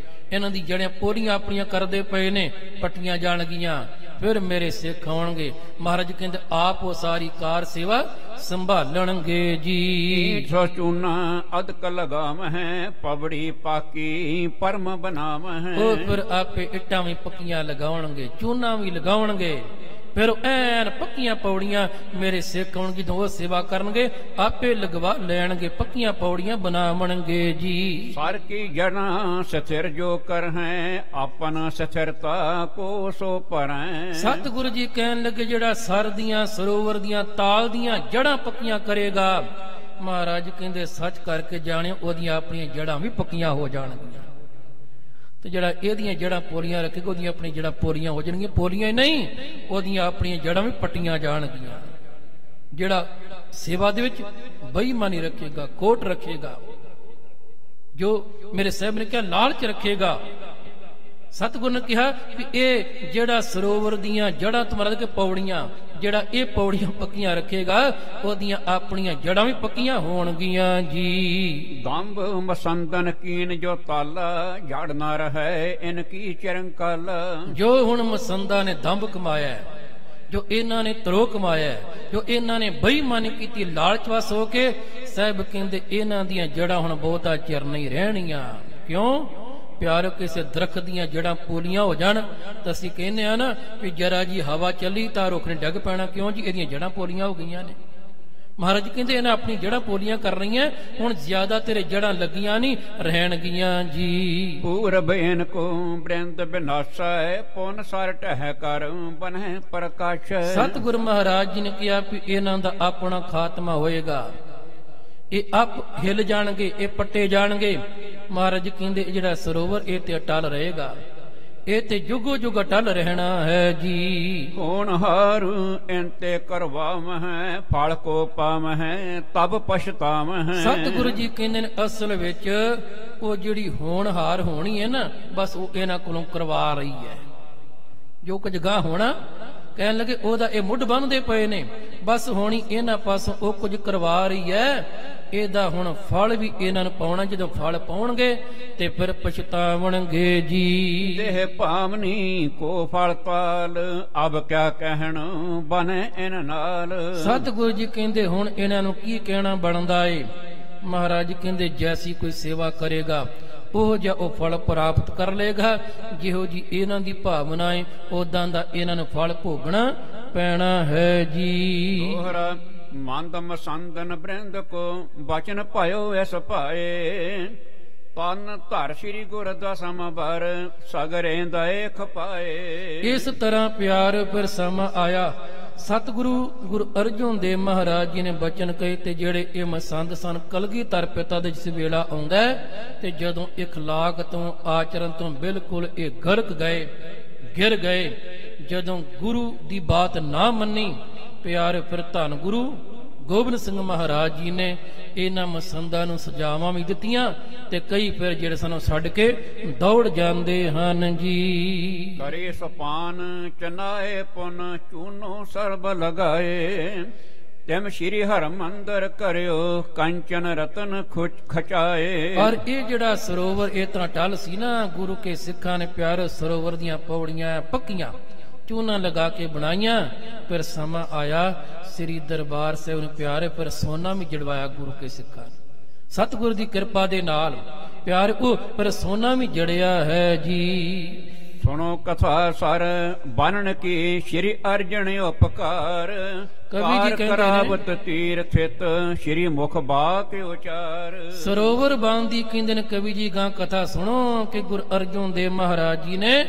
ਇਹਨਾਂ ਦੀ ਜਿਹੜੀਆਂ ਪੋਰੀਆਂ ਆਪਣੀਆਂ ਕਰਦੇ ਪਏ ਨੇ ਪੱਟੀਆਂ ਜਾਣਗੀਆਂ, ਫਿਰ ਮੇਰੇ ਸਿੱਖ ਆਉਣਗੇ। ਮਹਾਰਾਜ ਕਹਿੰਦੇ ਆਪ ਉਹ ਸਾਰੀ ਕਾਰ ਸੇਵਾ ਸੰਭਾਲਣਗੇ ਜੀ। ਸੋ ਚੂਨਾ ਅਦਕ ਲਗਾਮ ਹੈ, ਪਬੜੀ ਪਾਕੀ ਪਰਮ ਬਨਾਮ ਹੈ। ਉਹ ਫਿਰ ਆਪੇ ਇੱਟਾਂ ਵੀ ਪੱਕੀਆਂ ਲਗਾਉਣਗੇ, ਚੂਨਾ ਵੀ ਲਗਾਉਣਗੇ, ਫਿਰ ਐਨ ਪੱਕੀਆਂ ਪੌੜੀਆਂ ਮੇਰੇ ਸਿੱਖ ਆਉਣਗੇ। ਜਦੋਂ ਉਹ ਸੇਵਾ ਕਰਨਗੇ ਆਪੇ ਲਗਵਾ ਲੈਣਗੇ, ਪੱਕੀਆਂ ਪੌੜੀਆਂ ਬਣਾਵਣਗੇ ਜੀ। ਸਰ ਕੀ ਜੜਾਂ ਸਥਿਰ ਜੋ ਕਰ ਹੈ, ਆਪਨ ਸਥਿਰਤਾ ਕੋ ਸੋ ਪਰੈ। ਸਤਿਗੁਰੂ ਜੀ ਕਹਿਣ ਲੱਗੇ ਜਿਹੜਾ ਸਰ ਦੀਆਂ ਸਰੋਵਰ ਦੀਆਂ ਤਾਲ ਦੀਆਂ ਜੜਾਂ ਪੱਕੀਆਂ ਕਰੇਗਾ, ਮਹਾਰਾਜ ਕਹਿੰਦੇ ਸੱਚ ਕਰਕੇ ਜਾਣਿਓ ਉਹਦੀਆਂ ਆਪਣੀਆਂ ਜੜਾਂ ਵੀ ਪੱਕੀਆਂ ਹੋ ਜਾਣਗੀਆਂ। ਤੇ ਜਿਹੜਾ ਇਹਦੀਆਂ ਜੜਾਂ ਪੋਲੀਆਂ ਰੱਖੇਗਾ ਉਹਦੀਆਂ ਆਪਣੀਆਂ ਜੜਾਂ ਪੋਲੀਆਂ ਹੋ ਜਾਣਗੀਆਂ, ਪੋਲੀਆਂ ਹੀ ਨਹੀਂ ਉਹਦੀਆਂ ਆਪਣੀਆਂ ਜੜਾਂ ਵੀ ਪੱਟੀਆਂ ਜਾਣਗੀਆਂ। ਜਿਹੜਾ ਸੇਵਾ ਦੇ ਵਿੱਚ ਬੇਈਮਾਨੀ ਰੱਖੇਗਾ, ਕੋਟ ਰੱਖੇਗਾ, ਜੋ ਮੇਰੇ ਸਾਹਿਬ ਨੇ ਕਿਹਾ ਲਾਲਚ ਰੱਖੇਗਾ, ਸਤਿਗੁਰੂ ਨੇ ਕਿਹਾ ਵੀ ਇਹ ਜਿਹੜਾ ਸਰੋਵਰ ਦੀਆਂ ਜੜਾਂ ਤੁਮਾਰਾ ਕਿ ਪੌੜੀਆਂ, ਜਿਹੜਾ ਇਹ ਪੌੜੀਆਂ ਪੱਕੀਆਂ ਰੱਖੇਗਾ ਉਹਦੀਆਂ ਆਪਣੀਆਂ ਜੜਾਂ ਵੀ ਪੱਕੀਆਂ ਹੋਣਗੀਆਂ ਜੀ। ਦੰਭ ਮਸੰਦਨ ਕੀਨ ਜੋ ਤਲ, ਜੜ ਨਾ ਰਹੇ ਇਨ ਕੀ ਚਰੰਕਲ। ਜੋ ਹੁਣ ਮਸੰਦਾਂ ਨੇ ਦੰਭ ਕਮਾਇਆ, ਜੋ ਇਹਨਾਂ ਨੇ ਤਰੋ ਕਮਾਇਆ, ਜੋ ਇਹਨਾਂ ਨੇ ਬੇਈਮਾਨੀ ਕੀਤੀ ਲਾਲਚਵਸ ਹੋ ਕੇ, ਸਾਹਿਬ ਕਹਿੰਦੇ ਇਹਨਾਂ ਦੀਆਂ ਜੜਾਂ ਹੁਣ ਬਹੁਤਾ ਚਿਰ ਨਹੀਂ ਰਹਿਣੀਆਂ। ਕਿਉਂ? ਪਿਆਰੋ ਕਿਸੇ ਦਰਖਤ ਦੀਆਂ ਜੜਾਂ ਪੋਲੀਆਂ ਹੋ ਜਾਣ ਤਾਂ ਅਸੀਂ ਕਹਿੰਦੇ ਆ ਨਾ ਵੀ ਜਰਾ ਜੀ ਹਵਾ ਚੱਲੀ ਤਾਂ ਰੁੱਖ ਨੇ ਡਿੱਗ ਪੈਣਾ। ਕਿਉਂ ਜੀ? ਇਹਦੀਆਂ ਜੜਾਂ ਪੋਲੀਆਂ ਹੋ ਗਈਆਂ ਨੇ। ਮਹਾਰਾਜ ਕਹਿੰਦੇ ਇਹਨਾਂ ਆਪਣੀ ਜੜਾਂ ਪੋਲੀਆਂ ਕਰ ਰਹੀਆਂ, ਹੁਣ ਜ਼ਿਆਦਾ ਤੇਰੇ ਜੜਾਂ ਲੱਗੀਆਂ ਨਹੀਂ ਰਹਿਣਗੀਆਂ ਜੀ। ਪੂਰਬ ਇਨ ਕੋ ਬ੍ਰਿੰਦ ਬਿਨਾਸਾ, ਪੁਨ ਸਰ ਟਹਿ ਕਰ ਬਨਹਿ ਪ੍ਰਕਾਸ਼। ਸਤਿਗੁਰੂ ਮਹਾਰਾਜ ਜੀ ਨੇ ਕਿਹਾ ਵੀ ਇਹਨਾਂ ਦਾ ਆਪਣਾ ਖਾਤਮਾ ਹੋਏਗਾ, ਇਹ ਆਪ ਹਿੱਲ ਜਾਣਗੇ, ਇਹ ਪੱਟੇ ਜਾਣਗੇ। ਮਹਾਰਾਜ ਕਹਿੰਦੇ ਜਿਹੜਾ ਸਰੋਵਰ ਇਹ ਤੇ ਅਟਲ ਰਹੇਗਾ, ਇਹ ਤੇ ਜੁਗੋ ਜੁਗ ਅਟਲ ਰਹਿਣਾ ਹੈ ਜੀ। ਹੋਣਹਾਰ ਇੰਤੇ ਕਰਵਾਮ ਹੈ, ਫਲ ਕੋ ਪਾਮ ਹੈ ਤਬ ਪਛਤਾਮ ਹੈ। ਸਤਿਗੁਰੂ ਜੀ ਕਹਿੰਦੇ ਨੇ ਅਸਲ ਵਿੱਚ ਉਹ ਜਿਹੜੀ ਹੋਣਹਾਰ ਹੋਣੀ ਹੈ ਨਾ, ਬਸ ਉਹ ਇਹਨਾਂ ਕੋਲੋਂ ਕਰਵਾ ਰਹੀ ਹੈ। ਜੋ ਕੁਝ ਗਾਹ ਹੋਣਾ ਕਹਿਣ ਲੱਗੇ ਉਹਦਾ ਇਹ ਮੁੱਢ ਬੰਨ੍ਹਦੇ ਪਏ ਨੇ, ਬਸ ਹੋਣੀ ਇਹਨਾਂ ਪਾਸੋਂ ਉਹ ਕੁਝ ਕਰਵਾ ਰਹੀ ਹੈ, ਇਹਦਾ ਹੁਣ ਫਲ ਵੀ ਇਹਨਾਂ ਨੂੰ ਪਾਉਣਾ। ਜਦੋਂ ਫਲ ਪਾਉਣਗੇ ਤੇ ਫਿਰ ਪਛਤਾਵਣਗੇ ਜੀ। ਦੇਹ ਭਾਵਨੀ ਕੋ ਫਲ ਪਾਲ, ਅਬ ਕਿਆ ਕਹਿਣ ਬਨੇ ਇਨ ਨਾਲ। ਸਤਿਗੁਰੂ ਜੀ ਕਹਿੰਦੇ ਹੁਣ ਇਹਨਾਂ ਨੂੰ ਕੀ ਕਹਿਣਾ ਬਣਦਾ ਏ। ਮਹਾਰਾਜ ਕਹਿੰਦੇ ਜੈਸੀ ਕੋਈ ਸੇਵਾ ਕਰੇਗਾ ਉਹ ਜਿਹਾ ਉਹ ਫਲ ਪ੍ਰਾਪਤ ਕਰ ਲੇਗਾ, ਜਿਹੋ ਜੀ ਇਹਨਾਂ ਦੀ ਭਾਵਨਾ ਏ ਉਦਾਂ ਦਾ ਇਹਨਾਂ ਨੂੰ ਫਲ ਭੋਗਣਾ ਪੈਣਾ ਹੈ ਜੀ। ਮੰਦ ਮਸੰਦਨ ਬ੍ਰਿੰਦ ਕੋ ਬਚਨ ਭਇਓ ਐਸ ਭਾਏ, ਤਨ ਧਰ ਸ੍ਰੀ ਗੁਰ ਦਸਮ ਬਰ ਸਗਰੇ ਦਏ ਖਪਾਏ। ਇਸ ਤਰ੍ਹਾਂ ਪਿਆਰ ਫਿਰ ਸਮਾਂ ਆਇਆ, ਸਤਿਗੁਰੂ ਗੁਰੂ ਅਰਜਨ ਦੇਵ ਮਹਾਰਾਜ ਜੀ ਨੇ ਬਚਨ ਕਹੇ ਤੇ ਜਿਹੜੇ ਇਹ ਮਸੰਦ ਸਨ, ਕਲਗੀਧਰ ਪਿਤਾ ਦੇ ਜਿਸ ਵੇਲਾ ਆਉਂਦਾ ਤੇ ਜਦੋਂ ਇਖਲਾਕ ਤੋਂ ਆਚਰਨ ਤੋਂ ਬਿਲਕੁਲ ਇਹ ਗਰਕ ਗਏ, ਗਿਰ ਗਏ, ਜਦੋਂ ਗੁਰੂ ਦੀ ਬਾਤ ਨਾ ਮੰਨੀ, ਪਿਆਰੇ ਫਿਰ ਧੰਨ ਗੁਰੂ ਗੋਬਿੰਦ ਸਿੰਘ ਮਹਾਰਾਜ ਜੀ ਨੇ ਇਹਨਾਂ ਮਸੰਦਾਂ ਨੂੰ ਸਜ਼ਾਵਾਂ ਵੀ ਦਿੱਤੀਆਂ ਤੇ ਕਈ ਫਿਰ ਜਿਹੜੇ ਸਾਨੂੰ ਛੱਡ ਕੇ ਦੌੜ ਜਾਂਦੇ ਹਨ ਜੀ। ਕਰੇ ਸਪਾਨ ਚਨਾਏ ਪੁਨ ਚੂਨੋ ਸਰਬ ਲਗਾਏ, ਤਿਮ ਸ਼੍ਰੀ ਹਰਿਮੰਦਰ ਕਰਿਓ ਕੰਚਨ ਰਤਨ ਖਚਾਏ। ਔਰ ਇਹ ਜਿਹੜਾ ਸਰੋਵਰ ਇਹ ਤਰ੍ਹਾਂ ਟਲ ਸੀ ਨਾ, ਗੁਰੂ ਕੇ ਸਿੱਖਾਂ ਨੇ ਪਿਆਰੇ ਸਰੋਵਰ ਦੀਆਂ ਪੌੜੀਆਂ ਪੱਕੀਆਂ ਚੂਨਾ ਲਗਾ ਕੇ ਬਣਾਈਆਂ। ਫਿਰ ਸਮਾਂ ਆਇਆ ਸ੍ਰੀ ਦਰਬਾਰ ਸਾਹਿਬ ਨੂੰ ਪਿਆਰੇ ਫਿਰ ਸੋਨਾ ਵੀ ਜੜਵਾਇਆ ਗੁਰੂ ਕੇ ਸਿੱਖਾਂ ਨੇ, ਸਤਿਗੁਰੂ ਦੀ ਕਿਰਪਾ ਦੇ ਨਾਲ ਪਿਆਰੇ ਉਹ ਫਿਰ ਸੋਨਾ ਵੀ ਜੜਿਆ ਹੈ ਜੀ। ਸੁਣੋ ਕਥਾ ਸਰ ਬਾਨਣ ਕੀ ਸ਼੍ਰੀ ਅਰਜਨ ਉਪਕਾਰ, ਕਵੀ ਜੀ ਕਰਾਵਤ ਤੀਰ ਥਿਤ ਸ਼੍ਰੀ ਮੁਖ ਬਾਕ ਉਚਾਰ। ਸਰੋਵਰ ਬਾਂਦੀ ਕਹਿੰਦੇ ਨੇ ਕਵੀ ਜੀ ਗਾਂ ਕਥਾ ਸੁਣੋ ਕਿ ਗੁਰੂ ਅਰਜਨ ਦੇਵ ਮਹਾਰਾਜ ਜੀ ਨੇ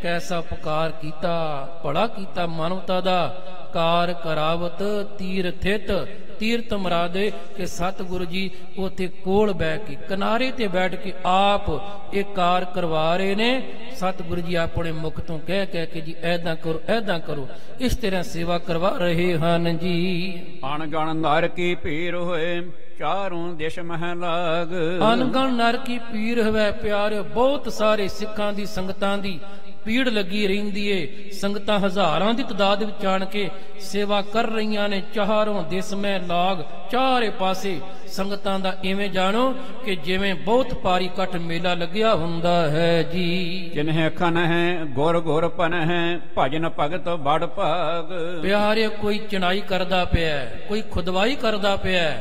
ਕੈਸਾ ਉਪਕਾਰ ਕੀਤਾ, ਭਲਾ ਕੀਤਾ ਮਾਨਵਤਾ ਦਾ। ਕਾਰ ਕਰਾਵਤ ਤੀਰ ਥਿਤ ਤੀਰਥ ਮਰਾਦੇ ਕਿ ਸਤਿਗੁਰੂ ਜੀ ਉੱਥੇ ਕੋਲ ਬਹਿ ਕੇ ਕਿਨਾਰੇ ਤੇ ਬੈਠ ਕੇ ਆਪ ਇਹ ਕਾਰ ਕਰਵਾ ਰਹੇ ਨੇ। ਸਤਿਗੁਰੂ ਜੀ ਆਪਣੇ ਮੁਖ ਤੋਂ ਕਹਿ ਕਹਿ ਕੇ ਜੀ ਐਦਾਂ ਕਰੋ ਐਦਾਂ ਕਰੋ, ਇਸ ਤਰ੍ਹਾਂ ਸੇਵਾ ਕਰਵਾ ਰਹੇ ਹਨ ਜੀ। ਅਣਗਣ ਨਰ ਕੀ ਪੀਰ ਹੋਏ ਚਾਰੋਂ ਦੇਸ਼ ਮਹਿ ਲਾਗ। ਅਣਗਣ ਨਰ ਕੀ ਪੀਰ ਹੋਵੇ ਪਿਆਰਿਓ, ਬਹੁਤ ਸਾਰੇ ਸਿੱਖਾਂ ਦੀ ਸੰਗਤਾਂ ਦੀ ਭੀੜ ਲੱਗੀ ਰਹਿੰਦੀ ਏ। ਸੰਗਤਾਂ ਹਜ਼ਾਰਾਂ ਦੀ ਤਾਦਾਦ ਵਿੱਚ ਆਣ ਕੇ ਸੇਵਾ ਕਰ ਰਹੀਆਂ ਨੇ। ਚਾਰੋਂ ਦੇਸ਼ ਮਹਿ ਲਾਗ, ਚਾਰੇ ਪਾਸੇ ਸੰਗਤਾਂ ਦਾ ਇਵੇਂ ਜਾਣੋ ਕਿ ਜਿਵੇਂ ਬਹੁਤ ਭਾਰੀ ਇਕੱਠ ਮੇਲਾ ਲੱਗਿਆ ਹੁੰਦਾ ਹੈ ਜੀ। ਜਿਨਹਿ ਖਨ ਹੈ ਗੁਰ ਗੁਰ ਪਨ ਹੈ ਭਜਨ ਭਗਤ ਬੜ ਭਾਗ। ਪਿਆਰੇ ਕੋਈ ਚਣਾਈ ਕਰਦਾ ਪਿਆ, ਕੋਈ ਖੁਦਵਾਈ ਕਰਦਾ ਪਿਆ,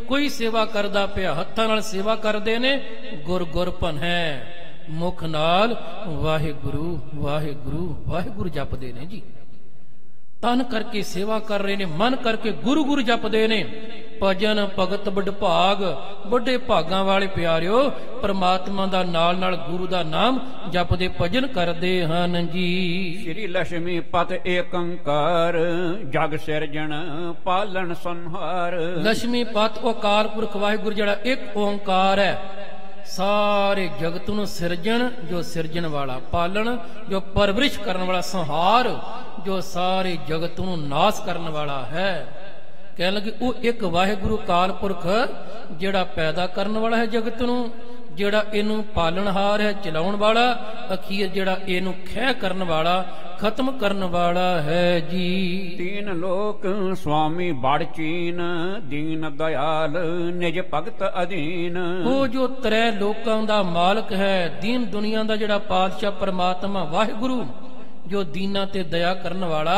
ਕੋਈ ਸੇਵਾ ਕਰਦਾ ਪਿਆ, ਹੱਥਾਂ ਨਾਲ ਸੇਵਾ ਕਰਦੇ ਨੇ। ਗੁਰ ਗੁਰਪਨ ਹੈ, ਮੁਖ ਨਾਲ ਵਾਹਿਗੁਰੂ ਵਾਹਿਗੁਰੂ ਵਾਹਿਗੁਰੂ ਜਪਦੇ ਨੇ ਜੀ। ਤਨ ਕਰਕੇ ਸੇਵਾ ਕਰ ਰਹੇ ਨੇ, ਮਨ ਕਰਕੇ ਗੁਰੂ ਗੁਰੂ ਜਪਦੇ ਨੇ। ਭਜਨ ਭਗਤ ਵਡਭਾਗ, ਵੱਡੇ ਭਾਗਾਂ ਵਾਲੇ ਪਿਆਰਿਓ ਪਰਮਾਤਮਾ ਦਾ ਨਾਲ ਨਾਲ ਗੁਰੂ ਦਾ ਨਾਮ ਜਪਦੇ ਭਜਨ ਕਰਦੇ ਹਨ ਜੀ। ਸ਼੍ਰੀ ਲక్ష్ਮੀ ਪਤ ਏਕੰਕਾਰ ਜਗ ਸਿਰਜਣ ਪਾਲਣ ਸੰਹਾਰ। ਲక్ష్ਮੀ ਪਤ ਉਹ ਅਕਾਲ ਪੁਰਖ ਵਾਹਿਗੁਰੂ ਜਿਹੜਾ ਇੱਕ ਓੰਕਾਰ ਹੈ, ਸਾਰੇ ਜਗਤ ਨੂੰ ਸਿਰਜਣ, ਜੋ ਸਿਰਜਣ ਵਾਲਾ, ਪਾਲਣ ਜੋ ਪਰਵਰਿਸ਼ ਕਰਨ ਵਾਲਾ, ਸੰਹਾਰ ਜੋ ਸਾਰੇ ਜਗਤ ਨੂੰ ਨਾਸ ਕਰਨ ਵਾਲਾ ਹੈ। ਕਹਿਣ ਲੱਗੇ ਉਹ ਇੱਕ ਵਾਹਿਗੁਰੂ ਅਕਾਲ ਪੁਰਖ ਜਿਹੜਾ ਪੈਦਾ ਕਰਨ ਵਾਲਾ ਹੈ ਜਗਤ ਨੂੰ, ਜਿਹੜਾ ਇਹਨੂੰ ਪਾਲਣਹਾਰ ਹੈ, ਚਲਾਉਣ ਵਾਲਾ, ਅਖੀਰ ਜਿਹੜਾ ਇਹਨੂੰ ਖਹਿ ਕਰਨ ਵਾਲਾ, ਖਤਮ ਕਰਨ ਵਾਲਾ ਹੈ ਜੀ। ਤੀਨ ਲੋਕ ਸੁਆਮੀ ਬੜ ਚੀਨ ਦੀਨ ਦਇਆਲ ਨਿਜ ਭਗਤ ਅਧੀਨ। ਉਹ ਜੋ ਤਰੇ ਲੋਕਾਂ ਦਾ ਮਾਲਕ ਹੈ, ਦੀਨ ਦੁਨੀਆ ਦਾ ਜਿਹੜਾ ਪਾਤਸ਼ਾਹ ਪਰਮਾਤਮਾ ਵਾਹਿਗੁਰੂ, ਜੋ ਦੀਨਾਂ ਤੇ ਦਇਆ ਕਰਨ ਵਾਲਾ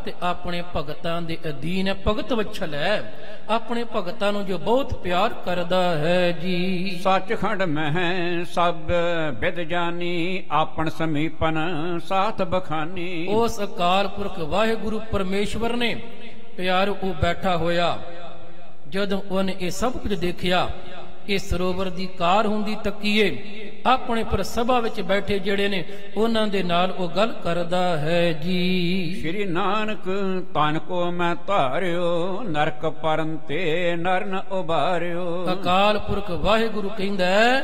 ਤੇ ਆਪਣੇ ਭਗਤਾਂ ਦੇ ਅਧੀਨ ਹੈ, ਭਗਤ ਵਛਲ ਹੈ, ਆਪਣੇ ਭਗਤਾਂ ਨੂੰ ਜੋ ਬਹੁਤ ਪਿਆਰ ਕਰਦਾ ਹੈ ਜੀ। ਸੱਚਖੰਡ ਮਹਿ ਸਭ ਵਿਦ ਜਾਨੀ ਆਪਣ ਸਮੀਪਨ ਸਾਥ ਬਖਾਨੀ। ਉਸ ਅਕਾਲ ਪੁਰਖ ਵਾਹਿਗੁਰੂ ਪਰਮੇਸ਼ਵਰ ਨੇ ਪਿਆਰ ਉਹ ਬੈਠਾ ਹੋਇਆ, ਜਦੋਂ ਉਹਨੇ ਇਹ ਸਭ ਕੁਝ ਦੇਖਿਆ, ਇਹ ਸਰੋਵਰ ਦੀ ਕਾਰ ਹੁੰਦੀ ਤੱਕੀਏ, ਆਪਣੇ ਪਰ ਸਭਾ ਵਿੱਚ ਬੈਠੇ ਜਿਹੜੇ ਨੇ ਉਹਨਾਂ ਦੇ ਨਾਲ ਉਹ ਗੱਲ ਕਰਦਾ ਹੈ ਜੀ। ਸ਼੍ਰੀ ਨਾਨਕ ਤਨ ਕੋ ਮੈਂ ਧਾਰਿਓ ਨਰਕ ਪਰਨ ਤੇ ਨਰਨ ਉਬਾਰਿਓ। ਅਕਾਲ ਪੁਰਖ ਵਾਹਿਗੁਰੂ ਕਹਿੰਦਾ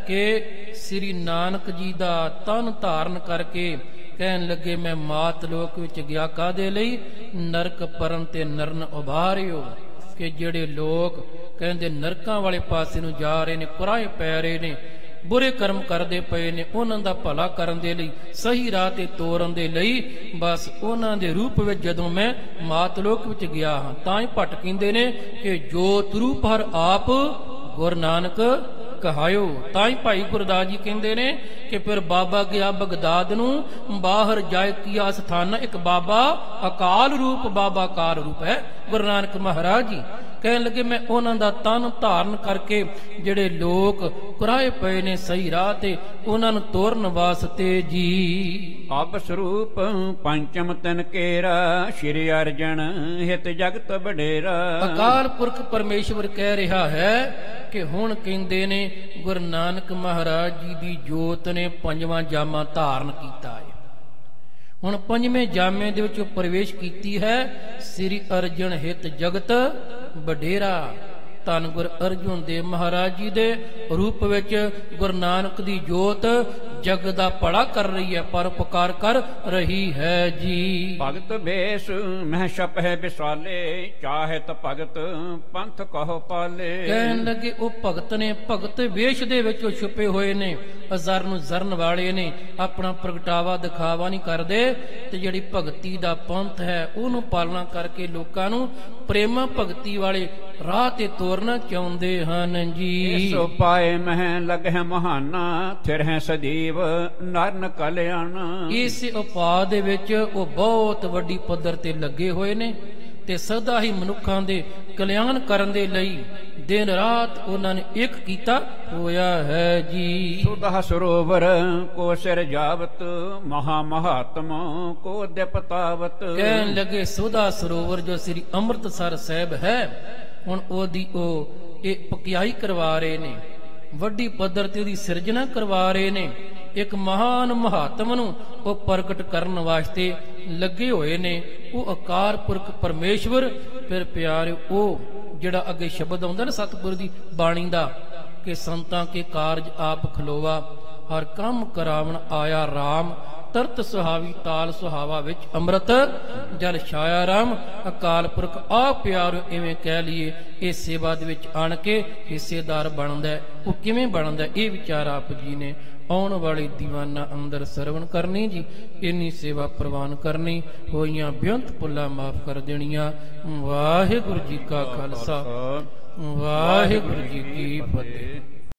ਕਿ ਸ੍ਰੀ ਨਾਨਕ ਜੀ ਦਾ ਤਨ ਧਾਰਨ ਕਰਕੇ ਕਹਿਣ ਲੱਗੇ ਮੈਂ ਮਾਤ ਲੋਕ ਵਿੱਚ ਗਿਆ ਕਾਦੇ ਲਈ, ਨਰਕ ਪਰਨ ਤੇ ਨਰਨ ਉਬਾਰਿਓ। ਕਿ ਜਿਹੜੇ ਲੋਕ ਕਹਿੰਦੇ ਨਰਕਾਂ ਵਾਲੇ ਪਾਸੇ ਨੂੰ ਜਾ ਰਹੇ ਨੇ, ਕੁਰਾਏ ਪੈ ਰਹੇ ਨੇ, ਬੁਰੇ ਕਰਮ ਕਰਦੇ ਪਏ ਨੇ, ਉਹਨਾਂ ਦਾ ਭਲਾ ਕਰਨ ਦੇ ਲਈ, ਸਹੀ ਰਾਹ ਤੇ ਤੋਰਨ ਦੇ ਲਈ, ਬਸ ਉਹਨਾਂ ਦੇ ਰੂਪ ਵਿੱਚ ਜਦੋਂ ਮੈਂ ਮਾਤਲੋਕ ਵਿੱਚ ਗਿਆ ਹਾਂ ਤਾਂ ਹੀ ਭਟਕਿੰਦੇ ਨੇ ਕਿ ਜੋਤ ਰੂਪ ਹਰ ਆਪ ਗੁਰੂ ਨਾਨਕ ਕਹਾਇਓ। ਤਾਂ ਹੀ ਭਾਈ ਗੁਰਦਾਸ ਜੀ ਕਹਿੰਦੇ ਨੇ ਕਿ ਫਿਰ ਬਾਬਾ ਗਿਆ ਬਗਦਾਦ ਨੂੰ, ਬਾਹਰ ਜਾਏ ਕੀਆ ਸਥਾਨ, ਇੱਕ ਬਾਬਾ ਅਕਾਲ ਰੂਪ, ਬਾਬਾ ਅਕਾਲ ਰੂਪ ਹੈ ਗੁਰੂ ਨਾਨਕ ਮਹਾਰਾਜ ਜੀ। ਕਹਿਣ ਲੱਗੇ ਮੈਂ ਉਹਨਾਂ ਦਾ ਤਨ ਧਾਰਨ ਕਰਕੇ ਜਿਹੜੇ ਲੋਕ ਕੁਰਾਏ ਪਏ ਨੇ ਸਹੀ ਰਾਹ ਤੇ, ਉਹਨਾਂ ਨੂੰ ਤੋਰਨ ਵਾਸਤੇ ਜੀ। ਅਬ ਸਰੂਪ ਪੰਚਮ ਤਨ ਕੇਰਾ ਸ਼੍ਰੀ ਅਰਜਨ ਹਿਤ ਜਗਤ ਬਡੇਰਾ। ਅਕਾਲ ਪੁਰਖ ਪਰਮੇਸ਼ਵਰ ਕਹਿ ਰਿਹਾ ਹੈ ਕਿ ਹੁਣ ਕਹਿੰਦੇ ਨੇ ਗੁਰੂ ਨਾਨਕ ਮਹਾਰਾਜ ਜੀ ਦੀ ਜੋਤ ਨੇ ਪੰਜਵਾਂ ਜਾਮਾ ਧਾਰਨ ਕੀਤਾ ਹੈ। ਹੁਣ ਪੰਜਵੇਂ ਜਾਮੇ ਦੇ ਵਿੱਚ ਪ੍ਰਵੇਸ਼ ਕੀਤੀ ਹੈ ਸ੍ਰੀ ਅਰਜਨ ਹਿਤ ਜਗਤ ਵਡੇਰਾ। ਧੰਨ ਗੁਰ ਅਰਜੁਨ ਦੇਵ ਮਹਾਰਾਜ ਜੀ ਦੇ ਰੂਪ ਵਿੱਚ ਗੁਰੂ ਨਾਨਕ ਦੀ ਜੋਤ ਜਗ ਦਾ ਭਲਾ ਕਰ ਰਹੀ ਹੈ, ਪਰਉਪਕਾਰ ਕਰ ਰਹੀ ਹੈ ਜੀ। ਭਗਤ ਬੇਸ ਮਹਿ ਛਪਹਿ ਵਿਸਾਲੇ ਚਾਹਤ ਭਗਤ ਪੰਥ ਕਹੋ ਪਾਲੇ। ਕਹਿਣ ਲੱਗੇ ਉਹ ਭਗਤ ਨੇ, ਭਗਤ ਵੇਸ਼ ਦੇ ਵਿੱਚ ਉਹ ਛੁਪੇ ਹੋਏ ਨੇ, ਅਜ਼ਰ ਨੂੰ ਜ਼ਰਨ ਵਾਲੇ ਨੇ, ਆਪਣਾ ਪ੍ਰਗਟਾਵਾ ਦਿਖਾਵਾ ਨਹੀਂ ਕਰਦੇ ਤੇ ਜਿਹੜੀ ਭਗਤੀ ਦਾ ਪੰਥ ਹੈ ਉਹਨੂੰ ਪਾਲਣਾ ਕਰਕੇ ਲੋਕਾਂ ਨੂੰ ਪ੍ਰੇਮ ਭਗਤੀ ਵਾਲੇ ਰਾਹ ਤੇ ਤੋਰਨਾ ਚਾਹੁੰਦੇ ਹਨ ਜੀ। ਇਸ ਉਪਾਏ ਮਹਿ ਲਗਹਿ ਮਹਾਨਾ ਥਿਰ ਹੈ ਸਦੀਵ ਨਰਨ ਕਲਿਆਣ। ਇਸ ਉਪਾਅ ਦੇ ਵਿੱਚ ਉਹ ਬਹੁਤ ਵੱਡੀ ਪੱਧਰ ਤੇ ਲੱਗੇ ਹੋਏ ਨੇ ਤੇ ਸਦਾ ਹੀ ਮਨੁੱਖਾਂ ਦੇ ਕਲਿਆਣ ਕਰਨ ਦੇ ਲਈ ਦਿਨ ਰਾਤ ਉਹਨਾਂ ਨੇ ਇੱਕ ਕੀਤਾ ਹੋਇਆ ਹੈ ਜੀ। ਸੁਦਾ ਸਰੋਵਰ ਕੋ ਸਿਰ ਜਾਵਤ ਮਹਾ ਮਹਾਤਮ ਕੋ ਦਿਪਤਾਵਤ। ਕਹਿਣ ਲੱਗੇ ਸੁਦਾ ਸਰੋਵਰ ਜੋ ਸ੍ਰੀ ਅੰਮ੍ਰਿਤਸਰ ਸਾਹਿਬ ਹੈ, ਹੁਣ ਉਹਦੀ ਉਹ ਇਹ ਪਕਿਆਈ ਕਰਵਾ ਰਹੇ ਨੇ, ਵੱਡੀ ਪੱਧਰ ਤੇ ਉਹਦੀ ਸਿਰਜਣਾ ਕਰਵਾ ਰਹੇ ਨੇ। ਇੱਕ ਮਹਾਨ ਮਹਾਤਮ ਨੂੰ ਉਹ ਪ੍ਰਗਟ ਕਰਨ ਵਾਸਤੇ ਲੱਗੇ ਹੋਏ ਨੇ। ਉਹ ਅਕਾਰ ਪੁਰਖ ਪਰਮੇਸ਼ਵਰ। ਫਿਰ ਪਿਆਰੇ ਉਹ ਜਿਹੜਾ ਅੱਗੇ ਸ਼ਬਦ ਆਉਂਦਾ ਨਾ ਸਤਿਗੁਰ ਦੀ ਬਾਣੀ ਦਾ ਕਿ ਸੰਤਾਂ ਕੇ ਕਾਰਜ ਆਪ ਖਲੋਵਾ, ਹਰ ਕੰਮ ਕਰਾਵਣ ਆਇਆ ਰਾਮ, ਤਰਤ ਸੁਹਾਵੀ ਤਾਲ ਸੁਹਾਵਾ ਵਿੱਚ ਅੰਮ੍ਰਿਤ ਜਲ ਛਾਇਆ ਰਾਮ। ਅਕਾਲ ਪੁਰਖ ਆ ਪਿਆਰ ਇਵੇਂ ਕਹਿ ਲਈਏ ਇਹ ਸੇਵਾ ਦੇ ਵਿੱਚ ਆਣ ਕੇ ਹਿੱਸੇਦਾਰ ਬਣਦਾ। ਉਹ ਕਿਵੇਂ ਬਣਦਾ ਇਹ ਵਿਚਾਰ ਆਪ ਜੀ ਨੇ ਆਉਣ ਵਾਲੇ ਦੀਵਾਨਾਂ ਅੰਦਰ ਸਰਵਣ ਕਰਨੀ ਜੀ। ਇੰਨੀ ਸੇਵਾ ਪ੍ਰਵਾਨ ਕਰਨੀ, ਹੋਈਆਂ ਬੇਅੰਤ ਭੁੱਲਾਂ ਮਾਫ ਕਰ ਦੇਣੀਆਂ। ਵਾਹਿਗੁਰੂ ਜੀ ਕਾ ਖਾਲਸਾ, ਵਾਹਿਗੁਰੂ ਜੀ ਕੀ ਫਤਿਹ।